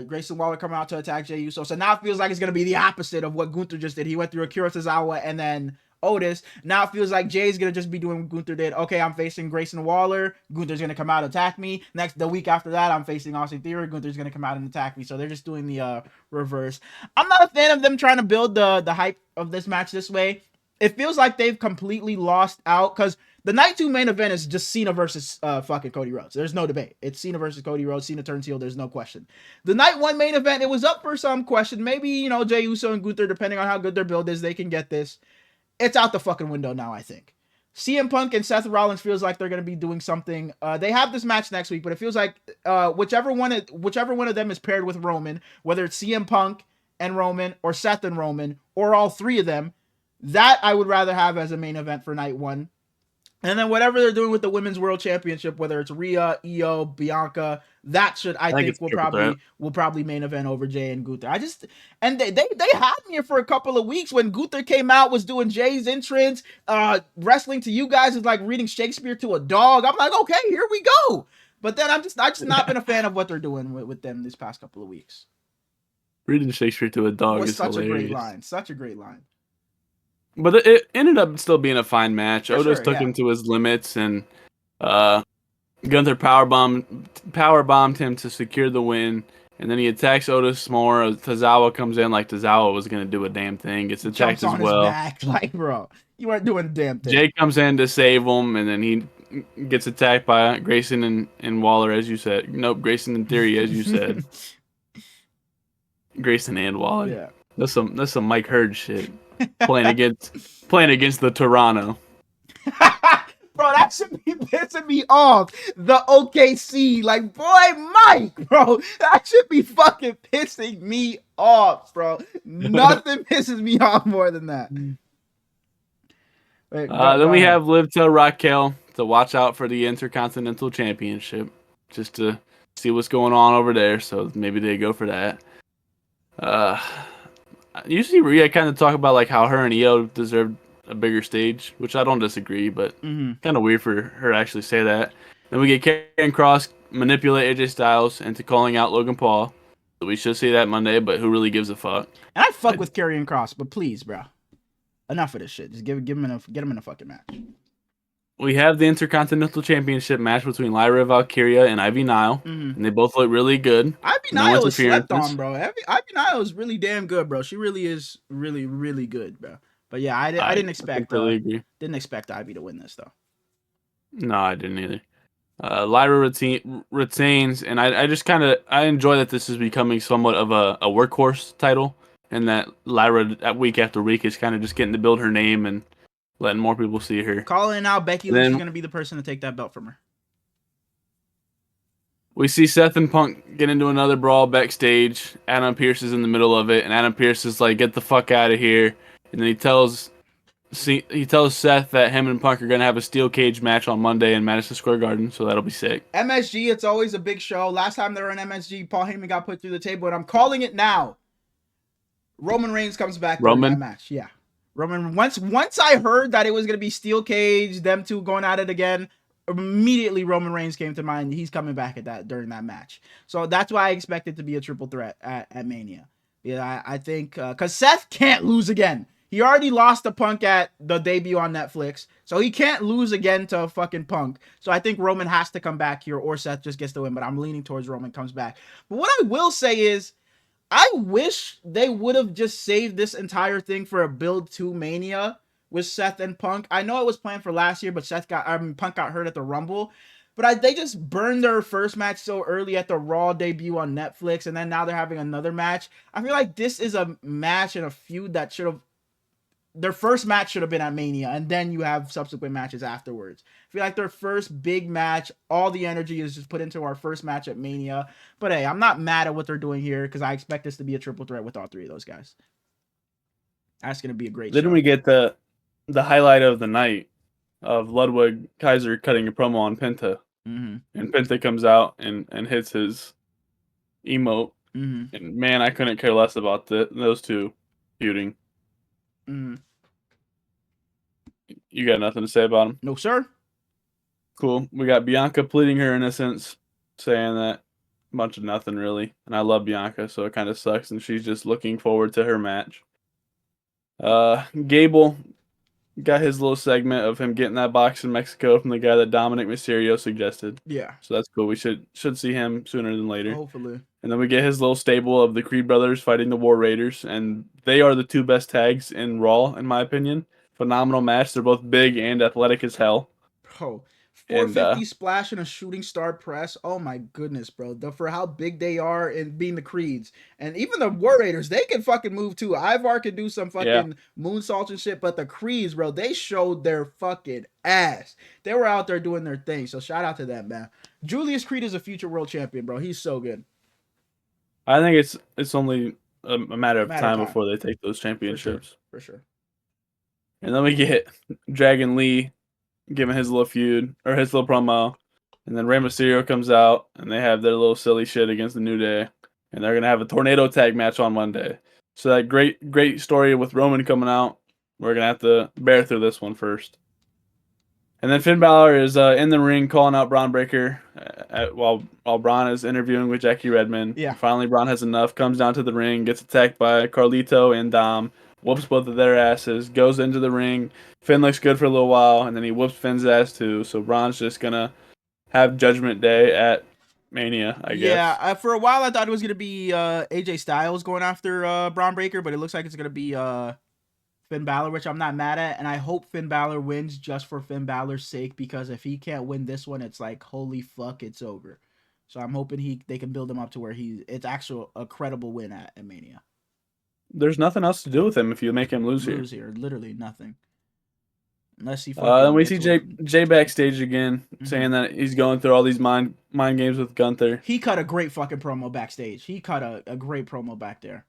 Grayson Waller come out to attack Jey Uso. So now it feels like it's going to be the opposite of what Gunther just did. He went through Akira Tozawa and then Otis. Now it feels like Jay's going to just be doing what Gunther did. Okay, I'm facing Grayson Waller. Gunther's going to come out and attack me. The week after that, I'm facing Austin Theory. Gunther's going to come out and attack me. So they're just doing the reverse. I'm not a fan of them trying to build the hype of this match this way. It feels like they've completely lost out because the night 2 main event is just Cena versus fucking Cody Rhodes. There's no debate. It's Cena versus Cody Rhodes. Cena turns heel. There's no question. The night 1 main event, it was up for some question. Maybe, Jey Uso and Gunther, depending on how good their build is, they can get this. It's out the fucking window now, I think. CM Punk and Seth Rollins feels like they're going to be doing something. They have this match next week, but it feels like whichever one of them is paired with Roman, whether it's CM Punk and Roman or Seth and Roman or all 3 of them, that I would rather have as a main event for night 1. And then whatever they're doing with the Women's World Championship, whether it's Rhea, Io, Bianca, that should I think will probably main event over Jey and Gunther. They had me here for a couple of weeks when Gunther came out, was doing Jey's entrance, wrestling to you guys is like reading Shakespeare to a dog. I'm like, okay, here we go. But then I just not been a fan of what they're doing with them this past couple of weeks. Reading Shakespeare to a dog is such hilarious. Such a great line. But it ended up still being a fine match. Otis took him to his limits, and Gunther powerbombed him to secure the win. And then he attacks Otis more. Tozawa comes in like Tozawa was going to do a damn thing. Gets attacked as well. His back. Like, bro, you weren't doing a damn thing. Jay comes in to save him, and then he gets attacked by Grayson and Waller, as you said. Nope, Grayson and Theory, as you said. Grayson and Waller. Yeah. That's some Mike Hurd shit. playing against the Toronto. Bro, that should be pissing me off. The OKC, like, boy, Mike, bro, that should be fucking pissing me off, bro. Nothing pisses me off more than that. Then we have Liv tell Raquel to watch out for the Intercontinental Championship, just to see what's going on over there. So maybe they go for that. Usually Rhea kind of talk about like how her and Io deserved a bigger stage, which I don't disagree, but kind of weird for her to actually say that. Then we get Karrion Kross manipulate AJ Styles into calling out Logan Paul. So we should see that Monday, but who really gives a fuck? And I fuck with Karrion Kross, but please, bro, enough of this shit. Just get him in a fucking match. We have the Intercontinental Championship match between Lyra Valkyria and Ivy Nile, and they both look really good. Ivy Nile is slept on, bro. Ivy Nile is really damn good, bro. She really is really, really good, bro. But yeah, I didn't expect completely agree. Ivy to win this though. No, I didn't either. Lyra retains, and I just kind of I enjoy that this is becoming somewhat of a workhorse title, and that Lyra week after week is kind of just getting to build her name and letting more people see her. Calling out Becky And Lynch is then going to be the person to take that belt from her. we see Seth and Punk get into another brawl backstage. Adam Pearce is in the middle of it, and Adam Pearce is like, "Get the fuck out of here!" And then he tells Seth that him and Punk are gonna have a steel cage match on Monday in Madison Square Garden, so that'll be sick. MSG, it's always a big show. Last time they were in MSG, Paul Heyman got put through the table, and I'm calling it now. Roman Reigns comes back during that match. Yeah. Roman, once I heard that it was going to be steel cage, them two going at it again, immediately Roman Reigns came to mind. He's coming back during that match. So that's why I expect it to be a triple threat at Mania. Yeah, I think because Seth can't lose again. He already lost to Punk at the debut on Netflix, so he can't lose again to fucking Punk. So I think Roman has to come back here, or Seth just gets the win. But I'm leaning towards Roman comes back. But what I will say is, I wish they would have just saved this entire thing for a build to Mania with Seth and Punk. I know it was planned for last year, but Punk got hurt at the Rumble. But they just burned their first match so early at the Raw debut on Netflix, and then now they're having another match. I feel like this is a match and a feud that should have... Their first match should have been at Mania, and then you have subsequent matches afterwards. I feel like their first big match, all the energy is just put into our first match at Mania. But hey, I'm not mad at what they're doing here because I expect this to be a triple threat with all three of those guys. That's going to be a great show. Then we get the highlight of the night of Ludwig Kaiser cutting a promo on Penta. Mm-hmm. And Penta comes out and hits his emote. Mm-hmm. And man, I couldn't care less about those two feuding. Mm-hmm. You got nothing to say about him? No, sir. Cool. We got Bianca pleading her innocence, saying that a bunch of nothing really. And I love Bianca, so it kind of sucks. And she's just looking forward to her match. Gable got his little segment of him getting that box in Mexico from the guy that Dominic Mysterio suggested. Yeah. So that's cool. We should see him sooner than later. Hopefully. And then we get his little stable of the Creed brothers fighting the War Raiders, and they are the two best tags in Raw, in my opinion. Phenomenal match. They're both big and athletic as hell. Bro, 450 splash and a shooting star press. Oh my goodness, bro. For how big they are in being the Creeds. And even the War Raiders, they can fucking move too. Ivar can do some fucking moonsaults and shit, but the Creeds, bro, they showed their fucking ass. They were out there doing their thing. So shout out to them, man. Julius Creed is a future world champion, bro. He's so good. I think it's only a matter of time before they take those championships. For sure. And then we get Dragon Lee giving his little feud, or his little promo. And then Rey Mysterio comes out, and they have their little silly shit against the New Day. And they're going to have a tornado tag match on Monday. So that great story with Roman coming out, we're going to have to bear through this one first. And then Finn Balor is in the ring calling out Braun Breaker while Braun is interviewing with Jackie Redmond. Yeah. Finally, Braun has enough, comes down to the ring, gets attacked by Carlito and Dom, whoops both of their asses, goes into the ring. Finn looks good for a little while, and then he whoops Finn's ass too. So Braun's just going to have Judgment Day at Mania, I guess. Yeah, for a while I thought it was going to be AJ Styles going after Braun Breaker, but it looks like it's going to be Finn Balor, which I'm not mad at, and I hope Finn Balor wins just for Finn Balor's sake, because if he can't win this one, it's like, holy fuck, it's over. So I'm hoping they can build him up to where it's actually a credible win at Mania. There's nothing else to do with him if you make him lose here. Literally nothing. Unless he then we see Jay backstage again, saying that he's going through all these mind games with Gunther. He cut a great fucking promo backstage. He cut a great promo back there.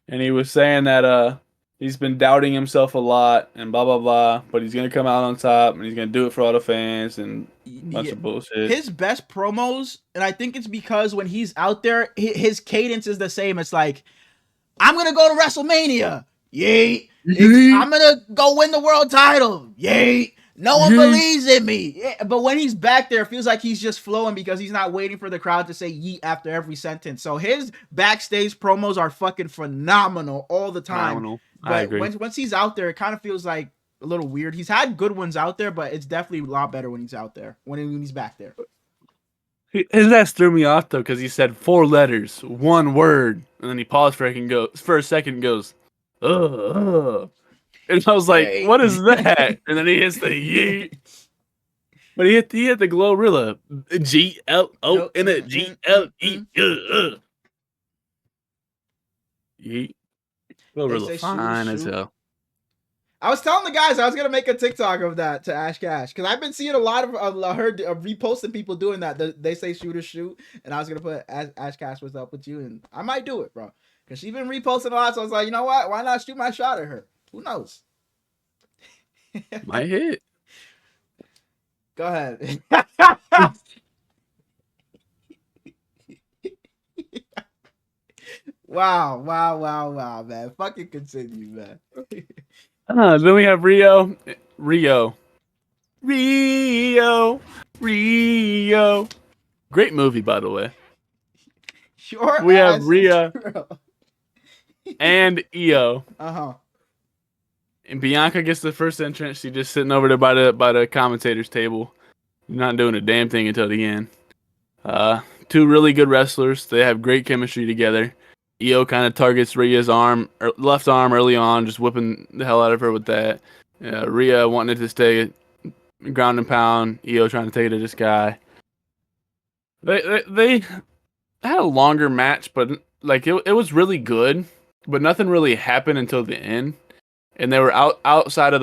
And he was saying that he's been doubting himself a lot and blah, blah, blah, but he's going to come out on top and he's going to do it for all the fans and a bunch of bullshit. His best promos, and I think it's because when he's out there, his cadence is the same. It's like, I'm going to go to WrestleMania. Yay. I'm going to go win the world title. Yay. No one believes in me. Yeah, but when he's back there, it feels like he's just flowing because he's not waiting for the crowd to say yeet after every sentence. So his backstage promos are fucking phenomenal all the time. Phenomenal. But I agree. Once he's out there, it kind of feels like a little weird. He's had good ones out there, but it's definitely a lot better when he's out there, when he's back there. His ass threw me off, though, because he said 4 letters, 1 word, and then he paused for a second and goes, ugh. And I was like, Hey. what is that? And then he hits the yeet. But he hit the Glorilla. GLO in it. GLE. Yeet. They Glorilla say shoot is fine as shoot. hell. I was telling the guys I was gonna make a TikTok of that to Ash Cash because I've been seeing a lot of reposting people doing that. They say shoot or shoot, and I was gonna put Ash Cash was up with you, and I might do it, bro, because she's been reposting a lot. So I was like, you know what? Why not shoot my shot at her? Who knows? Might hit. Go ahead. Wow, man. Fucking continue, man. Then we have Rio. Great movie, by the way. Sure. We have Rhea and Io. Uh-huh. And Bianca gets the first entrance. She's just sitting over there by the commentator's table, not doing a damn thing until the end. Two really good wrestlers. They have great chemistry together. Io kind of targets Rhea's left arm early on, just whipping the hell out of her with that. Rhea wanting to stay ground and pound. Io trying to take it to this guy. They had a longer match, but like it was really good. But nothing really happened until the end. And they were outside of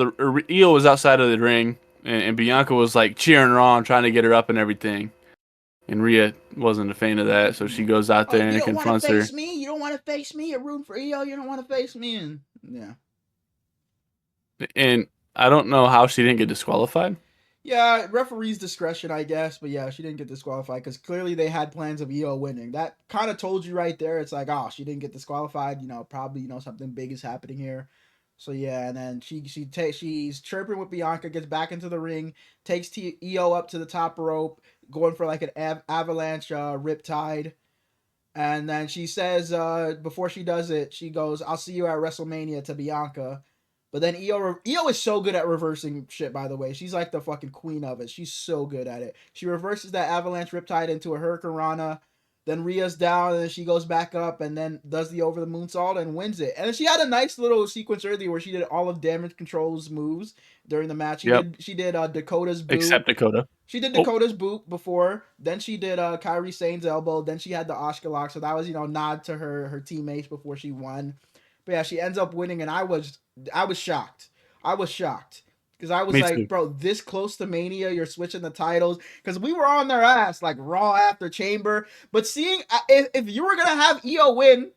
Io was outside of the ring, and Bianca was like cheering her on, trying to get her up and everything. And Rhea wasn't a fan of that, so she goes out there and confronts her. You don't want to face me? You don't want to face me? You're rooting for Io? You don't want to face me? And yeah. And I don't know how she didn't get disqualified. Yeah, referee's discretion, I guess. But yeah, she didn't get disqualified because clearly they had plans of Io winning. That kind of told you right there. It's like, oh, she didn't get disqualified. You know, probably, you know, something big is happening here. So yeah, and then she's chirping with Bianca, gets back into the ring, takes Io up to the top rope, going for like an avalanche riptide. And then she says, before she does it, she goes, I'll see you at WrestleMania to Bianca. But then Io is so good at reversing shit, by the way. She's like the fucking queen of it. She's so good at it. She reverses that avalanche riptide into a Hurricane Rana. Then Rhea's down, and then she goes back up and then does the over the moonsault and wins it. And then she had a nice little sequence earlier where she did all of Damage Control's moves during the match. She did Dakota's boot. Except Dakota. She did Dakota's boot before. Then she did Kairi Sane's elbow. Then she had the Oscar lock. So that was, you know, nod to her teammates before she won. But yeah, she ends up winning, and I was shocked. I was shocked. Because I was like, bro, this close to Mania, you're switching the titles. Because we were on their ass, like Raw after Chamber. But seeing, if you were going to have Io win,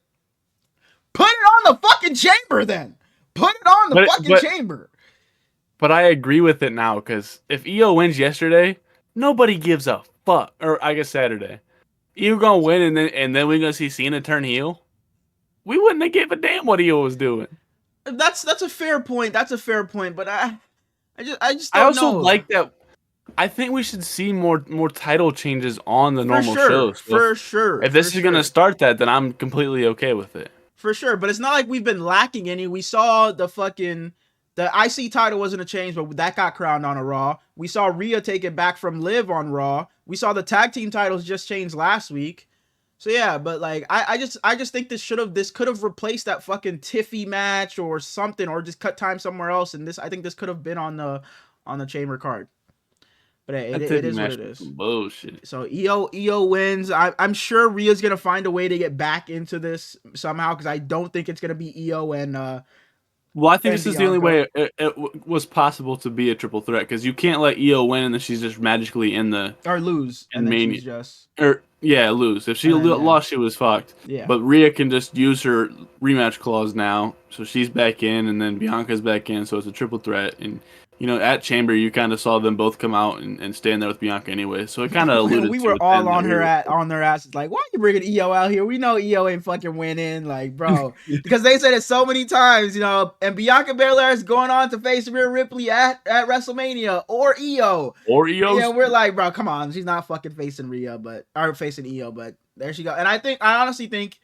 put it on the fucking Chamber then. Put it on the fucking Chamber. But I agree with it now, because if Io wins yesterday, nobody gives a fuck. Or I guess Saturday. Io gonna win, and then we're gonna see Cena turn heel. We wouldn't have gave a damn what Io was doing. That's a fair point. That's a fair point. But I just I also like that. I think we should see more title changes on the normal shows. For sure. If this is gonna start that, then I'm completely okay with it. For sure. But it's not like we've been lacking any. We saw the IC title wasn't a change, but that got crowned on a Raw. We saw Rhea take it back from Liv on Raw. We saw the tag team titles just changed last week. So yeah, but like I just think this could have replaced that fucking Tiffy match or something, or just cut time somewhere else. And I think this could have been on the Chamber card. But it is what it is. Bullshit. So Io wins. I'm sure Rhea's gonna find a way to get back into this somehow, because I don't think it's gonna be Io and. Well, I think this is the only way it was possible to be a triple threat, because you can't let Io win and then she's just magically in the or lose and then she's just lose. If she lost, she was fucked. Yeah. But Rhea can just use her rematch clause now, so she's back in, and then Bianca's back in, so it's a triple threat. And you know, at Chamber, you kind of saw them both come out and stand there with Bianca anyway. So it kind of alluded. We were all on their asses, like, why are you bringing Io out here? We know Io ain't fucking winning, like, bro, because they said it so many times, you know. And Bianca Belair is going on to face Rhea Ripley at WrestleMania or Io. Yeah, we're like, bro, come on, she's not fucking facing facing Io, but there she go. And I honestly think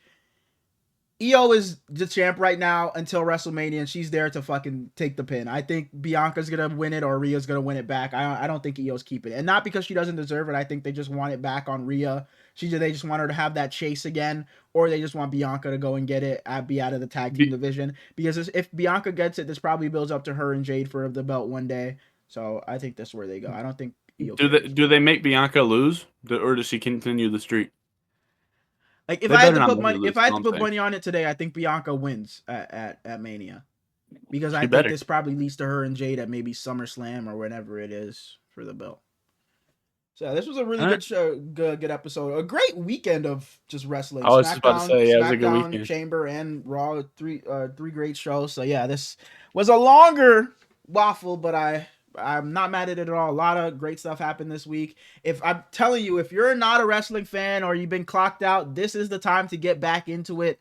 Io is the champ right now until WrestleMania, and she's there to fucking take the pin. I think Bianca's gonna win it or Rhea's gonna win it back. I don't think Io's keeping it, and not because she doesn't deserve it. I think they just want it back on Rhea. They just want her to have that chase again, or they just want Bianca to go and get it, be out of the tag team Be, division. Because if Bianca gets it, this probably builds up to her and Jade for the belt one day. So I think that's where they go. I don't think Io cares. do they make Bianca lose, or does she continue the streak? Like if They I had better to not put make her money, if lose. I Is had all to I'm put saying. money on it today, I think Bianca wins at Mania, because I She think better. this probably leads to her and Jade at maybe SummerSlam or whenever it is for the belt. So this was a really All right. good show, good episode, a great weekend of just wrestling. I was just about to say, yeah, it was a good SmackDown, weekend. Chamber, and Raw. Three great shows. So yeah, this was a longer waffle, but I'm not mad at it at all. A lot of great stuff happened this week. If I'm telling you, if you're not a wrestling fan or you've been clocked out, this is the time to get back into it.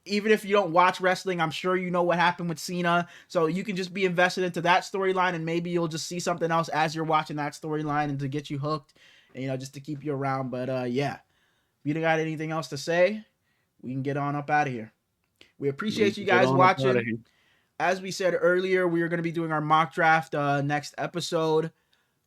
Even if you don't watch wrestling, I'm sure you know what happened with Cena. So you can just be invested into that storyline, and maybe you'll just see something else as you're watching that storyline and to get you hooked, and, just to keep you around. But yeah, if you don't got anything else to say, we can get on up out of here. We We appreciate you can get guys on up out of watching. here. As we said earlier, we are going to be doing our mock draft next episode.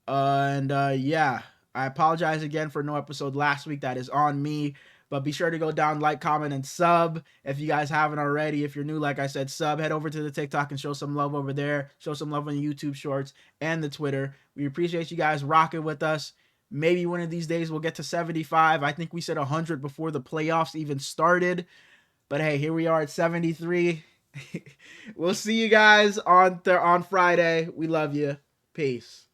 And yeah, I apologize again for no episode last week. That is on me. But be sure to go down, like, comment, and sub if you guys haven't already. If you're new, like I said, sub. Head over to the TikTok and show some love over there. Show some love on the YouTube Shorts and the Twitter. We appreciate you guys rocking with us. Maybe one of these days we'll get to 75. I think we said 100 before the playoffs even started. But hey, here we are at 73. We'll see you guys on Friday. We love you. Peace.